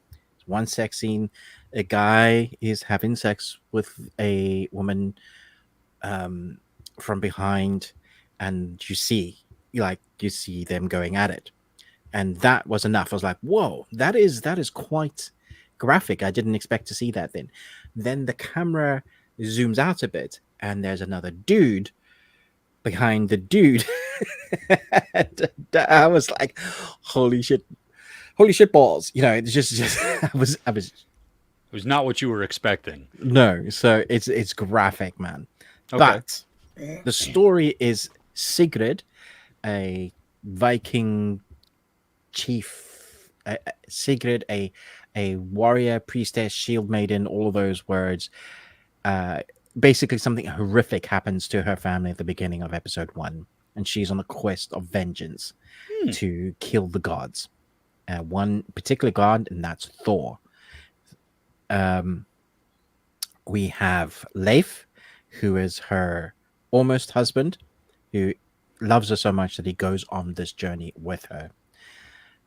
One sex scene. A guy is having sex with a woman from behind, and you see them going at it, and that was enough. I was like, whoa, that is quite graphic. I didn't expect to see that. Then the camera zooms out a bit, and there's another dude behind the dude. And I was like, holy shit balls. It's just I was It was not what you were expecting. no. So it's graphic, man. Okay. But the story is Sigrid, a Viking chief, Sigrid, a warrior, priestess, shield maiden, all of those words. Basically, something horrific happens to her family at the beginning of episode 1, and she's on a quest of vengeance to kill the gods. One particular god, and that's Thor. We have Leif, who is her almost husband, who loves her so much that he goes on this journey with her.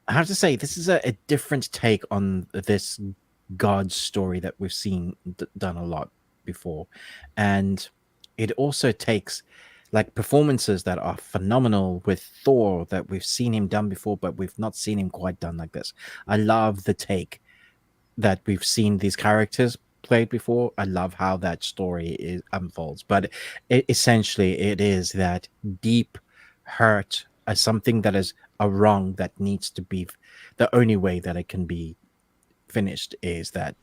I have to say, this is a different take on this God story that we've seen done a lot before. And it also takes like performances that are phenomenal with Thor that we've seen him done before, but we've not seen him quite done like this. I love the take that we've seen these characters played before. I love how that story unfolds, but essentially it is that deep hurt as something that is a wrong that needs to be. The only way that it can be finished is that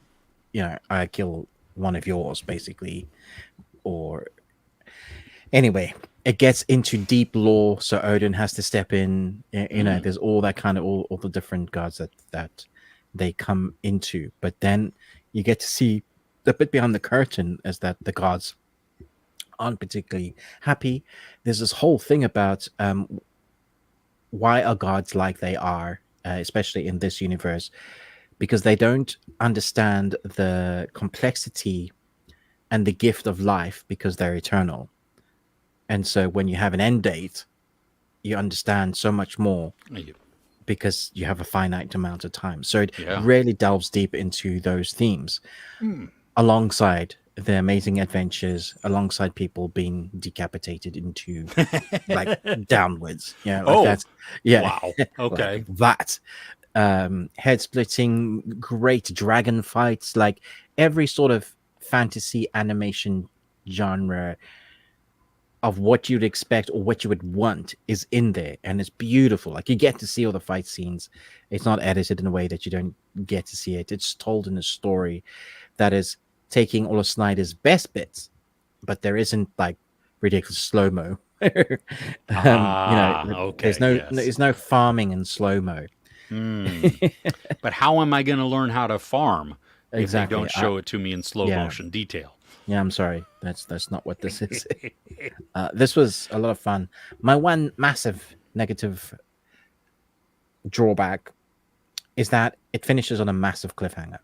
I kill one of yours, basically. Or anyway, it gets into deep lore, so Odin has to step in. There's all that kind of all the different gods that they come into, but then you get to see the bit behind the curtain is that the gods aren't particularly happy. There's this whole thing about why are gods like they are, especially in this universe, because they don't understand the complexity and the gift of life because they're eternal. And so when you have an end date, you understand so much more because you have a finite amount of time. So it really delves deep into those themes alongside the amazing adventures, alongside people being decapitated into like downwards. Yeah, like that's wow. Okay. like that. Head splitting, great dragon fights, like every sort of fantasy animation genre of what you'd expect or what you would want is in there, and it's beautiful. Like you get to see all the fight scenes. It's not edited in a way that you don't get to see it. It's told in a story that is taking all of Snyder's best bits, but there isn't like ridiculous slow-mo. Okay, there's no farming in slow-mo. But how am I going to learn how to farm if they don't show it to me in slow motion detail? Yeah, I'm sorry. That's not what this is. This was a lot of fun. My one massive negative drawback is that it finishes on a massive cliffhanger.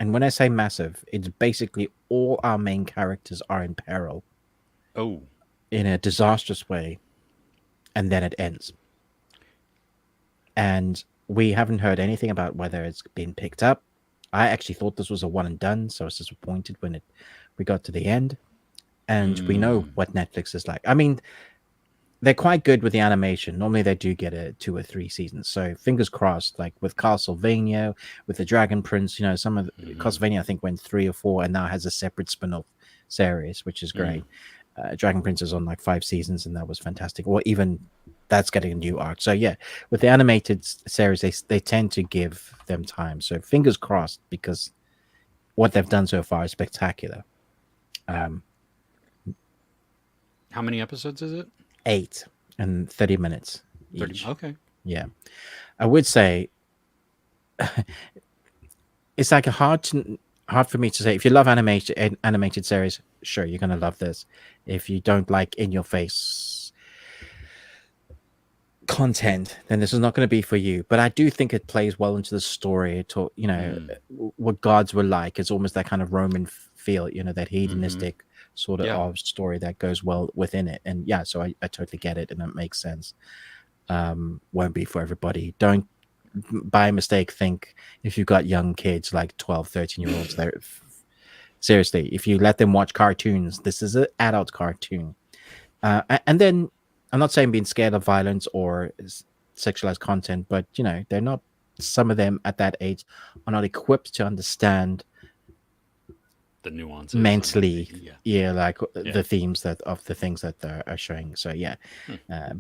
And when I say massive, it's basically all our main characters are in peril. Oh. In a disastrous way. And then it ends. And we haven't heard anything about whether it's been picked up. I actually thought this was a one and done, so I was disappointed when we got to the end. And we know what Netflix is like. I mean, they're quite good with the animation. Normally they do get 2 or 3 seasons. So fingers crossed, like with Castlevania, with the Dragon Prince, some of the Castlevania I think went 3 or 4 and now has a separate spin-off series, which is great. Dragon Prince is on like 5 seasons and that was fantastic. Or even that's getting a new arc. So yeah, with the animated series, they tend to give them time. So fingers crossed, because what they've done so far is spectacular. How many episodes is it? 8 and 30 minutes 30, each. Okay. Yeah. I would say it's like hard for me to say. If you love animated series, sure, you're going to love this. If you don't like in-your-face content, then this is not going to be for you. But I do think it plays well into the story. What gods were like. It's almost that kind of Roman feel, that hedonistic sort of story that goes well within it. And yeah, so I totally get it, and that makes sense. Won't be for everybody. Don't by mistake think if you've got young kids like 12, 13-year-olds, they're seriously, if you let them watch cartoons, this is an adult cartoon. And then I'm not saying being scared of violence or sexualized content, but they're not, some of them at that age are not equipped to understand the nuances mentally, the themes of the things that they're showing. So yeah,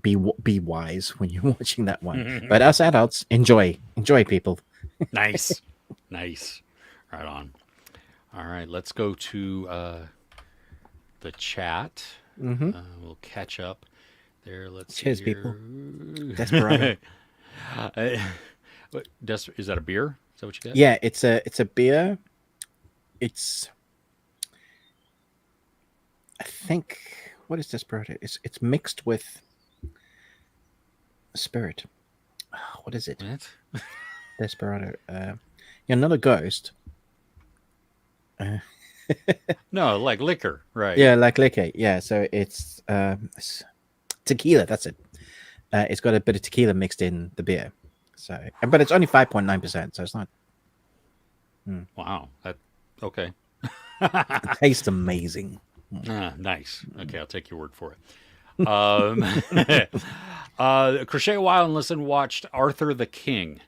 be wise when you're watching that one. But us adults, enjoy people. Nice. Right on. All right, let's go to the chat. We'll catch up there. Let's cheers, see people. Desperado. Is that a beer? Is that what you got? Yeah, it's a beer. It's, I think, what is Desperado? It's mixed with spirit. What is it? What? Desperado. Another ghost. No, like liquor, right? Yeah, like liquor. Yeah, so it's tequila. That's it. It's got a bit of tequila mixed in the beer. So, but it's only 5.9%, so it's not. Wow. Okay. It tastes amazing. Nice. Okay, I'll take your word for it. Crochet Wild and Listen watched Arthur the King.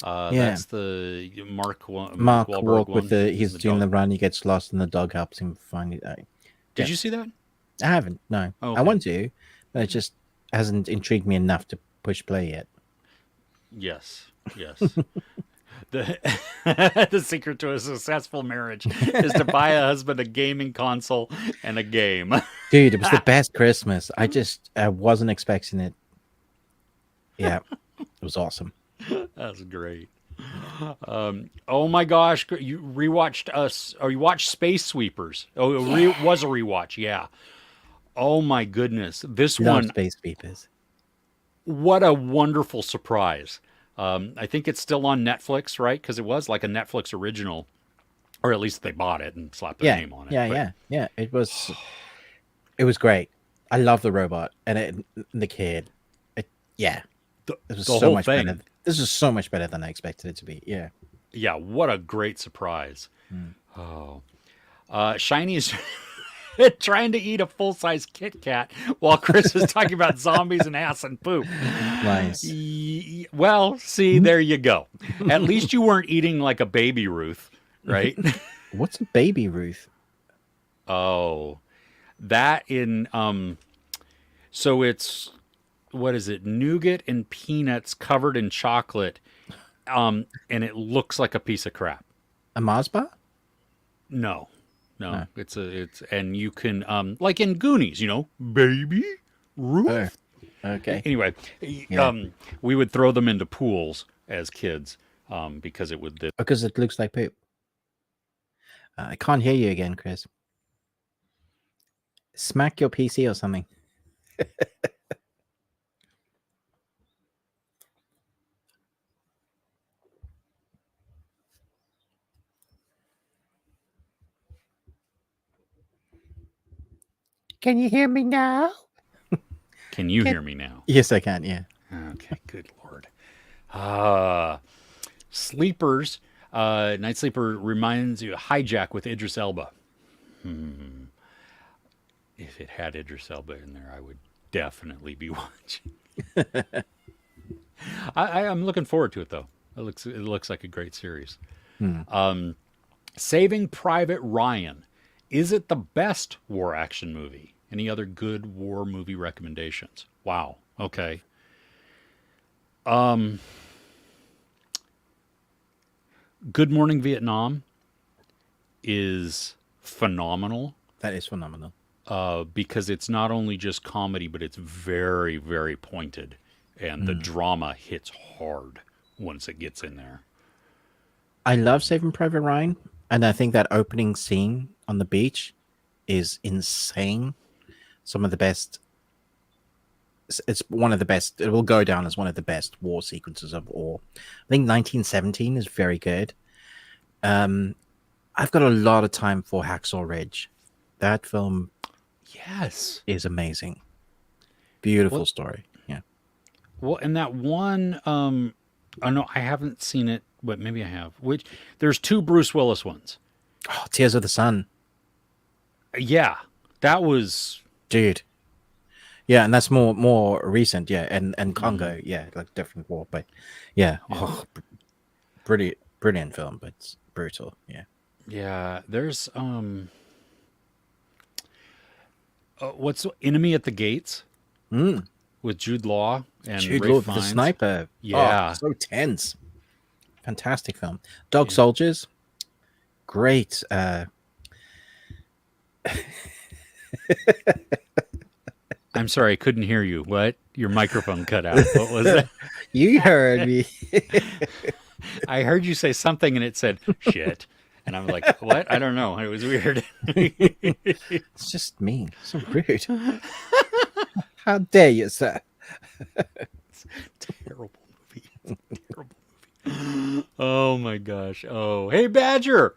That's the Mark Wahlberg one. He's doing the run. He gets lost, and the dog helps him find it. Did you see that? I haven't. No, okay. I want to, but it just hasn't intrigued me enough to push play yet. Yes. The secret to a successful marriage is to buy a husband a gaming console and a game. Dude, it was the best Christmas. I wasn't expecting it. Yeah, it was awesome. That's great. Oh my gosh, you rewatched us, or you watched Space Sweepers. Oh, it was a rewatch, yeah. Oh my goodness. This Love one, space beepers. what a wonderful surprise. I think it's still on Netflix, right? Because it was like a Netflix original, or at least they bought it and slapped their Yeah, name on it. yeah, But yeah, yeah. It was great. I love the robot and the kid. Yeah, it was the so whole much better. thing, This is so much better than I expected it to be. Yeah. yeah, what a great surprise. Mm. Oh, Shiny is trying to eat a full size Kit Kat while Chris is talking about zombies and ass and poop. Nice. Well, see, there you go. At least you weren't eating like a baby Ruth, right? What's a baby Ruth? Oh, that in so it's what is it? Nougat and peanuts covered in chocolate, and it looks like a piece of crap. A Mars bar? No, no, No. it's and you can like in Goonies, baby Oh, Ruth. okay. Anyway, Yeah. we would throw them into pools as kids because it would. Because it looks like poop. I can't hear you again, Chris. Smack your PC or something. Can you hear me now? Can you hear me now? Yes, I can. Yeah. Okay, good lord. Sleepers. Nightsleeper reminds you of Hijack with Idris Elba. If it had Idris Elba in there, I would definitely be watching. I'm looking forward to it though. It looks like a great series. Saving Private Ryan. Is it the best war action movie? Any other good war movie recommendations? Wow. Okay. Good Morning Vietnam is phenomenal That is phenomenal. because it's not only just comedy, but it's very, very pointed. And the drama hits hard once it gets in there. I love Saving Private Ryan, and I think that opening scene on the beach is insane. Some of the best. It's one of the best. It will go down as one of the best war sequences of all. I think 1917 is very good. I've got a lot of time for Hacksaw Ridge. That film Yes. is amazing. Beautiful story. Yeah. Well, and that one, oh no, I haven't seen it, but maybe I have. Which there's two Bruce Willis ones. Oh, Tears of the Sun, Yeah, that was dude. Yeah, and that's more recent. Yeah, and Congo. Yeah, like different war, but yeah. Oh, brilliant film, but it's brutal. Yeah. yeah. There's what's Enemy at the Gates Mm. with Jude Law and Jude Ralph Law, the Fiennes. sniper. Yeah. Oh, so tense. Fantastic film. Dog Soldiers. Great. I'm sorry, I couldn't hear you. What? Your microphone cut out. What was that? You heard me. I heard you say something and it said shit. And I'm like, what? I don't know. It was weird. It's just mean. So rude. How dare you, sir? Terrible movie. Terrible movie. Oh my gosh. Oh, hey Badger.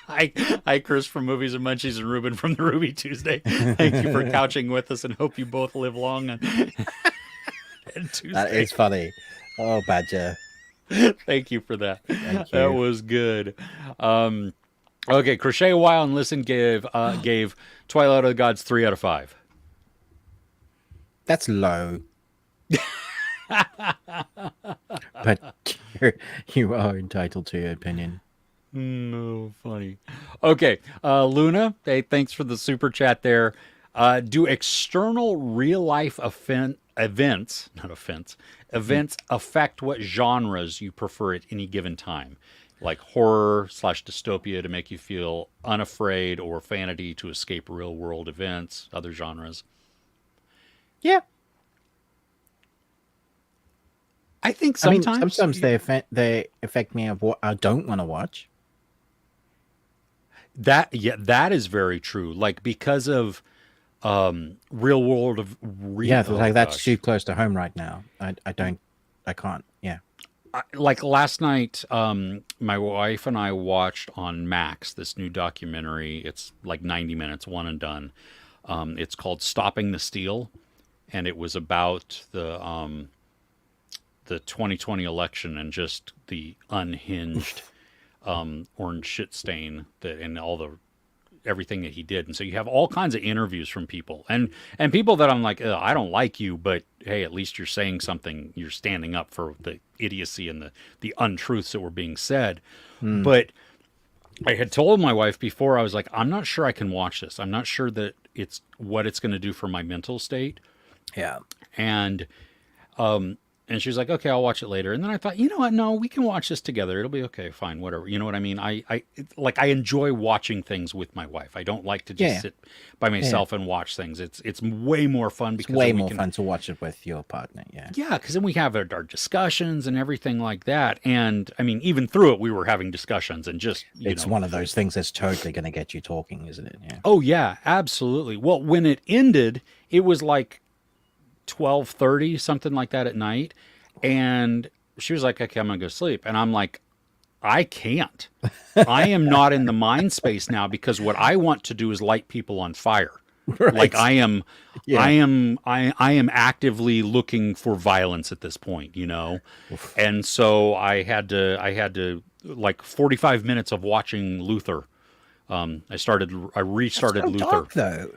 Hi, Chris from Movies and Munchies and Ruben from the Ruby Tuesday. Thank you for couching with us and hope you both live long on Tuesday. That is funny. Oh, Badger. Thank you for that. Thank That you. was good. Okay, Crochet a While and Listen gave Twilight of the Gods 3 out of 5. That's low. But you are entitled to your opinion. No, funny. Okay, Luna, hey, thanks for the super chat there. Do external real life events affect what genres you prefer at any given time? Like horror / dystopia to make you feel unafraid, or fantasy to escape real world events, other genres? Yeah. I think I mean, sometimes they affect me of what I don't want to watch. that is very true. Like because of real world of Yeah, oh like that's gosh. too close to home right now. I don't, I can't. Yeah. Like last night, my wife and I watched on Max this new documentary. It's like 90 minutes, one and done. It's called Stopping the Steal, and it was about the 2020 election and just the unhinged orange shit stain that and all the everything that he did. And so you have all kinds of interviews from people and people that I'm like, I don't like you, but hey, at least you're saying something. You're standing up for the idiocy and the untruths that were being said. Mm. But I had told my wife before, I was like, I'm not sure I can watch this. I'm not sure that it's what it's going to do for my mental state. Yeah. And and she was like, okay, I'll watch it later. And then I thought, you know what? No, we can watch this together. It'll be okay. Fine. Whatever. You know what I mean? I enjoy watching things with my wife. I don't like to just Yeah. sit by Yeah. myself and watch things. It's way more fun It's because way then we more can, fun to watch it with your partner. Yeah. yeah, because then we have our discussions and everything like that. And I mean, even through it, we were having discussions and just, It's one of those things that's totally going to get you talking, isn't it? Yeah. oh yeah, absolutely. Well, when it ended, it was like 12:30, something like that at night. And she was like, okay, I'm going to go sleep. And I'm like, I can't. I am not in the mind space now because what I want to do is light people on fire. Right. Like I am, Yeah. I am actively looking for violence at this point, you know? And so I had to like 45 minutes of watching Luther. I restarted So Luther. dark, though.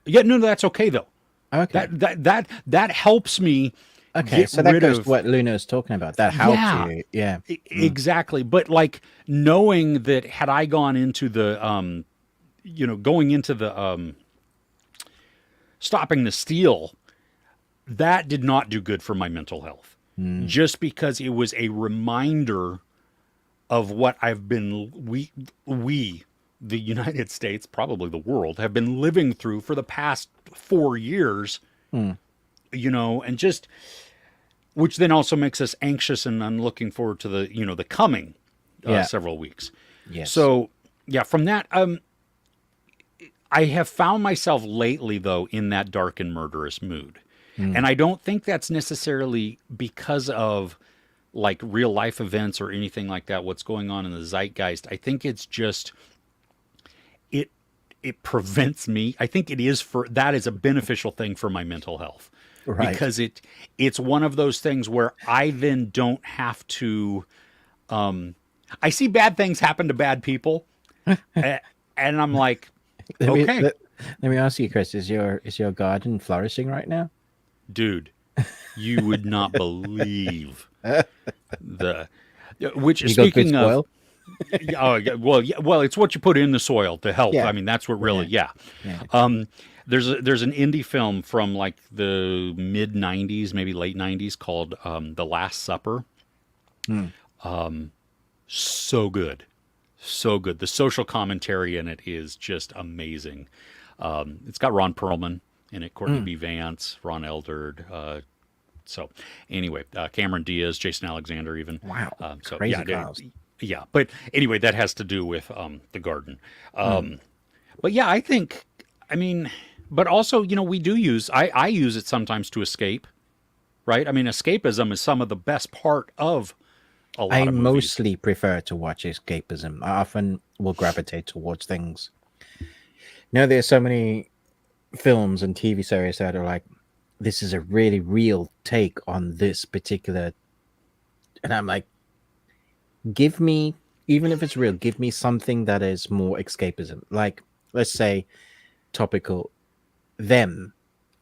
Yeah, no, that's okay though. Okay. That helps me Okay. get So that rid goes of to what Luna is talking about. That helps Yeah. you. Yeah. Exactly. But like knowing that had I gone into the going into the stopping the steal, that did not do good for my mental health. Just because it was a reminder of what I've been we the United States, probably the world, have been living through for the past 4 years. And just which then also makes us anxious and I'm looking forward to the coming Yeah. several weeks. Yes. So yeah, from that, I have found myself lately though in that dark and murderous mood, and I don't think that's necessarily because of like real life events or anything like that. What's going on in the zeitgeist? I think it's just it prevents me. I think it is that is a beneficial thing for my mental health. Right. Because it's one of those things where I then don't have to. I see bad things happen to bad people, and I'm like, okay, Let me ask you, Chris. Is your garden flourishing right now? dude, you would not believe which You got good speaking of. spoil? Oh, yeah, well, it's what you put in the soil to help. Yeah. I mean, that's what really, yeah. Yeah. There's an indie film from like the mid '90s, maybe late '90s, called The Last Supper. So good, so good. The social commentary in it is just amazing. It's got Ron Perlman in it, Courtney B. Vance, Ron Eldard. So anyway, Cameron Diaz, Jason Alexander, even. Wow. So Crazy yeah, cast. yeah. But anyway, that has to do with the garden. But yeah, I think. I mean, but also, we do use. I use it sometimes to escape. Right. I mean, escapism is some of the best part of a lot I of movies. mostly prefer to watch escapism. I often will gravitate towards things. There's so many films and TV series that are like, this is a really real take on this particular. And I'm like, give me, even if it's real, give me something that is more escapism. Like, let's say, topical, Them,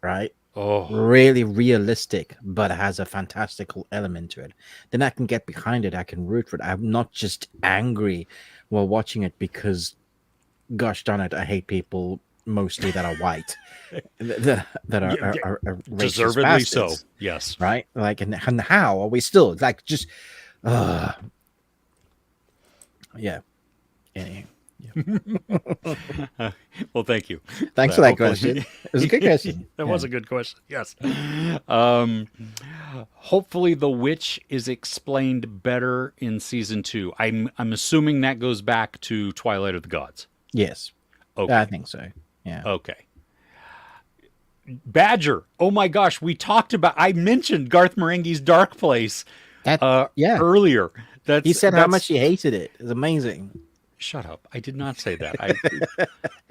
right? Oh, Really realistic, but has a fantastical element to it. Then I can get behind it. I can root for it. I'm not just angry while watching it because, gosh darn it, I hate people mostly that are white, that are racist deservedly bastards, so. Yes. right? Like, and how are we still like just, yeah. Anyway. Well, thank you. Thanks for that Hopefully- question. It was a good question. That Yeah. was a good question. Yes. Hopefully, the witch is explained better in season 2. I'm assuming that goes back to Twilight of the Gods. Yes. Okay. I think so. Yeah. Okay. Badger. Oh my gosh, I mentioned Garth Marenghi's Dark Place Yeah. earlier. He said how That's much he hated it. It's amazing. Shut up. I did not say that.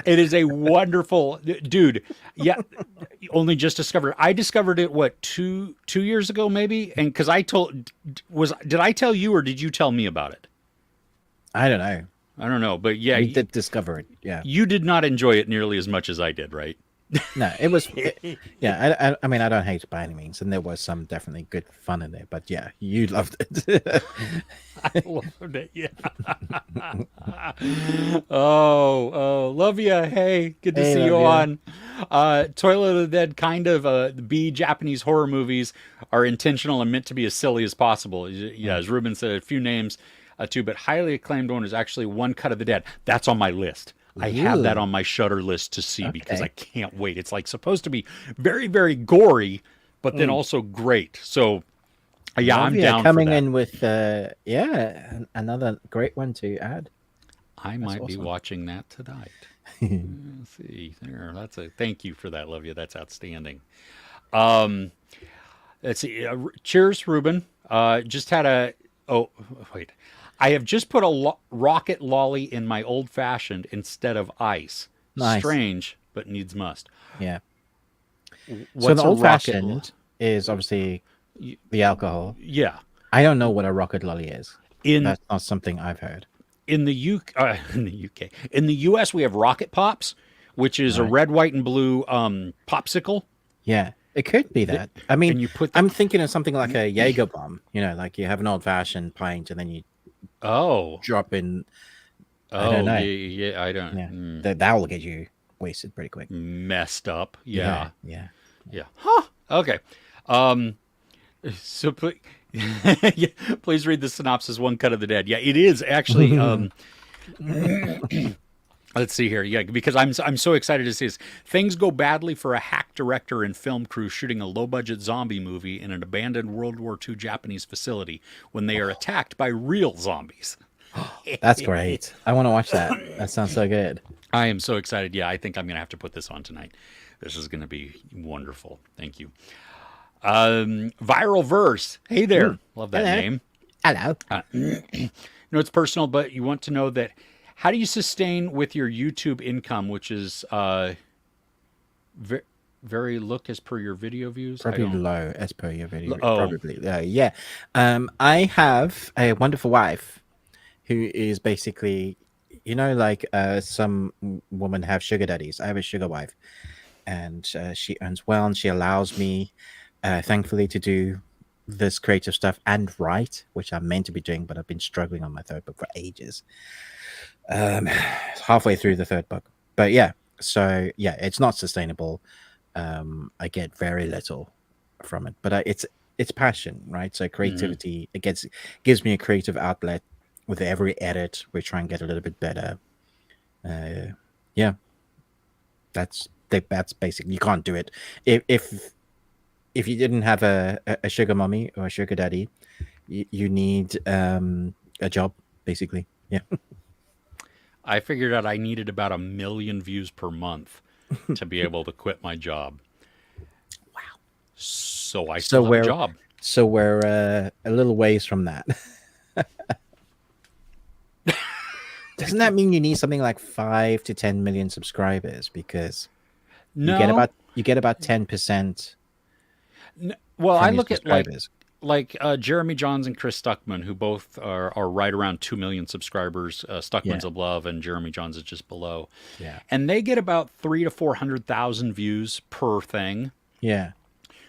It is a wonderful dude. Yeah, only just discovered. I discovered it what 2 years ago maybe, and because did I tell you or did you tell me about it? I don't know. I don't know, but yeah, We did discover it. Yeah. you did not enjoy it nearly as much as I did, right? No, it was. Yeah. I mean, I don't hate it by any means, and there was some definitely good fun in there. But yeah, you loved it. I loved it. Yeah. Oh, love you. Hey, good to Hey, see you love on. Toilet of the Dead kind of B Japanese horror movies are intentional and meant to be as silly as possible. Yeah, as Ruben said, a few names too, but highly acclaimed one is actually One Cut of the Dead. That's on my list. I have that Ooh. on my Shutter list to see because Okay. I can't wait. It's like supposed to be very, very gory, but then also great. So yeah, I'm Lovely. down Coming for that. in with another great one to add. I might be awesome. watching that tonight. Let's see there. Thank you for that, Livia. That's outstanding. Let's see. Cheers, Ruben. Just had a. Oh, wait. I have just put a rocket lolly in my old fashioned instead of ice. Nice. Strange, but needs must. Yeah. What's So the a old rocket fashioned is obviously the alcohol. Yeah. I don't know what a rocket lolly is. In That's not something I've heard. in the UK, in the UK, in the US, we have rocket pops, which is a Right. red, white, and blue popsicle. Yeah, it could be that. I mean, And you put I'm thinking of something like a Jaeger bomb. You know, like you have an old fashioned pint and then you Oh, drop in. oh, don't know. yeah, I don't. Yeah, that will get you wasted pretty quick. Messed up. Yeah. Yeah. Yeah. Huh. Okay. So please, yeah, please read the synopsis. One Cut of the Dead. Yeah, it is actually. Let's see here. Yeah, because I'm so excited to see this. Things go badly for a hack director and film crew shooting a low-budget zombie movie in an abandoned World War II Japanese facility when they are attacked by real zombies. That's great. I want to watch that. That sounds so good. I am so excited. Yeah, I think I'm going to have to put this on tonight. This is going to be wonderful. Thank you. Viral Verse. Hey there. Love that Hello. name. Hello. It's personal, but you want to know that how do you sustain with your YouTube income, which is very look as per your video views? Probably low as per your video. Oh. Probably. Yeah. I have a wonderful wife who is basically, like some women have sugar daddies. I have a sugar wife, and she earns well, and she allows me, thankfully, to do this creative stuff and write, which I'm meant to be doing, but I've been struggling on my third book for ages. Halfway through the third book, but yeah. So yeah, it's not sustainable. I get very little from it, but it's passion, right? So creativity, it gives me a creative outlet. With every edit, we try and get a little bit better. Yeah, that's basic. You can't do it if you didn't have a sugar mommy or a sugar daddy. You need a job, basically. Yeah. I figured out I needed about 1 million views per month to be able to quit my job. Wow. So I still have a job. So we're a little ways from that. Doesn't that mean you need something like 5 to 10 million subscribers? Because No. you get about 10%. Well, I your look at subscribers. like Jeremy Johns and Chris Stuckman, who both are right around 2 million subscribers. Stuckman's above, and Jeremy Johns is just below. Yeah. And they get about 300,000 to 400,000 views per thing. Yeah.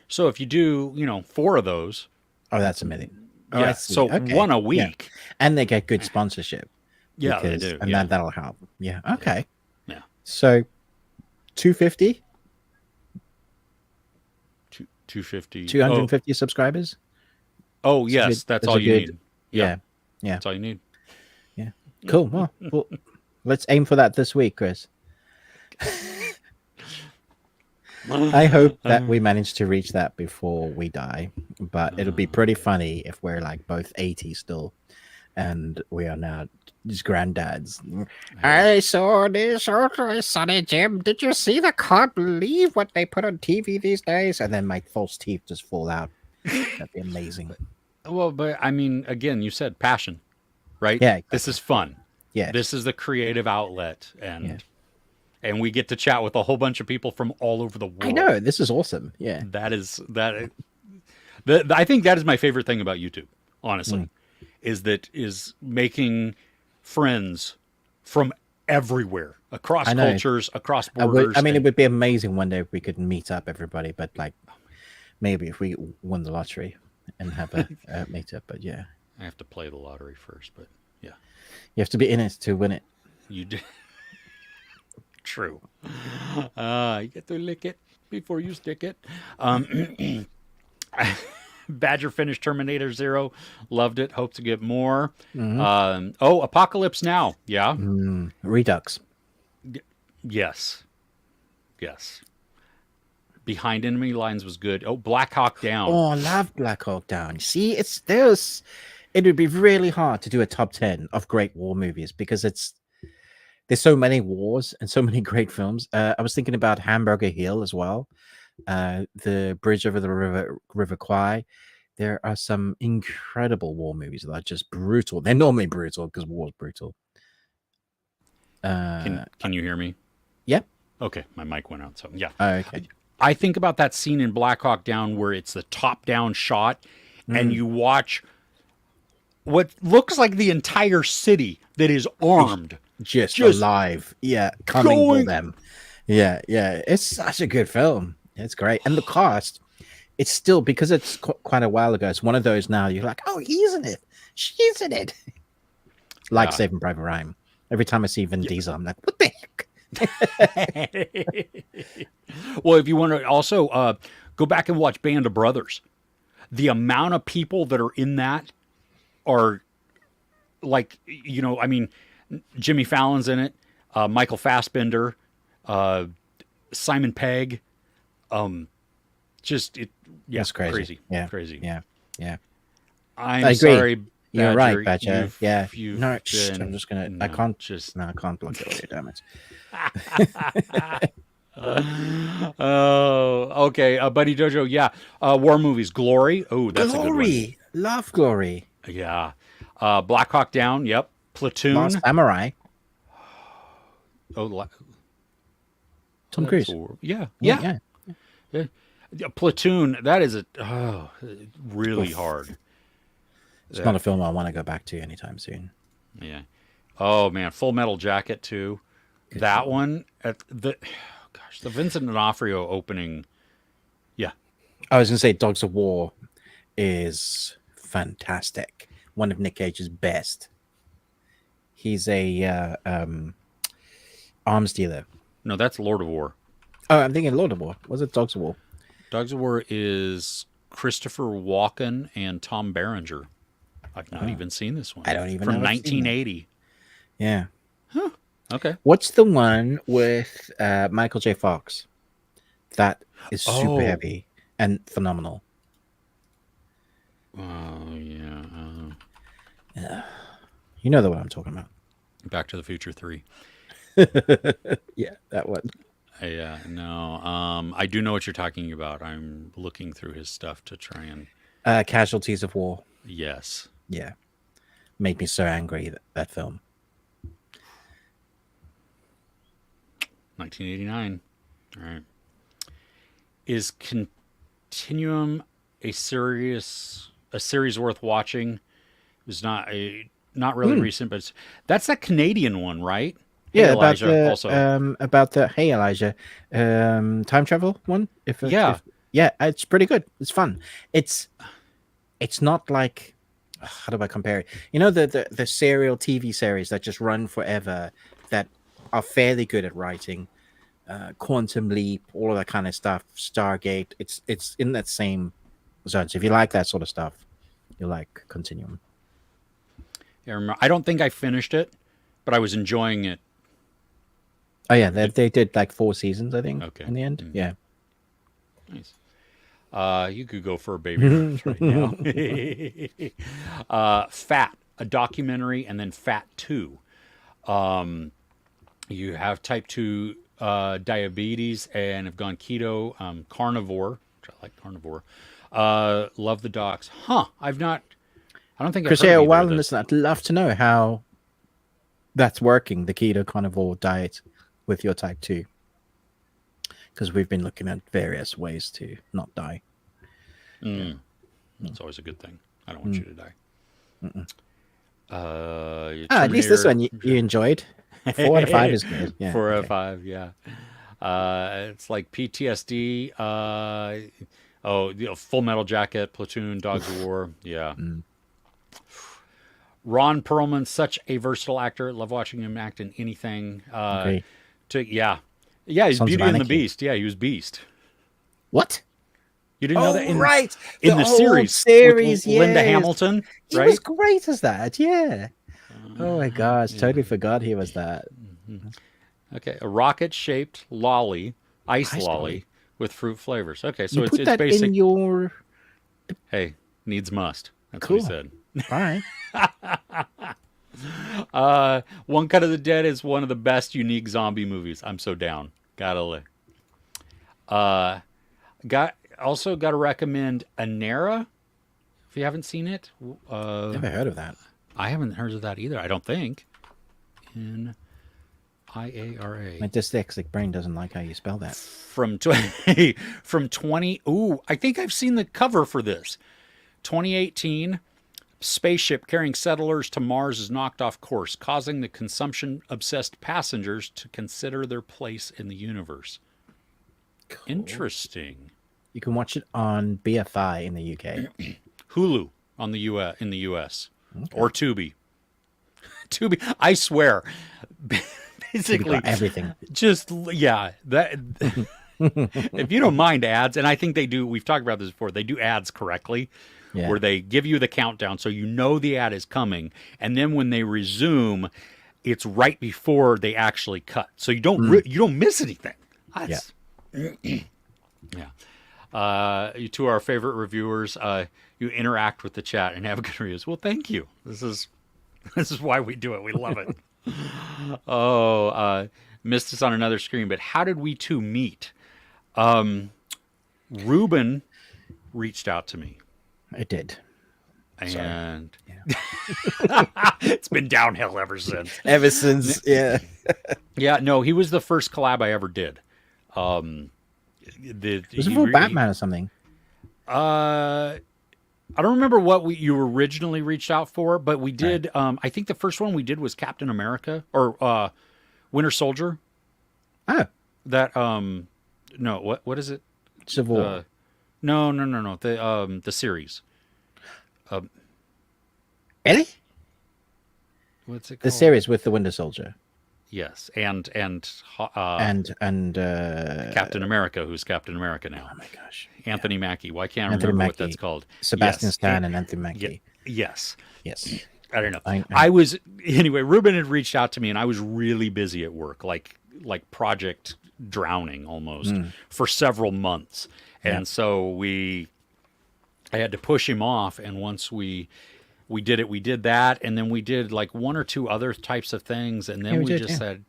So if you do, 4 of those, Oh, that's a million. Oh, yeah. I see. So Okay. one a Yeah. week. And they get good sponsorship. Yeah, because, they do. And Yeah. that'll help. Yeah. Okay. Yeah. So 250, 250. 250 subscribers. Oh, yes. That's all you need. Yeah. That's all you need. Yeah. Cool. Well, let's aim for that this week, Chris. I hope that we manage to reach that before we die, but it'll be pretty funny if we're like both 80 still and we are now these granddads. I saw this ultra Sonny Jim. Did you see the can't believe what they put on TV these days? And then my false teeth just fall out. That'd be amazing. Well, but I mean, again, you said passion, right? Yeah, exactly. This is fun. Yeah. This is the creative outlet, and Yeah. and we get to chat with a whole bunch of people from all over the world. I know, this is awesome. Yeah. I think that is my favorite thing about YouTube, honestly, is making friends from everywhere, across cultures, across borders. I mean, it would be amazing one day if we could meet up everybody, but like maybe if we won the lottery and have a meetup. But yeah, I have to play the lottery first, but yeah, you have to be in it to win it. you do. True. You get to lick it before you stick it. Badger finished Terminator 0. Loved it. Hope to get more. Apocalypse Now. Yeah. Redux. Yes. Yes. Behind Enemy Lines was good. Oh, Black Hawk Down. Oh, I love Black Hawk Down. See, it would be really hard to do a top 10 of great war movies because there's so many wars and so many great films. I was thinking about Hamburger Hill as well. The Bridge over the River Kwai. There are some incredible war movies that are just brutal. They're normally brutal because war is brutal. Can you hear me? Yeah. Okay, my mic went out. So yeah. Okay. I think about that scene in Black Hawk Down where it's the top-down shot, and you watch what looks like the entire city that is armed, just alive. Yeah, coming for them. Yeah. It's such a good film. It's great. And the cast, it's still, because it's quite a while ago, it's one of those now you're like, oh, he's in it. She's in it. Like Saving Private Ryan. Every time I see Vin Diesel, I'm like, what the heck? Well, if you want to also go back and watch Band of Brothers, the amount of people that are in that are like, I mean, Jimmy Fallon's in it, Michael Fassbender, Simon Pegg. That's crazy. Yeah, crazy. Yeah. I'm sorry. You're right, Badger. Yeah. No, I'm just gonna. No, I can't I can't block it. Damn it. Oh, okay. Buddy Dojo. Yeah. War movies. Glory. Oh, that's a good one. Love Glory. Yeah. Black Hawk Down. Yep. Platoon. Last Samurai. Oh, Tom Cruise. Yeah. Platoon. That is really hard. It's not a film I want to go back to anytime soon. Yeah. Oh man, Full Metal Jacket too. That one at the Vincent D'Onofrio opening. Yeah. I was gonna say Dogs of War is fantastic. One of Nick Cage's best. He's a arms dealer. No, that's Lord of War. Oh, I'm thinking Lord of War. Was it Dogs of War? Dogs of War is Christopher Walken and Tom Berenger. I've not even seen this one. I don't even from know. 1980. Yeah. Huh. Okay. What's the one with Michael J. Fox? That is super heavy and phenomenal. Oh yeah. You know the one I'm talking about. Back to the Future 3. Yeah, that one. Yeah, no. I do know what you're talking about. I'm looking through his stuff to try and Casualties of War. Yes. Yeah. Made me so angry, that film. 1989. All right. Is Continuum a series worth watching? It was not really recent, but that's that Canadian one, right? Yeah, Hey, about Elijah, about the Hey Elijah time travel one. If it's pretty good. It's fun. It's not like, how do I compare it? You know the serial TV series that just run forever that are fairly good at writing, Quantum Leap, all of that kind of stuff, Stargate. It's in that same zone. So if you like that sort of stuff, you like Continuum. Yeah, I don't think I finished it, but I was enjoying it. Oh yeah, they did like 4 seasons, I think. Okay. In the end, yeah. Nice. You could go for a baby right now. Fat. a documentary, and then Fat 2. You have type 2 diabetes and have gone keto, carnivore, which I like carnivore. Love the docs. I don't think Chris, I've heard yeah, of either well, of those. listen, I'd love to know how that's working, the keto carnivore diet with your type 2. Because we've been looking at various ways to not die. That's always a good thing. I don't want you to die. At least this one you enjoyed. 4 out of 5 is good. Yeah, 4 out of 5, yeah. It's like PTSD. Full Metal Jacket, Platoon, Dogs of War. Yeah. Ron Perlman, such a versatile actor. Love watching him act in anything. Okay. Yeah, he's Sons of Beauty and the Anarchy. Beast. Yeah, he was Beast. What? You didn't know that? Right. In the old series with Linda yes. Hamilton, He right? was great as that, yeah. Oh my gosh, totally forgot he was that. Okay, a rocket-shaped lolly, ice lolly with fruit flavors. Okay, so You it's put that basic. in your... Hey, needs must. That's Cool. what he said. All right. One Cut of the Dead is one of the best unique zombie movies. I'm so down. Gotta lick. Gotta recommend Anera. If you haven't seen it, Never heard of that. I haven't heard of that either. I don't think. Niara. My dyslexic brain doesn't like how you spell that. From 20. Ooh, I think I've seen the cover for this. 2018. Spaceship carrying settlers to Mars is knocked off course, causing the consumption-obsessed passengers to consider their place in the universe. Cool. Interesting. You can watch it on BFI in the UK. Hulu on the in the US. Okay. Or Tubi. Tubi, I swear. Basically everything. Just that if you don't mind ads, and I think they do, we've talked about this before, they do ads correctly. Yeah. Where they give you the countdown so you know the ad is coming, and then when they resume, it's right before they actually cut, so you don't you don't miss anything. That's, yeah. To our favorite reviewers, you interact with the chat and have good reviews. Well, thank you. This is why we do it. We love it. Missed us on another screen, but how did we two meet? Ruben reached out to me. I did. And it's been downhill ever since. Yeah. Yeah, no, he was the first collab I ever did. Was it for Batman or something? I don't remember what you originally reached out for, but we did. Right. I think the first one we did was Captain America or Winter Soldier. Oh, that no, what is it? Civil War. No. The series. Really? What's it called? The series with the Winter Soldier. Yes, and Captain America, who's Captain America now. Oh my gosh, Anthony Mackie. Why can't I remember what that's called? Sebastian Stan and Anthony Mackie. Yes. I don't know. I was anyway. Ruben had reached out to me, and I was really busy at work, like project drowning almost for several months, and so I had to push him off. And once we did it, we did that, and then we did like one or two other types of things, and then we said,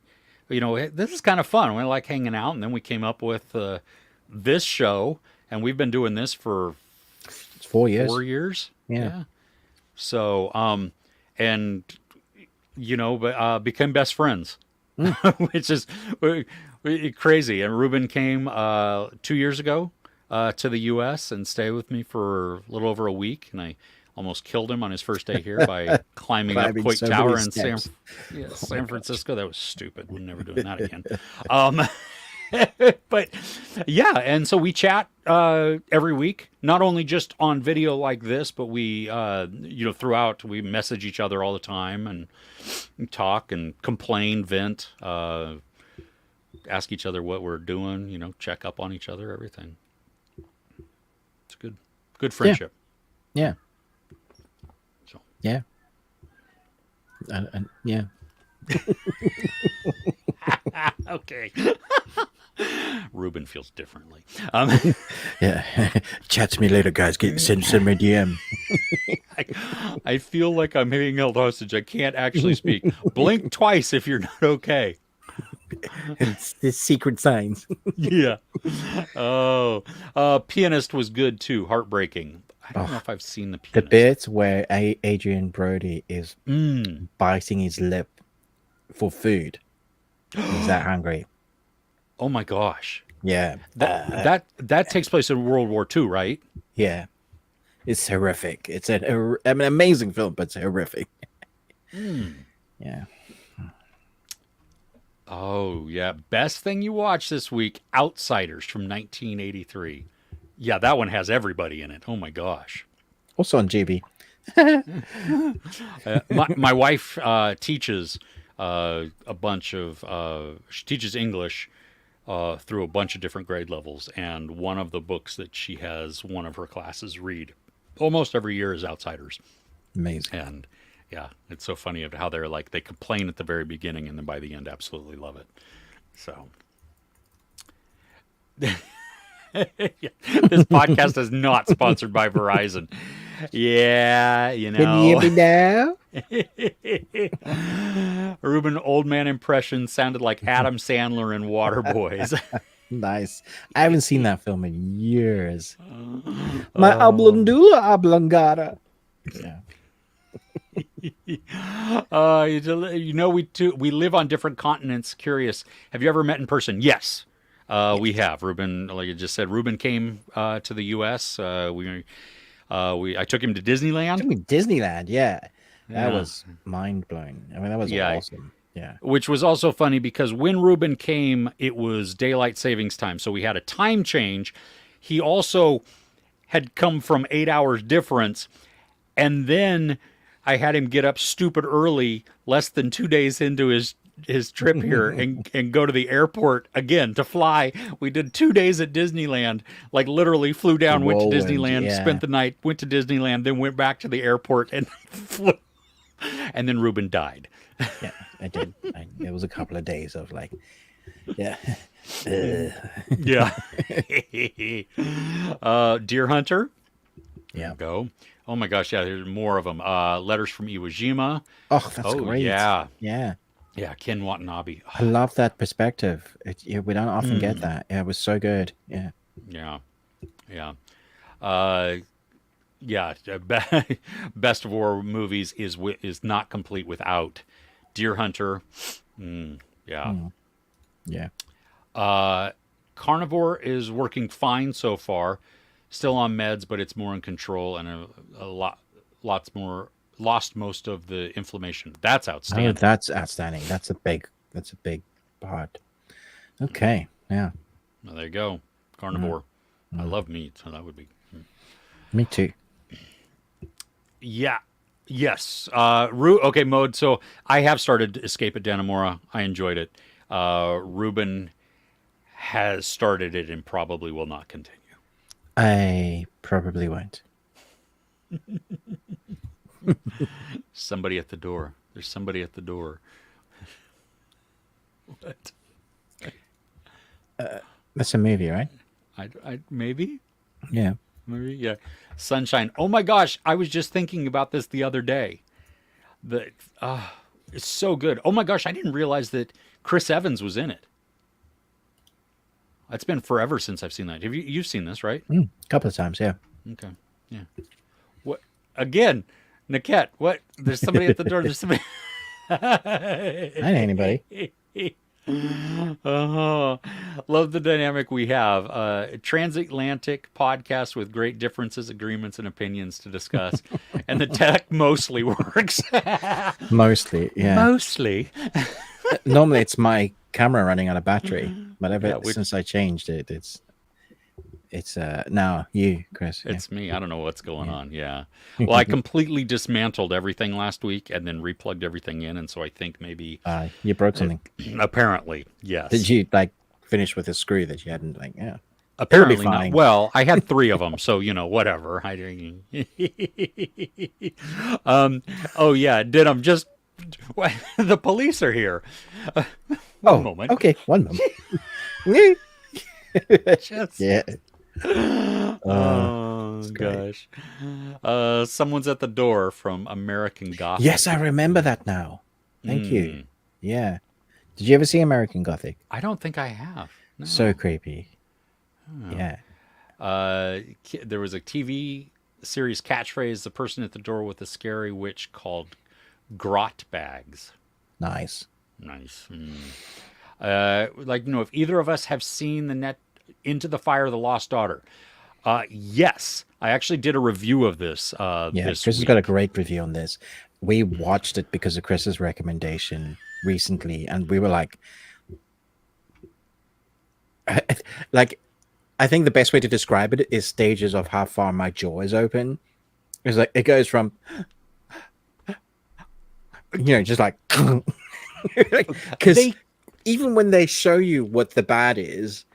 this is kind of fun. We like hanging out, and then we came up with this show, and we've been doing this for 4 years. 4 years. Yeah. So, but became best friends, which is crazy. And Ruben came 2 years ago to the U.S. and stayed with me for a little over a week, and I almost killed him on his first day here by climbing up Coit Tower in San Francisco. That was stupid. We're never doing that again. But yeah, and so we chat every week, not only just on video like this, but we throughout, we message each other all the time and talk and complain, vent, ask each other what we're doing, check up on each other, everything. It's good friendship. Yeah. So. Yeah. Yeah. Okay. Ruben feels differently. Yeah. Chat to me later, guys. Send me a DM. I feel like I'm being held hostage. I can't actually speak. Blink twice if you're not okay. It's the secret signs. Yeah. Oh, Pianist was good too. Heartbreaking. I don't know if I've seen the The Pianist. bit where Adrian Brody is Mm. biting his lip for food. He's that hungry. Oh my gosh. Yeah. That takes place in World War II, right? Yeah. It's horrific. It's an amazing film, but it's horrific. Yeah. Oh yeah. Best thing you watched this week: Outsiders from 1983. Yeah, that one has everybody in it. Oh my gosh. Also on GB. My wife teaches a bunch of she teaches English through a bunch of different grade levels, and one of the books that she has one of her classes read almost every year is Outsiders. Amazing. And yeah, it's so funny of how they're like they complain at the very beginning and then by the end absolutely love it. So yeah, this podcast is not sponsored by Verizon. Yeah, you know. Can you hear me now? Ruben old man impression sounded like Adam Sandler in Waterboys. Nice. I haven't seen that film in years. My oblongula oblongata. Yeah. You know, we live on different continents. Curious, have you ever met in person? Yes, we have. Ruben, like you just said, Ruben came to the U.S. I took him to Disneyland. Disneyland, yeah. That Yeah. was mind blowing. I mean, that was Yeah. awesome. Yeah. Which was also funny because when Ruben came, it was daylight savings time, so we had a time change. He also had come from 8 hours difference, and then I had him get up stupid early, less than 2 days into his trip here, and go to the airport again to fly. We did 2 days at Disneyland, like literally flew down, went to Whirlwind, Disneyland, yeah. spent the night, went to Disneyland, then went back to the airport and flew. And then Ruben died. Yeah, I did. It was a couple of days of like, yeah. Yeah. Deer Hunter. Yeah. Go. Oh my gosh, yeah, there's more of them. Letters from Iwo Jima. Oh, that's great. Yeah. Yeah. Yeah, Ken Watanabe. I love that perspective. We don't often get that. Yeah, it was so good. Yeah. Yeah. Yeah. Yeah, best of war movies is not complete without Deer Hunter. Yeah. Yeah. Carnivore is working fine so far. Still on meds, but it's more in control and lots more lost most of the inflammation. That's outstanding. Oh, that's outstanding. That's a big part. Okay. Yeah. Well, there you go. Carnivore. I love meat, so that would be. Me too. Yeah. Yes. Okay, Mode. So I have started Escape at Dannemora. I enjoyed it. Ruben has started it and probably will not continue. I probably won't. Somebody at the door. There's somebody at the door. What? That's a movie, right? I maybe. Yeah. Maybe, yeah. Sunshine. Oh my gosh, I was just thinking about this the other day. It's so good. Oh my gosh, I didn't realize that Chris Evans was in it. It's been forever since I've seen that. You've seen this, right? A couple of times, yeah. Okay. Yeah. What again? Niket, what? There's somebody at the door. There's somebody. I ain't anybody. Love the dynamic we have. Transatlantic podcast with great differences, agreements, and opinions to discuss. And the tech mostly works. Mostly, yeah. Mostly. Normally it's my camera running out of battery, but Yeah, since I changed it, it's now you, Chris. Yeah. It's me. I don't know what's going on. Yeah. Well, I completely dismantled everything last week and then replugged everything in. And so I think maybe. You broke something. Apparently, yes. Did you finish with a screw that you hadn't yeah? Apparently fine. not. Well, I had 3 of them, so whatever. Oh yeah, did I'm just. The police are here. One moment. Okay, one moment. Just, Yeah. Oh great. gosh. Someone's at the door from American Gothic. Yes, I remember that now. Thank you. Mm, Yeah. Did you ever see American Gothic? I don't think I have. So No. creepy. Oh. Yeah. There was a TV series catchphrase: "The person at the door with the scary witch," called "grot bags." Nice. Nice. If either of us have seen the net Into the Fire of the Lost Daughter. Yes, I actually did a review of this Yeah, this Chris has week. got a great review on this. We watched it because of Chris's recommendation recently, and we were like, like, I think the best way to describe it is stages of how far my jaw is open. It's like it goes from, just like, because They even when they show you what the bad is,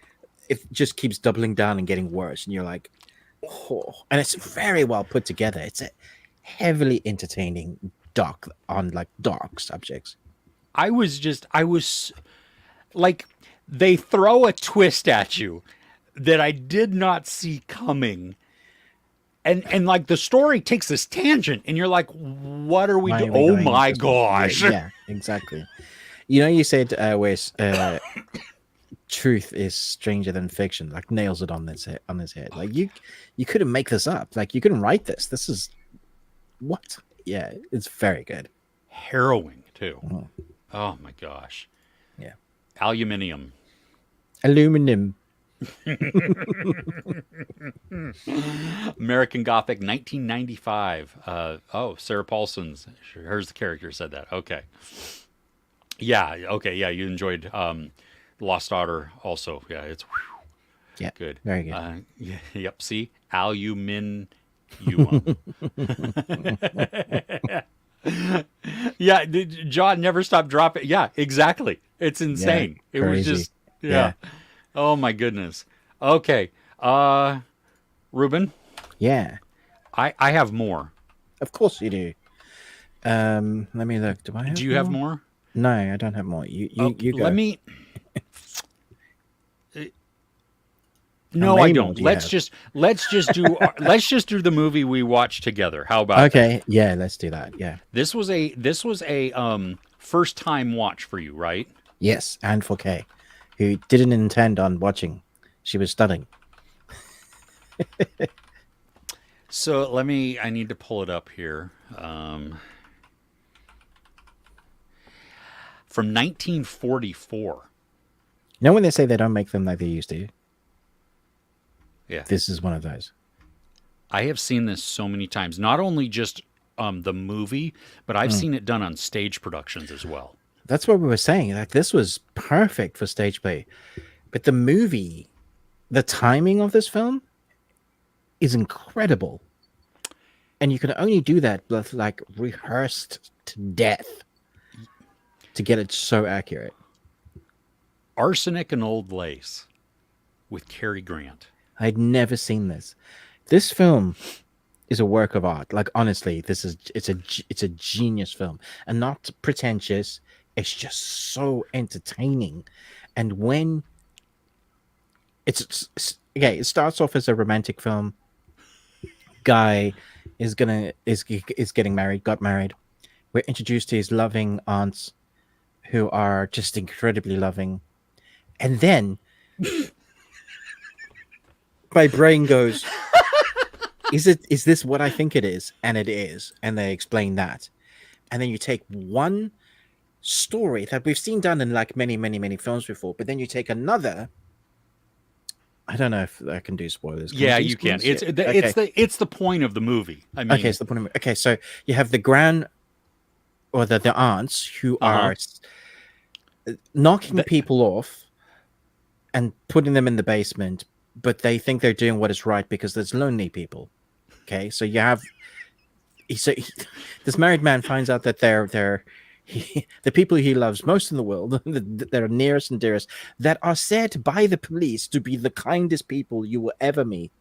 it just keeps doubling down and getting worse, and you're like, oh, and it's very well put together. It's a heavily entertaining doc on like dark subjects. I was like, they throw a twist at you that I did not see coming. And like the story takes this tangent and you're like, what are we Why doing? are we Oh going my into- gosh. Yeah, exactly. You said where truth is stranger than fiction, like nails it on his head. Like you couldn't make this up. Like you couldn't write this. This is what? Yeah, it's very good. Harrowing too. Mhm. Oh my gosh. Yeah. Aluminium. Aluminum. American Gothic 1995. Sarah Paulson's hers the character said that. Okay. Yeah, okay, yeah, you enjoyed Lost Daughter also. Yeah, it's Yeah, good. very good. Yep, see? Aluminium. Yeah, John never stopped dropping. Yeah, exactly. It's insane. It was crazy. just yeah. Oh my goodness. Okay. Ruben, Yeah, I have more. of course you do. Let me look. Do I have? Do you have more? No, I don't have more. You go. Let me. No, I many more don't. do you Let's have? just let's just do the movie we watched together. How about that? Okay, yeah, let's do that. Yeah. This was a first time watch for you, right? Yes, and for Kay, who didn't intend on watching. She was studying. So I need to pull it up here. From 1944. You know when they say they don't make them like they used to? Yeah. This is one of those. I have seen this so many times. Not only just the movie, but I've seen it done on stage productions as well. That's what we were saying. Like this was perfect for stage play. But the movie, the timing of this film is incredible. And you can only do that with like rehearsed to death to get it so accurate. Arsenic and Old Lace with Cary Grant. I'd never seen this. This film is a work of art. Like honestly, it's a genius film, and not pretentious. It's just so entertaining. And when it's okay, it starts off as a romantic film. Guy is getting married, got married. We're introduced to his loving aunts who are just incredibly loving. And then my brain goes, is this what I think it is? And it is. And they explain that. And then you take one story that we've seen done in like many, many, many films before, but then you take another. I don't know if I can do spoilers. Yeah, I do you can. spoilers? It's the point of the movie. I mean, Okay, it's the point of okay, so you have the the aunts who are knocking people off and putting them in the basement, but they think they're doing what is right because there's lonely people. Okay, so you have this married man finds out that they're the people he loves most in the world, that are nearest and dearest, that are said by the police to be the kindest people you will ever meet,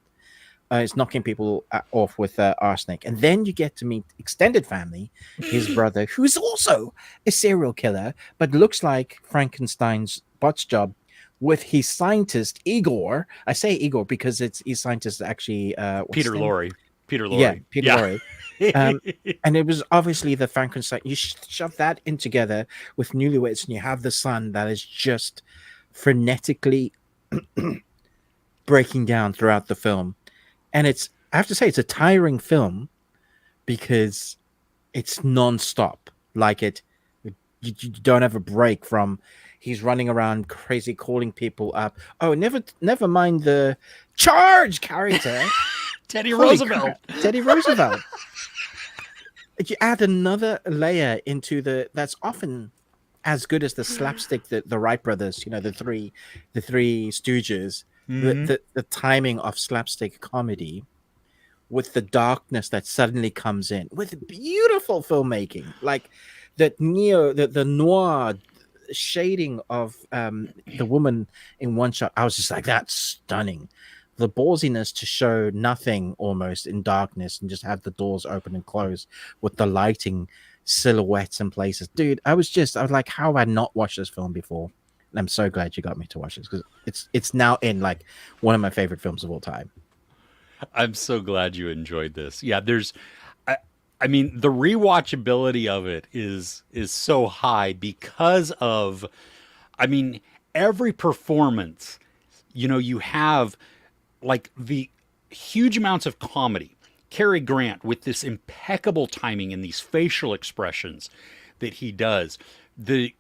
is knocking people off with arsenic. And then you get to meet extended family, his brother, who's also a serial killer, but looks like Frankenstein's bot's job, with his scientist Igor. I say Igor because his scientist actually what's Peter his name? Lorre. Peter Yeah, Lorre. Peter Yeah. Lorre. And it was obviously the Frankenstein. You shove that in together with Newlyweds, and you have the son that is just frenetically breaking down throughout the film. And I have to say, it's a tiring film because it's non-stop. Like you don't have a break from he's running around crazy, calling people up. Oh, never mind the charge character. Teddy Holy Roosevelt. crap, Teddy Roosevelt. You add another layer into that's often as good as the slapstick that the Wright brothers, the three stooges, the timing of slapstick comedy with the darkness that suddenly comes in with beautiful filmmaking, like the noir shading of the woman in one shot. I was just like, that's stunning. The ballsiness to show nothing almost in darkness and just have the doors open and close with the lighting silhouettes in places. Dude, I was like, how have I not watched this film before? And I'm so glad you got me to watch this because it's now in like one of my favorite films of all time. I'm so glad you enjoyed this. Yeah, I mean, the rewatchability of it is so high because of, I mean, every performance, you have like the huge amounts of comedy. Cary Grant with this impeccable timing and these facial expressions that he does. The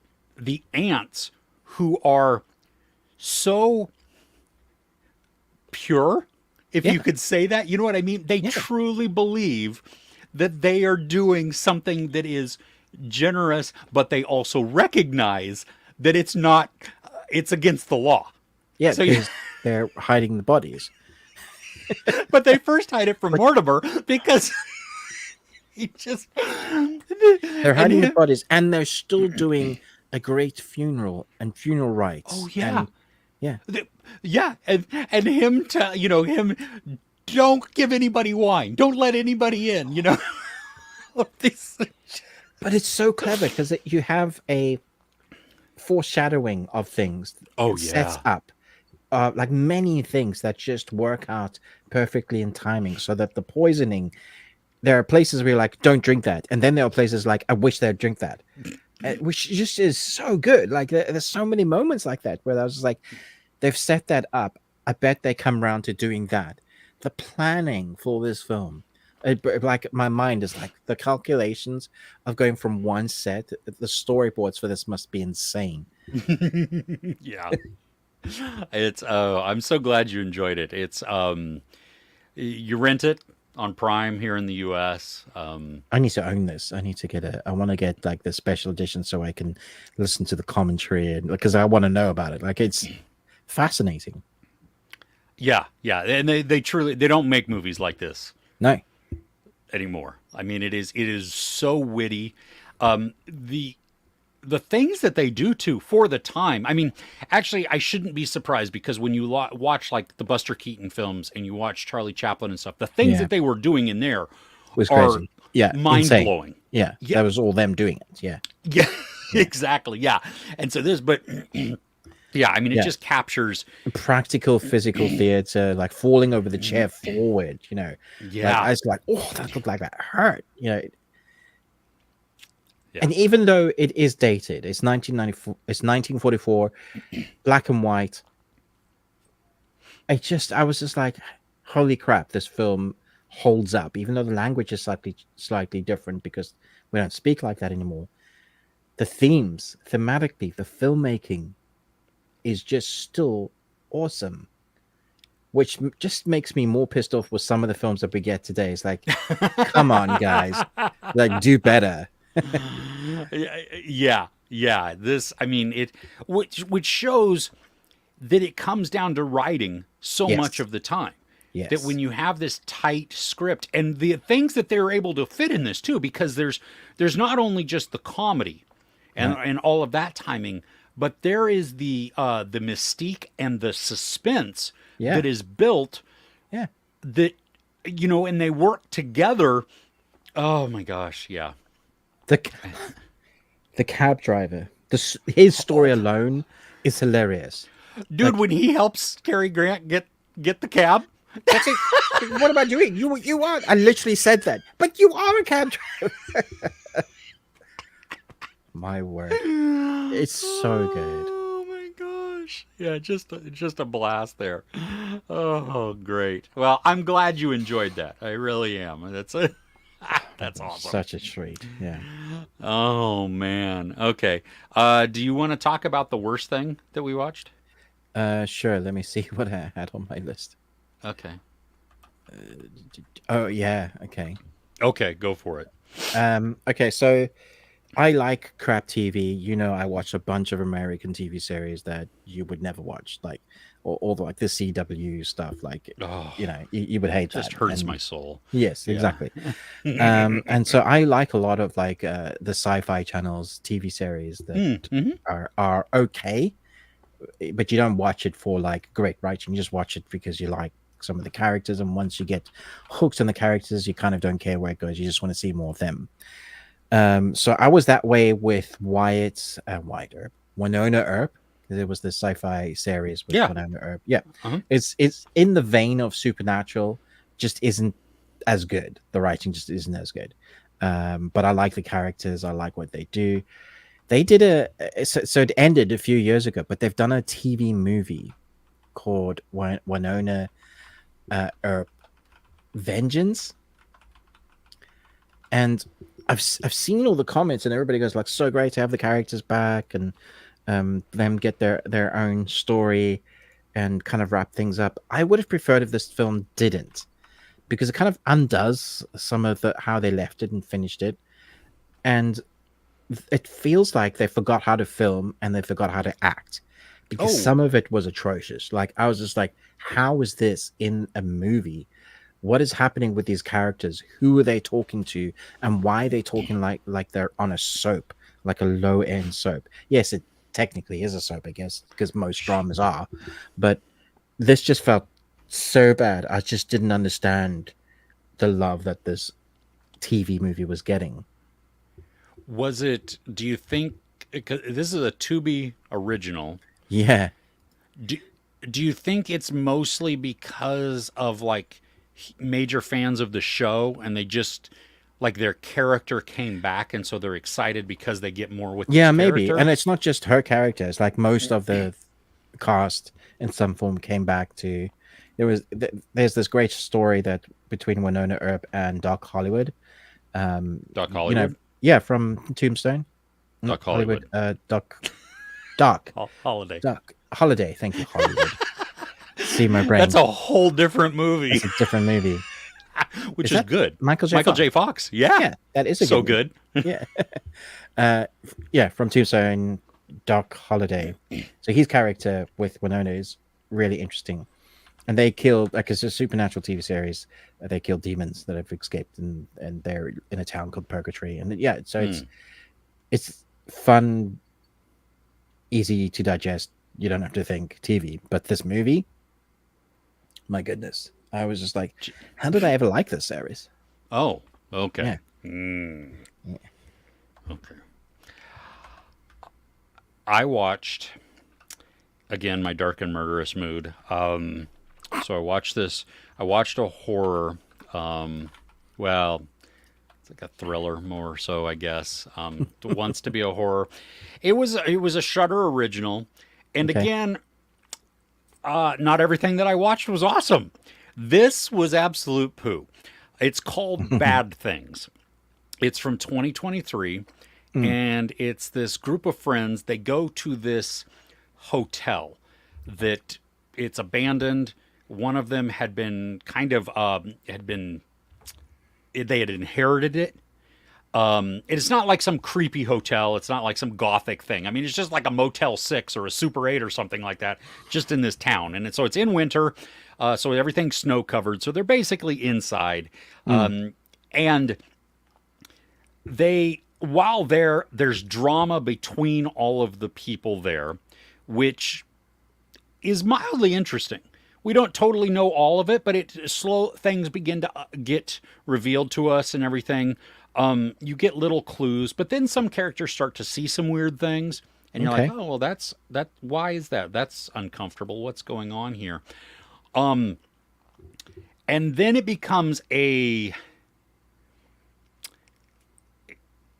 ants who are so pure, if you could say that, you know what I mean? They truly believe that they are doing something that is generous, but they also recognize that it's not, it's against the law. Yeah, so because they're hiding the bodies. But they first hide it from Mortimer because he just... They're hiding the bodies, and they're still doing a great funeral and funeral rites. Oh, yeah. And, yeah, and him, him, don't give anybody wine. Don't let anybody in, But it's so clever because you have a foreshadowing of things. Oh, it sets up like many things that just work out perfectly in timing so that the poisoning, there are places where you're like, don't drink that. And then there are places like, I wish they'd drink that. Which just is so good. Like there's so many moments like that where I was just like, they've set that up. I bet they come around to doing that. The planning for this film, like my mind is like the calculations of going from one set. The storyboards for this must be insane. Yeah, it's. I'm so glad you enjoyed it. It's. You rent it on Prime here in the U.S. I need to own this. I need to get I want to get like the special edition so I can listen to the commentary and because I want to know about it. Like it's fascinating. Yeah, and they truly they don't make movies like this. No. Anymore. I mean, it is so witty. The things that they do too for the time. I mean, actually, I shouldn't be surprised because when you watch like the Buster Keaton films and you watch Charlie Chaplin and stuff, the things that they were doing in there was are crazy. Yeah, mind blowing. Yeah, that was all them doing it. Yeah, exactly. Yeah, and so this, but. Yeah, I mean, it just captures practical physical theater, like falling over the chair forward, Yeah. Like, I was like, oh, that looked like that hurt, Yeah. And even though it is dated, it's 1994, it's 1944, black and white. I was just like, holy crap, this film holds up, even though the language is slightly different because we don't speak like that anymore. The themes, thematically, the filmmaking is just still awesome, which just makes me more pissed off with some of the films that we get today. It's like, come on, guys, like do better. Yeah. This, I mean, it which shows that it comes down to writing so much of the time. Yes. That when you have this tight script and the things that they're able to fit in this too, because there's not only just the comedy and all of that timing. But there is the mystique and the suspense that is built. Yeah. That and they work together. Oh my gosh, yeah. The cab driver. His story alone is hilarious. Dude, Like, when he helps Cary Grant get the cab. that's it. What am I doing? You are. I literally said that. But you are a cab driver. My word. It's so good. Oh my gosh. Yeah, just a blast there. Oh, great. Well, I'm glad you enjoyed that. I really am. That's awesome. Such a treat. Yeah. Oh man. Okay. Do you want to talk about the worst thing that we watched? Sure. Let me see what I had on my list. Okay. Oh yeah. Okay. Okay, go for it. Okay. So I like crap TV. You know, I watch a bunch of American TV series that you would never watch, like all the like the CW stuff. Like, Oh, you know, you would hate just that. hurts And my soul. yes, Yeah. exactly. And so I like a lot of like the sci-fi channels TV series that Mm-hmm. are okay, but you don't watch it for like great writing. You just watch it because you like some of the characters, and once you get hooked on the characters, you kind of don't care where it goes. You just want to see more of them. So I was that way with Wyatt Earp, Wynona Earp. There was this sci-fi series with Yeah. Wynona Earp. Yeah, Uh-huh. it's in the vein of Supernatural, just isn't as good. The writing just isn't as good. But I like the characters. I like what they do. They did so it ended a few years ago, but they've done a TV movie called Wynona Earp Vengeance, and I've seen all the comments, and everybody goes like, "So great to have the characters back," and them get their own story and kind of wrap things up. I would have preferred if this film didn't, because it kind of undoes some of how they left it and finished it, and it feels like they forgot how to film and they forgot how to act, because Oh, some of it was atrocious. Like, I was just like, how is this in a movie? What is happening with these characters? Who are they talking to, and why are they talking like they're on a soap, like a low end soap? Yes, it technically is a soap, I guess, because most dramas are, but this just felt so bad. I just didn't understand the love that this TV movie was getting. was it? Do you think 'cause this is a Tubi original? Yeah. Do do you think it's mostly because of like major fans of the show and they just like their character came back and so they're excited because they get more with this Yeah, maybe. character? And it's not just her characters. Like, most of the cast in some form came back to. There's this great story that between Wynona Earp and Doc Hollywood. Doc You know, Hollywood? yeah, from Tombstone. Not Doc Hollywood. Doc Holiday. Doc Holiday. Thank you, Hollywood. See my brain. That's a whole different movie, That's a different movie. which Is is that good. Michael J. Michael Fox? J. Fox. Yeah. Yeah, that is a So good good. movie. Yeah. uh, yeah, from Tombstone, Doc Holiday. So his character with Winona is really interesting. And they killed, like, it's a supernatural TV series. They kill demons that have escaped, and they're in a town called Purgatory. And yeah, so it's fun, easy to digest. You don't have to think TV. But this movie, my goodness, I was just like, how did I ever like this series? Oh, okay. Yeah. Yeah. Okay. I watched again my dark and murderous mood. So I watched this. I watched a horror. Well, it's like a thriller more so, I guess. Wants to be a horror. It was a Shudder original, and Okay. again, not everything that I watched was awesome. This was absolute poo. It's called Bad Things. It's from 2023, and it's this group of friends. They go to this hotel that it's abandoned. One of them had been kind of they had inherited it. It's not like some creepy hotel. It's not like some gothic thing. I mean, it's just like a Motel 6 or a Super 8 or something like that, just in this town. And so it's in winter, so everything's snow covered. So they're basically inside. And while there's drama between all of the people there, which is mildly interesting. We don't totally know all of it, but things begin to get revealed to us and everything. You get little clues, but then some characters start to see some weird things, And you're Okay. like, oh well, that. Why is that? That's uncomfortable. What's going on here? Um, and then it becomes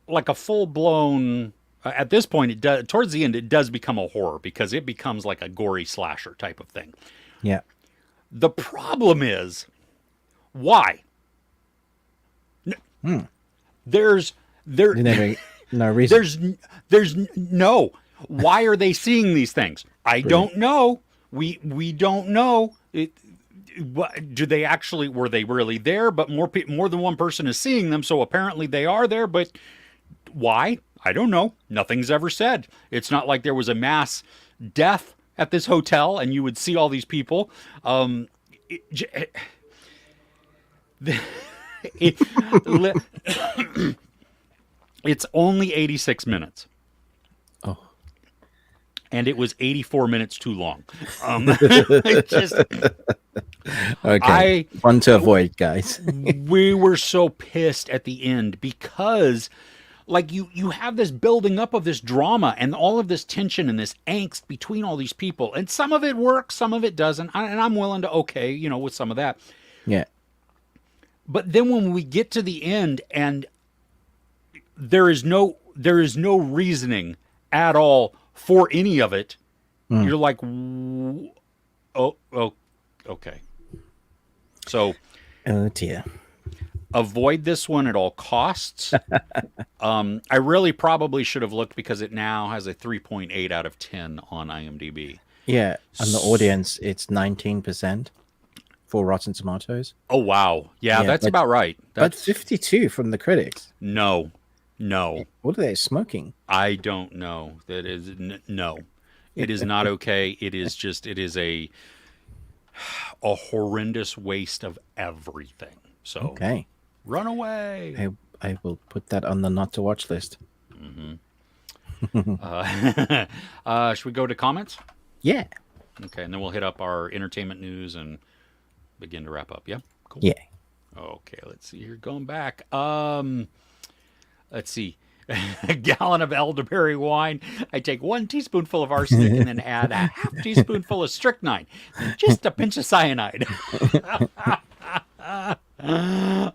like a full blown. At this point, it does. Towards the end, it does become a horror because it becomes like a gory slasher type of thing. Yeah. The problem is why Hmm. there's there You never, no reason. there's no. Why are they seeing these things? I Brilliant. don't know. We don't know. Do they actually, were they really there? But more than one person is seeing them, so apparently they are there. But why? I don't know. Nothing's ever said. It's not like there was a mass death at this hotel and you would see all these people. It, j- it, it's only 86 minutes. Oh. And it was 84 minutes too long. It just, Okay. One to avoid, guys. we were so pissed at the end because like you have this building up of this drama and all of this tension and this angst between all these people, and some of it works, some of it doesn't, and I'm willing to with some of that. Yeah. But then when we get to the end and there is no reasoning at all for any of it, you're like, oh, okay. So Oh dear. avoid this one at all costs. I really probably should have looked because it now has a 3.8 out of 10 on IMDb. Yeah, and the audience, it's 19% for Rotten Tomatoes. Oh, wow. Yeah, that's about right. But That's 52 from the critics. no. What are they smoking? I don't know. That is no. It is not okay. It is a horrendous waste of everything. So Okay. run away. I will put that on the not to watch list. Should we go to comments? Yeah. Okay, and then we'll hit up our entertainment news and begin to wrap up. Yeah, cool. Yeah. Okay, let's see here. Going back. Let's see. A gallon of elderberry wine. I take 1 teaspoonful of arsenic and then add a half teaspoonful of strychnine and just a pinch of cyanide.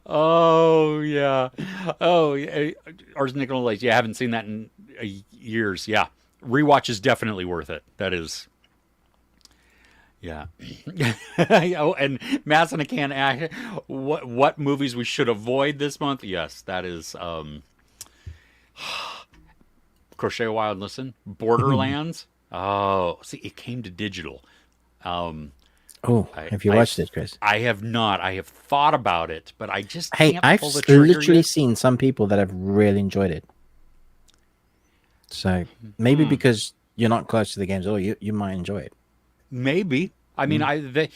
Oh yeah. Oh yeah. Arsenic and Old Lace. Yeah, I haven't seen that in years. Yeah, rewatch is definitely worth it. That is. Yeah. Oh, and Mass in a Can. What movies we should avoid this month? Yes, that is. Crochet a While and Listen. Borderlands. Oh, see, it came to digital. Oh, have you watched it, Chris? I have not. I have thought about it, but I just Hey, can't I've pull the trigger literally yet. seen some people that have really enjoyed it. So maybe because you're not close to the games, you might enjoy it. Maybe. I mean, I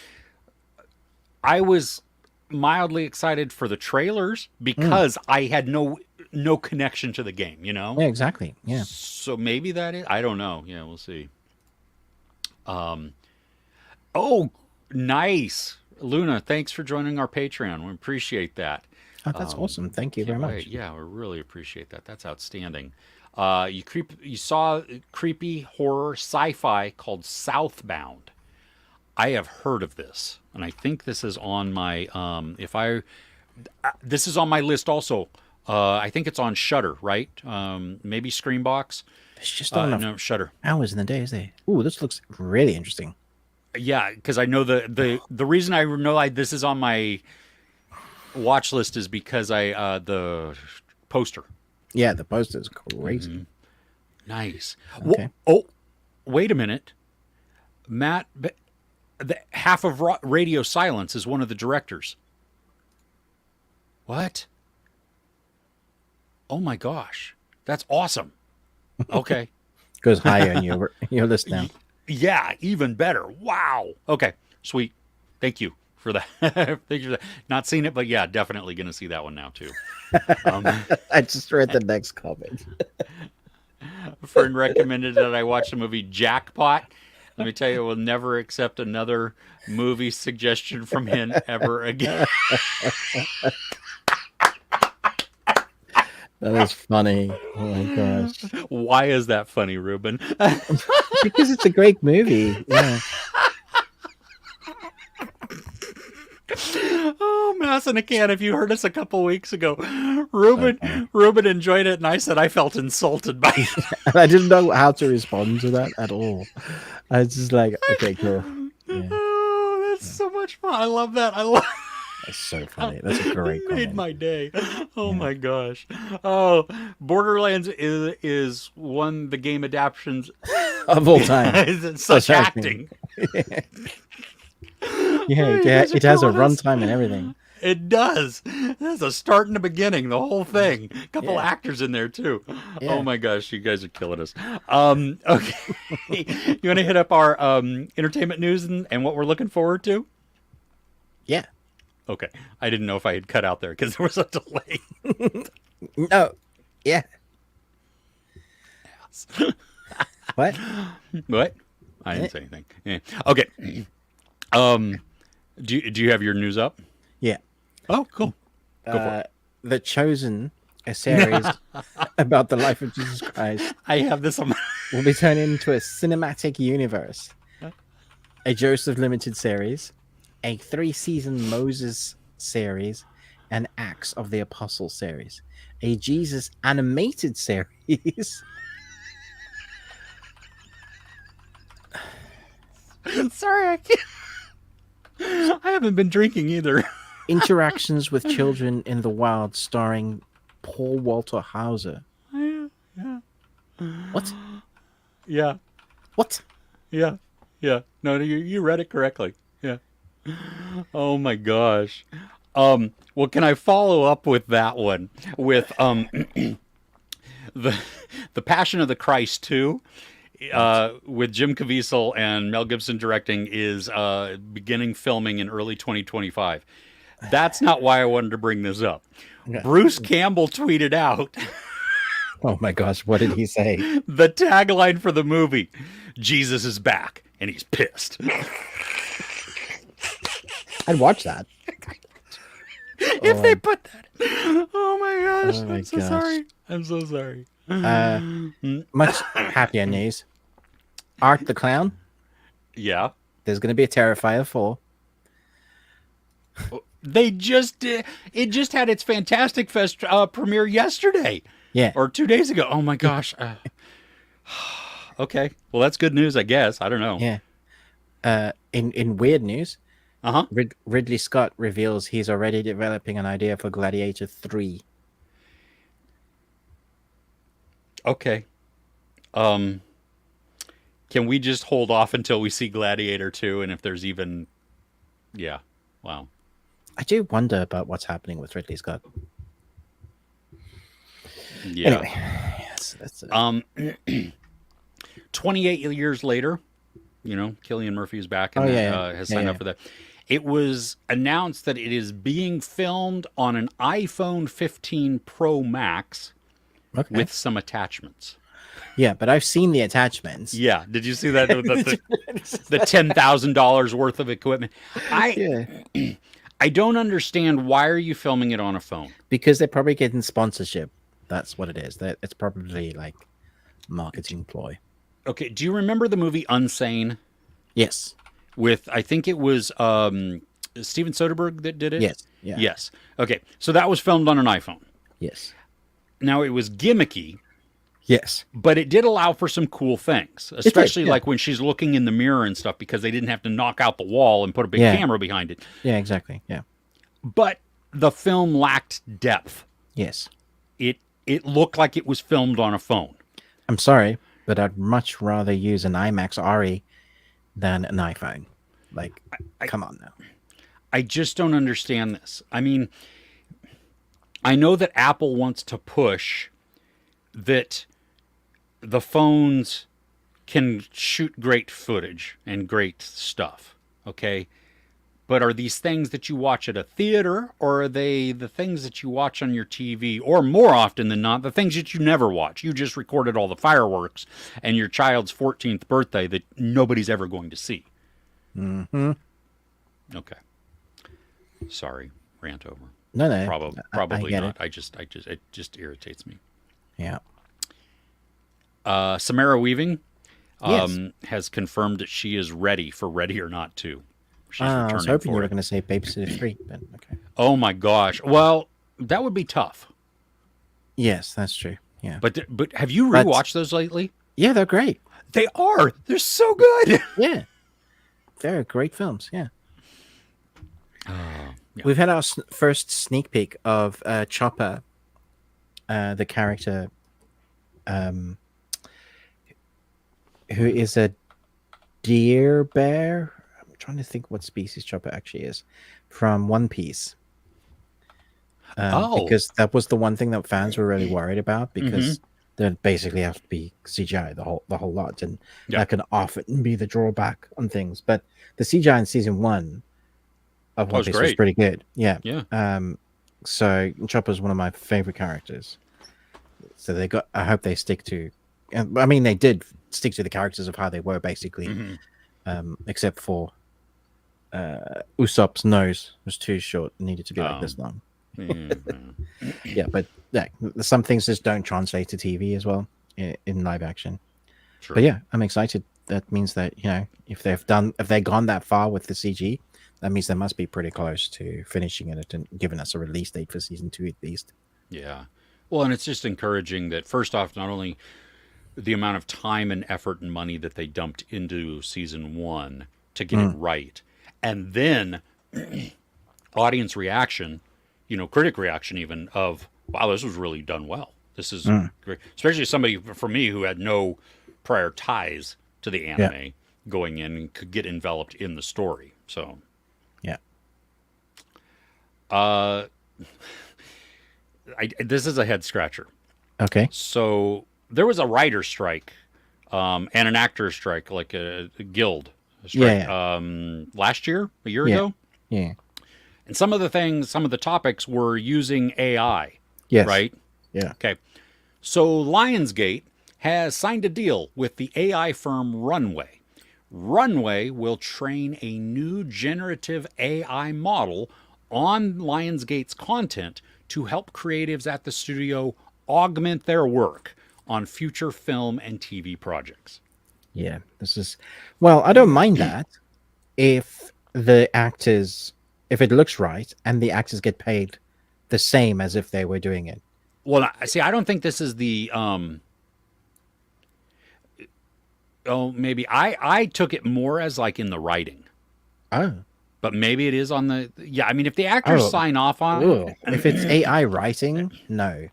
was mildly excited for the trailers because I had no connection to the game, you know? Yeah, exactly. Yeah. So maybe that is. I don't know. Yeah, we'll see. Oh, nice. Luna, thanks for joining our Patreon. We appreciate that. Oh, that's awesome. Thank you very Can't much. wait. Yeah, we really appreciate that. That's outstanding. You saw creepy horror sci-fi called Southbound. I have heard of this, and I think this is on my this is on my list also. I think it's on Shudder, right? Maybe Screambox. It's just not enough No, Shudder. hours in the day, is there? Ooh, this looks really interesting. Yeah, because I know the reason I know this is on my watch list is because the poster. Yeah, the poster is crazy. Nice. Okay. Oh, wait a minute, Matt. The half of Radio Silence is one of the directors. What? Oh my gosh, that's awesome. Okay. Goes higher in your list now. Yeah, even better. Wow. Okay, sweet. Thank you for that. Thank you for that. Not seen it, but yeah, definitely going to see that one now too. I just read the next comment. A friend recommended that I watch the movie Jackpot. Let me tell you, we'll never accept another movie suggestion from him ever again. That is funny. Oh my gosh. Why is that funny, Ruben? Because it's a great movie. Yeah. Oh, Mouse in a Can, if you heard us a couple weeks ago, So funny. Ruben enjoyed it, and I said I felt insulted by it. And I didn't know how to respond to that at all. I was just like, okay, cool. Yeah. Oh, that's so much fun. I love that. I love That's so funny. That's a great made comment. my day. Oh Yeah. my gosh. Oh, Borderlands is one the game adaptions Of all time. is such acting. Yeah, it has a runtime and everything. It does. There's a start and a beginning, the whole thing. A couple Yeah. actors in there too. Yeah. Oh my gosh, you guys are killing us. Okay. You want to hit up our entertainment news and what we're looking forward to? Yeah. Okay. I didn't know if I had cut out there because there was a delay. No. Yeah. What? What? I didn't say anything. Yeah. Okay. Do you have your news up? Yeah. Oh, cool. Go for it. The Chosen, a series about the life of Jesus Christ, I have this on my... will be turned into a cinematic universe. A Joseph Limited series, a 3-season Moses series, an Acts of the Apostle series, a Jesus animated series. Sorry, I can't. I haven't been drinking either. Interactions with Children in the Wild, starring Paul Walter Hauser. Yeah. What? Yeah. What? Yeah. Yeah. No, you read it correctly. Yeah. Oh my gosh. Well, can I follow up with that one with the Passion of the Christ 2 with Jim Caviezel and Mel Gibson directing is beginning filming in early 2025. That's not why I wanted to bring this up. Okay. Bruce Campbell tweeted out Oh my gosh, what did he say? the tagline for the movie: Jesus is back and he's pissed. I'd watch that. If they put that. Oh my gosh. Oh my I'm so gosh. sorry. I'm so sorry. Much happier news. Art the Clown. Yeah. There's going to be a Terrifier 4. They just did. It just had its Fantastic Fest premiere yesterday. Yeah. Or 2 days ago. Oh my gosh. Okay. Well, that's good news, I guess. I don't know. Yeah. In weird news, Uh-huh. Ridley Scott reveals he's already developing an idea for Gladiator 3. Okay. Can we just hold off until we see Gladiator 2 and if there's even... Yeah. Wow. I do wonder about what's happening with Ridley Scott. Yeah. Anyway, yes, that's 28 years later, you know, Cillian Murphy is back and has signed up for that. It was announced that it is being filmed on an iPhone 15 Pro Max with some attachments. Yeah, but I've seen the attachments. Yeah. Did you see that? The $10,000 worth of equipment. I don't understand, why are you filming it on a phone? Because they're probably getting sponsorship. That's what it is. It's probably like marketing ploy. Okay. Do you remember the movie Unsane? Yes. With, I think it was Steven Soderbergh that did it? Yes. Yeah. Yes. Okay. So that was filmed on an iPhone. Yes. Now, it was gimmicky, Yes. but it did allow for some cool things, especially yeah. like when she's looking in the mirror and stuff, because they didn't have to knock out the wall and put a big camera behind it. Yeah, exactly. Yeah. But the film lacked depth. Yes. It looked like it was filmed on a phone. I'm sorry, but I'd much rather use an IMAX RE than an iPhone. Like, come on now. I just don't understand this. I mean, I know that Apple wants to push that the phones can shoot great footage and great stuff, okay? But are these things that you watch at a theater, or are they the things that you watch on your TV, or more often than not, the things that you never watch? You just recorded all the fireworks and your child's 14th birthday that nobody's ever going to see. Mm-hmm. Okay. Sorry, rant over. No, no, I Probably get it. not. It just irritates me. Yeah. Samara Weaving Yes. has confirmed that she is ready for Ready or Not 2. She's I was returning hoping you for were it. going to say Babysitter 3, but okay. Oh my gosh. Well, that would be tough. Yes, that's true. Yeah. But have you But rewatched those lately? yeah, they're great. They are. They're so good. Yeah. They're great films. Yeah. Yeah. We've had our first sneak peek of Chopper, the character um, who is a deer bear. I'm trying to think what species Chopper actually is from One Piece. Oh. Because that was the one thing that fans were really worried about because Mm-hmm. they basically have to be CGI the whole lot, and Yeah. that can often be the drawback on things. But the CGI in season 1 of That One was Piece was great. pretty good. Yeah. Yeah. So Chopper's one of my favorite characters. So they got. I hope they stick to. I mean, they did stick to the characters of how they were basically, Mm-hmm. except for Usopp's nose was too short. It needed to be like this long. Mm-hmm. Yeah, but yeah, some things just don't translate to TV as well in live action. Sure. But yeah, I'm excited. That means that if they've gone that far with the CG, that means they must be pretty close to finishing it and giving us a release date for season 2 at least. Yeah. Well, and it's just encouraging that first off, not only the amount of time and effort and money that they dumped into season 1 to get it right, and then audience reaction, critic reaction even of, wow, this was really done well. This is great. Especially somebody for me who had no prior ties to the anime going in and could get enveloped in the story. So, Yeah. this is a head scratcher. Okay. So there was a writer strike and an actor strike, like a guild strike, last year, a year ago. Yeah. And some of the topics were using AI, Yes. right? Yeah. Okay. So Lionsgate has signed a deal with the AI firm Runway. Runway will train a new generative AI model on Lionsgate's content to help creatives at the studio augment their work on future film and TV projects. Yeah. Well, I don't mind that if it looks right and the actors get paid the same as if they were doing it. Well, see, I don't think this is the maybe I took it more as like in the writing. Oh. But maybe it is on the I mean if the actors sign off on it. If it's AI writing, no.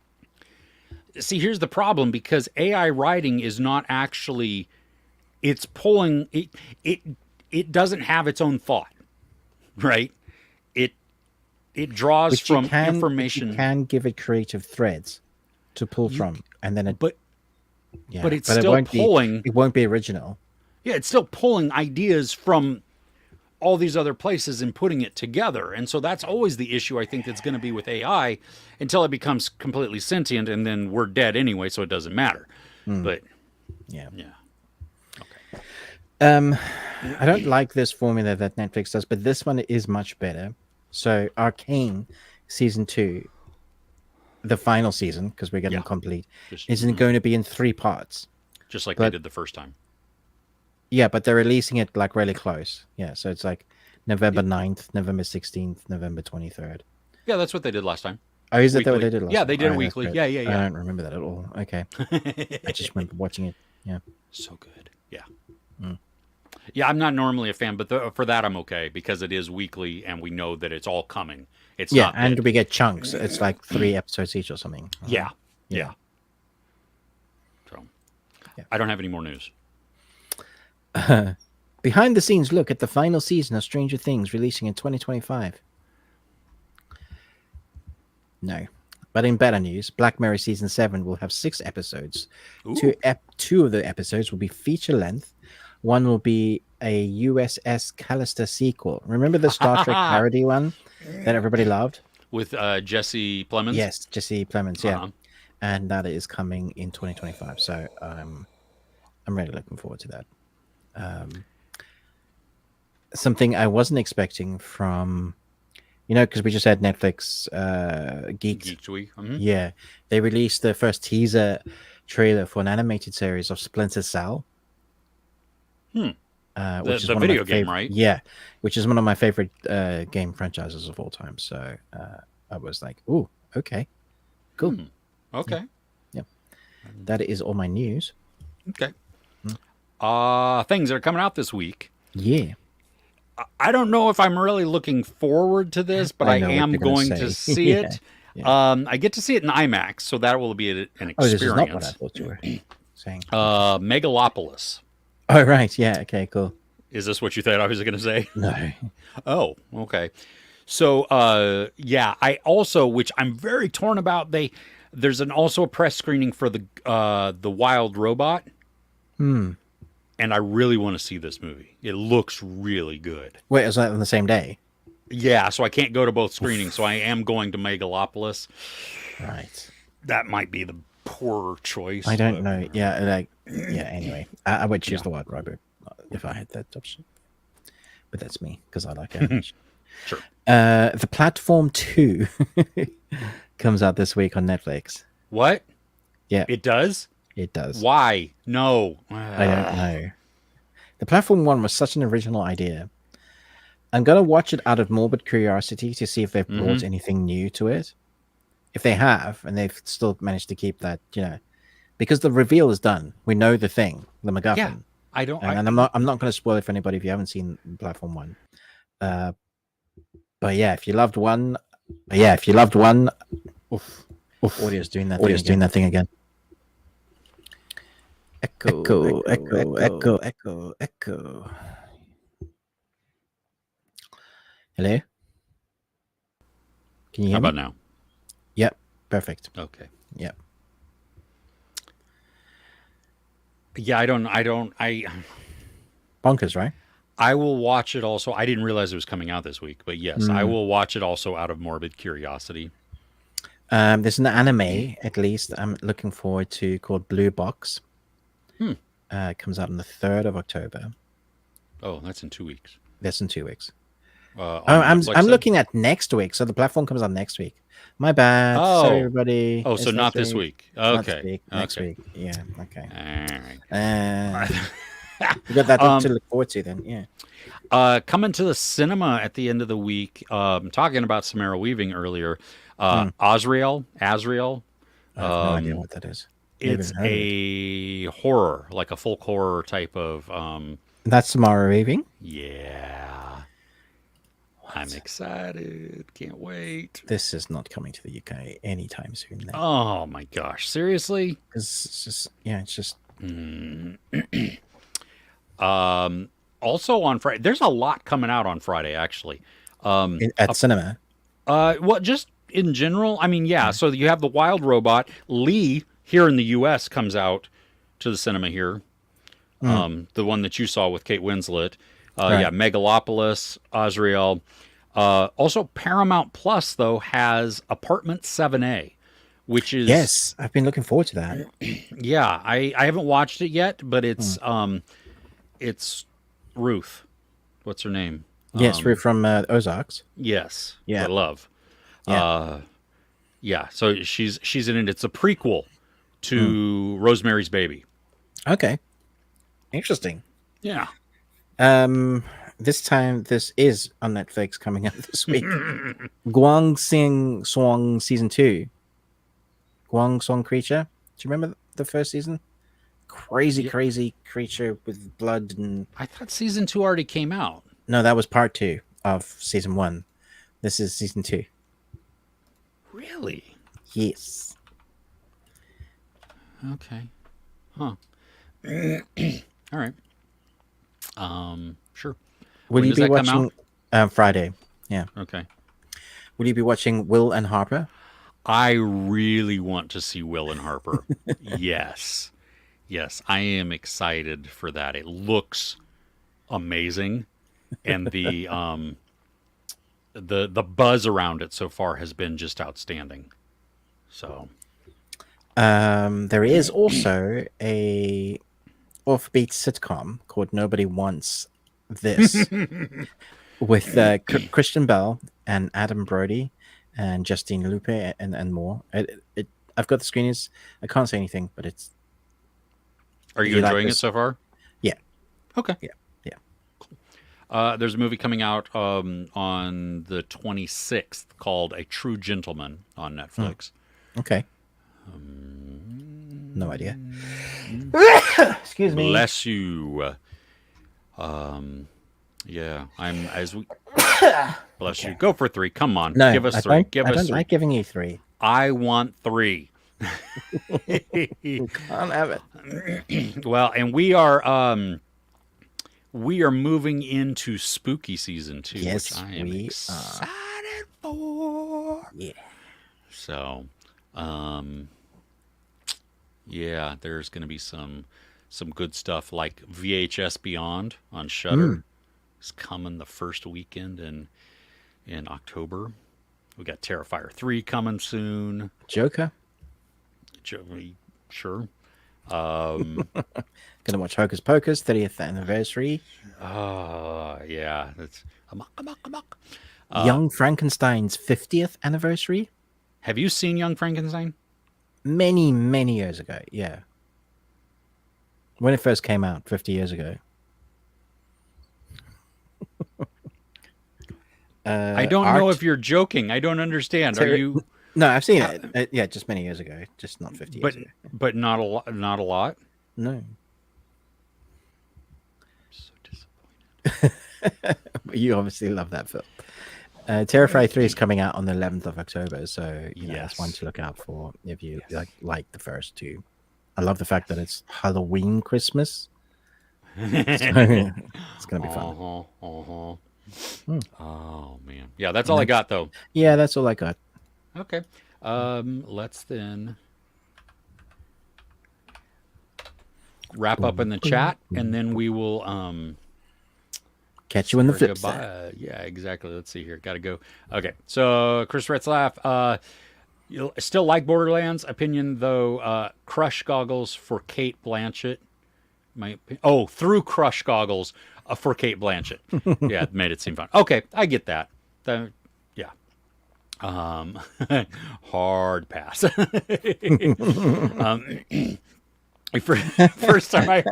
See, here's the problem, because AI writing is not actually, it's pulling it doesn't have its own thought, right? It draws Which from information. You can give it creative threads to pull from, and then but it's still pulling. It won't be original. Yeah, it's still pulling ideas from all these other places and putting it together. And so that's always the issue I think that's going to be with AI until it becomes completely sentient, and then we're dead anyway, so it doesn't matter. But Yeah. Okay. I don't like this formula that Netflix does, but this one is much better. So Arcane season 2, the final season, because we're getting complete, isn't going to be in 3 parts. Just like they did the first time. Yeah, but they're releasing it like really close. Yeah, so it's like November 9th, November 16th, November 23rd. Yeah, that's what they did last time. Oh, is it that what they did last time? Yeah, they did it weekly. Yeah. I don't remember that at all. Okay. I just remember watching it. Yeah. So good. Yeah. Yeah, I'm not normally a fan, but for that I'm okay, because it is weekly and we know that it's all coming. It's not and we get chunks. It's like 3 episodes each or something. Yeah. So, I don't have any more news. Behind the scenes look at the final season of Stranger Things releasing in 2025. No. But in better news, Black Mirror Season 7 will have 6 episodes. Two of the episodes will be feature length. One will be a USS Callister sequel. Remember the Star Trek parody one that everybody loved? With Jesse Plemons? Yes, Jesse Plemons, yeah. And that is coming in 2025. So I'm really looking forward to that. Something I wasn't expecting from You know, because we just had Netflix Geeked. Geek Week. Mm-hmm. Yeah, they released the first teaser trailer for an animated series of Splinter Cell. Hmm. Which is The one video of my game, right? Yeah, which is one of my favorite game franchises of all time. So I was like, "Ooh, okay, cool." Okay. Yeah. That is all my news. Okay. Things that are coming out this week. Yeah, I don't know if I'm really looking forward to this, but I know what am you're gonna going to say. see Yeah, it. yeah. I get to see it in IMAX, so that will be an Oh, this is not what I experience. thought you were saying. Megalopolis. Oh, right. Yeah. Okay. Cool. Is this what you thought I was going to say? No. Oh, okay. So, yeah, I also, which I'm very torn about. There's also a press screening for the Wild Robot, Hmm. and I really want to see this movie. It looks really good. Wait, is that on the same day? Yeah, so I can't go to both screenings, so I am going to Megalopolis. Right. That might be the poorer choice. I don't know. Yeah. Like. Yeah. Anyway, I would choose the Wild Robot if I had that option. But that's me because I like animation. Sure. The Platform 2 comes out this week on Netflix. What? Yeah. It does? It does. Why? No. I don't know. The Platform 1 was such an original idea. I'm going to watch it out of morbid curiosity to see if they've brought anything new to it. If they have, and they've still managed to keep that, because the reveal is done. We know the thing, the MacGuffin. Yeah, I don't. And I'm not going to spoil it for anybody if you haven't seen Platform 1. But yeah, if you loved one, oof, audio's doing that thing again. Echo. Hello? Can you hear How me? about now? Yep, perfect. Okay. Yep. Yeah, Bonkers, right? I will watch it also. I didn't realize it was coming out this week, but yes, I will watch it also out of morbid curiosity. There's an anime, at least, I'm looking forward to called Blue Box. It comes out on the 3rd of October. Oh, that's in 2 weeks. That's in 2 weeks. I'm looking at next week, so the platform comes out next week. My bad. Oh. Sorry, everybody. Oh, It's so not next this week. Not Okay. this week, next week. Yeah, okay. All right. You got that to look forward to then, yeah. Coming to the cinema at the end of the week, talking about Samara Weaving earlier, Azrael. I have no idea what that is. Never It's even heard of it. a horror, like a folk horror type of. That's Samara Weaving? Yeah. I'm excited. Can't wait. This is not coming to the UK anytime soon. Then. Oh my gosh. Seriously? It's just, it's just. Also on Friday, there's a lot coming out on Friday, actually. At cinema. Well, just in general. I mean, yeah. So you have the Wild Robot. Lee here in the U.S. comes out to the cinema here. The one that you saw with Kate Winslet. Right. Yeah, Megalopolis, Azrael. Also, Paramount Plus though has Apartment 7A, which is Yes, I've been looking forward to that. Yeah, I haven't watched it yet, but it's Ruth. What's her name? Yes, Ruth from Ozarks. Yes. Yeah. I love. Yeah. Yeah. So she's in it. It's a prequel to Rosemary's Baby. Okay. Interesting. Yeah. This time, this is on Netflix coming out this week. Guang Xing Song Season 2. Guang Song Creature. Do you remember the first season? Crazy creature with blood and... I thought season 2 already came out. No, that was part 2 of season 1. This is season 2. Really? Yes. Okay. Huh. All right. Sure. Will When you does be that come watching Friday? Yeah. Okay. Will you be watching Will and Harper? I really want to see Will and Harper. Yes. Yes, I am excited for that. It looks amazing, and the buzz around it so far has been just outstanding. So, There is also a offbeat sitcom called Nobody Wants This. with Christian Bell and Adam Brody and Justine Lupe and more. I've got the screeners. I can't say anything, but it's. Are if you like enjoying it this- so far? Yeah. Okay. Yeah. There's a movie coming out on the 26th called A True Gentleman on Netflix. Okay. No idea. Excuse me. Bless you. Yeah, bless you. Go for 3. Come on, No, give us I 3. don't, Give I us don't 3. like giving you 3. I want 3. Can't have it. Well, and we are moving into spooky season 2, Yes, which I am we excited for. Yeah. So, yeah, there's going to be some good stuff like VHS Beyond on Shudder. It's coming the first weekend in October. We got Terrifier 3 coming soon. Joker. Sure. Gonna watch Hocus Pocus 30th anniversary. Yeah, that's amok. Young Frankenstein's 50th anniversary. Have you seen Young Frankenstein? Many, many years ago. Yeah. When it first came out 50 years ago. I don't know if you're joking. I don't understand. Are you? No, I've seen it. Yeah, just many years ago. Just not 50 years ago. But not a lot. Not a lot. No. I'm so disappointed. You obviously love that film. Terrifier 3 is coming out on the 11th of October, so that's one to look out for if you like the first two. I love the fact that it's Halloween Christmas. So, it's gonna be fun. Oh man, yeah, that's all I got though. Yeah, that's all I got. Okay, let's then wrap up in the chat, and then we will catch you in the say flip goodbye. side. Yeah, exactly. Let's see here. Got to go. Okay, so Chris Retzlaff, you still like Borderlands? Opinion though, Crush goggles for Kate Blanchett. Through Crush goggles for Kate Blanchett. Yeah, it made it seem fun. Okay, I get that. Yeah. Hard pass. First time I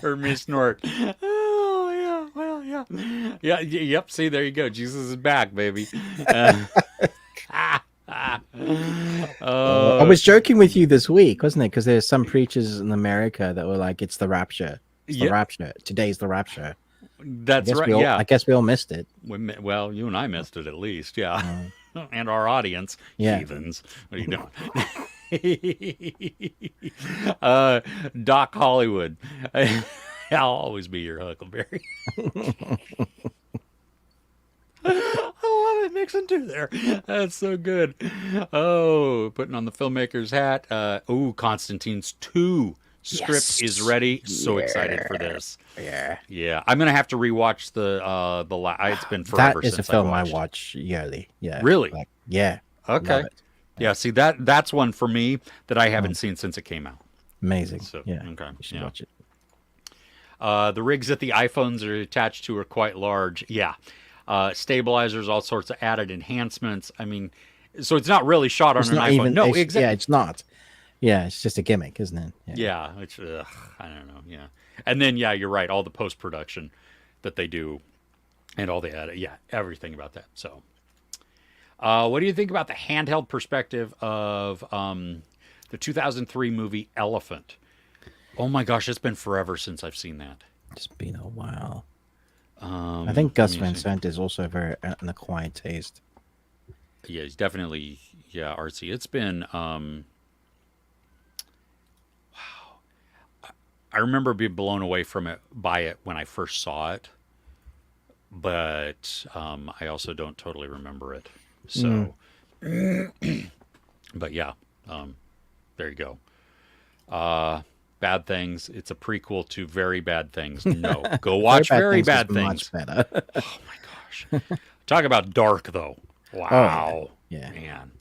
heard me snort. Oh yeah, well yeah, yep. See, there you go. Jesus is back, baby. I was joking with you this week, wasn't it? Because there's some preachers in America that were like, "It's the rapture. It's the rapture. Today's the rapture." That's right. Yeah. I guess we all missed it. Well, you and I missed it at least. Yeah. And our audience, heathens. What are you doing? Doc Hollywood. I'll always be your Huckleberry. I love it, mixing two there. That's so good. Oh, putting on the filmmaker's hat. Constantine's 2 script is ready. So excited for this. Yeah. I'm gonna have to rewatch it's been forever That is since a film I I watch yearly. Yeah. Really? Yeah. Okay. Love it. Yeah. See that's one for me that I haven't seen since it came out. Amazing. So, yeah. Okay. You should watch it. The rigs that the iPhones are attached to are quite large. Yeah. Stabilizers, all sorts of added enhancements. I mean, so it's not really shot on an iPhone. No, exactly. Yeah, it's not. Yeah, it's just a gimmick, isn't it? Yeah, it's I don't know. Yeah, and then you're right. All the post production that they do, and all the edit. Yeah, everything about that. So, what do you think about the handheld perspective of the 2003 movie Elephant? Oh my gosh, it's been forever since I've seen that. It's been a while. I think Gus Van see. Sant is also very an acquired taste. Yeah, he's definitely artsy. It's been wow. I remember being blown away by it when I first saw it, but I also don't totally remember it. So, but yeah, there you go. Bad Things. It's a prequel to Very Bad Things. No, go watch Very Bad Things. Much better. Oh my gosh. Talk about dark though. Wow. Yeah. Man.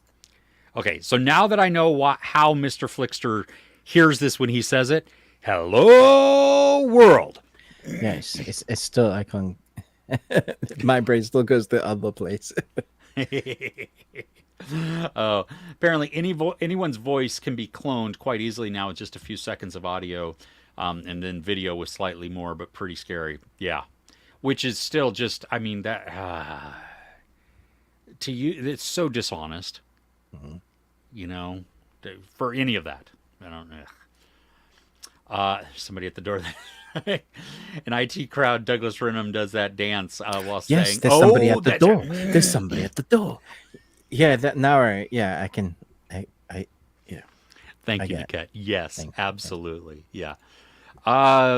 Okay, so now that I know how Mr. Flickster hears this when he says it, hello world. Yeah, it's still I can't. My brain still goes the other place. Oh, apparently anyone's voice can be cloned quite easily now with just a few seconds of audio, and then video with slightly more, but pretty scary. Yeah, which is still just, I mean, that to you, it's so dishonest. Mhm. You know, for any of that. I don't know. Somebody at the door. An IT crowd, Douglas Renham does that dance while Yes, saying, there's somebody "Oh, at the that's door. There's somebody at the door. Yeah, that now. Yeah, I can. Yeah, Thank I you, get it. Niket. Yes, Thank you. absolutely. Yeah.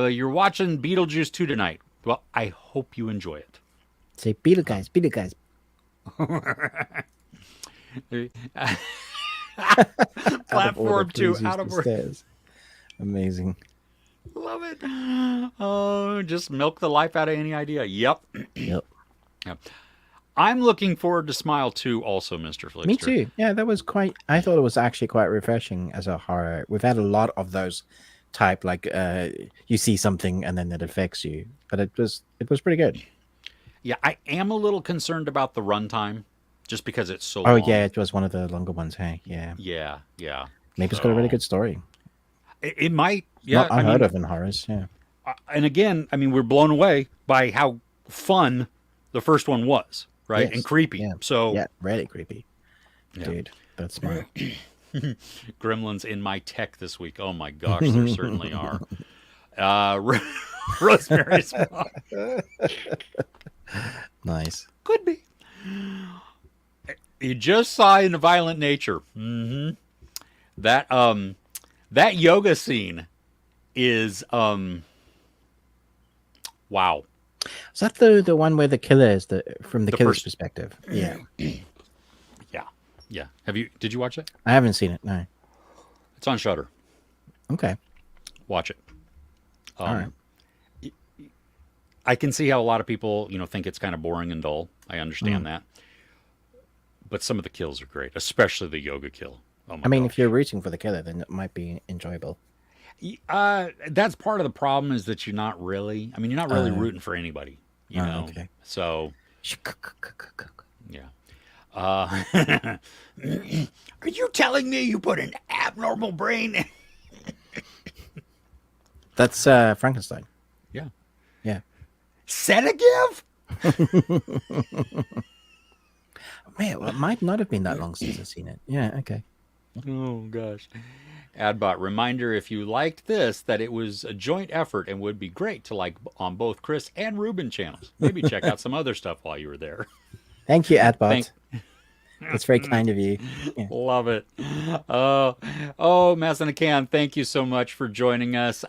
You're watching Beetlejuice 2 tonight. Well, I hope you enjoy it. Say, Beetle guys, Beetle guys. Platform 2 please use out the of order. stairs. Amazing. Love it. Oh, just milk the life out of any idea. Yep. Yep. Yep. I'm looking forward to Smile 2 also, Mr. Flickster. Me too. Yeah, that was quite. I thought it was actually quite refreshing as a horror. We've had a lot of those type, like you see something and then it affects you, but it was pretty good. Yeah, I am a little concerned about the runtime, just because it's so Oh long. yeah, it was one of the longer ones. Hey, yeah. Yeah, yeah. Maybe it's got a really good story. It might. Yeah, Not unheard of in horrors. Yeah. And again, I mean, we're blown away by how fun the first one was, right? Yes, And creepy. yeah. So, Yeah, really creepy, yeah. dude. That's smart. Gremlins in my tech this week. Oh my gosh, there certainly are. Rosemary's Mom. Nice. Could be. You just saw in a Violent Nature. That that yoga scene is wow. Is that the one where the killer is from the killer's first- perspective? Yeah. Yeah. Did you watch it? I haven't seen it. No. It's on Shudder. Okay. Watch it. All right. I can see how a lot of people, think it's kind of boring and dull. I understand that. But some of the kills are great, especially the yoga kill. Oh my I mean, gosh. if you're rooting for the killer, then it might be enjoyable. That's part of the problem is that you're not really rooting for anybody, you know. Okay. So, yeah. Are you telling me you put an abnormal brain? That's Frankenstein. Yeah. Yeah. Sedative? Man, well, it might not have been that long since I've seen it. Yeah. Okay. Oh gosh. Adbot reminder: if you liked this, that it was a joint effort and would be great to like on both Chris and Ruben channels. Maybe check out some other stuff while you were there. Thank you, Adbot. That's very kind of you. Yeah. Love it. Oh, Mass in a Can, thank you so much for joining us.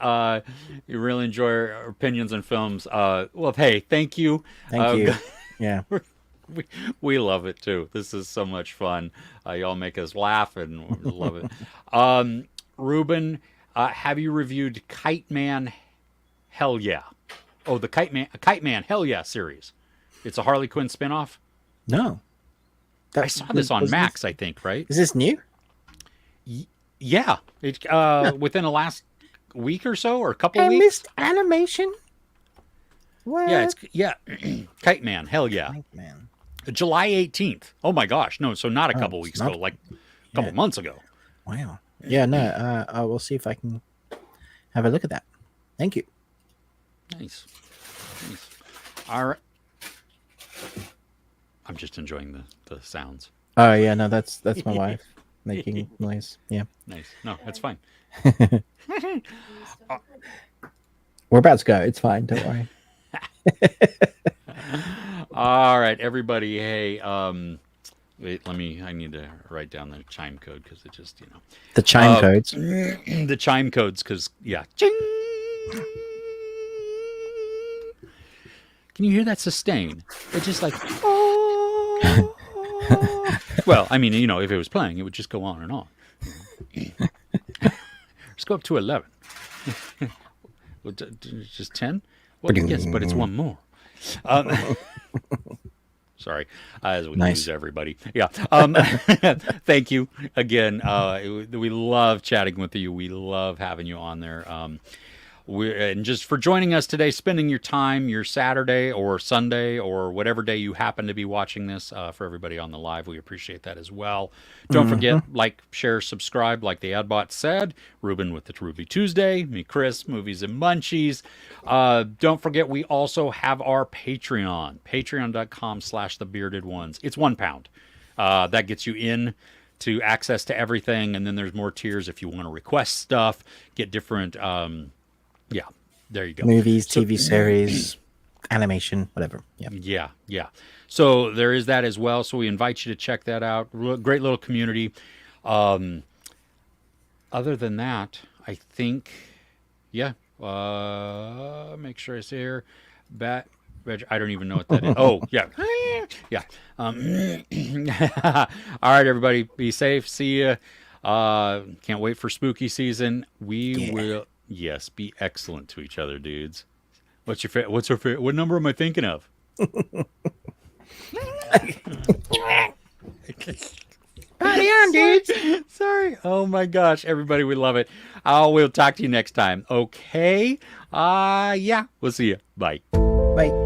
You really enjoy our opinions on films. Well, hey, thank you. Thank you. Yeah. We love it too. This is so much fun. Y'all make us laugh and we love it. Ruben, have you reviewed Kite Man? Hell yeah. Oh, the Kite Man Hell yeah series. It's a Harley Quinn spinoff. No. I saw this on Max, I think, right? Is this new? Yeah. It within the last week or so, or a couple of I weeks. missed animation. What? Yeah, Kite Man, hell yeah. Kite Man. July 18th. Oh my gosh, no, so not a couple weeks ago, like a couple months ago. Wow. Yeah, no, I will see if I can have a look at that. Thank you. Nice. All right. I'm just enjoying the sounds. Oh yeah, no, that's my wife making noise. Yeah. Nice. No, that's fine. We're about to go. It's fine. Don't worry. All right, everybody. Hey, wait, I need to write down the chime code because it just, The chime codes. The chime codes, because, yeah. Ching! Can you hear that sustain? It's just like, oh. Well, I mean, if it was playing, it would just go on and on. Let's go up to 11. Just 10? Well, yes, but it's one more. Sorry, as we lose everybody. Yeah. Thank you again. We love chatting with you. We love having you on there. And just for joining us today, spending your time, your Saturday or Sunday or whatever day you happen to be watching this. For everybody on the live, we appreciate that as well. Don't forget, like, share, subscribe, like the Adbot said. Ruben with the Ruby Tuesday, me, Chris, Movies and Munchies. Don't forget, we also have our Patreon, patreon.com/thebeardedones. It's £1. That gets you in to access to everything, and then there's more tiers if you want to request stuff, get different yeah, there you go. Movies, TV series, animation, whatever. Yeah. So there is that as well. So we invite you to check that out. Great little community. Other than that, I think, make sure I say here, I don't even know what that is. Oh, yeah. Yeah. All right, everybody. Be safe. See you. Can't wait for spooky season. We will... Yes, be excellent to each other, dudes. What's your favorite? What number am I thinking of? Party on, dudes. Sorry. Oh my gosh, everybody, we love it. We'll talk to you next time. Okay. We'll see you. Bye. Bye.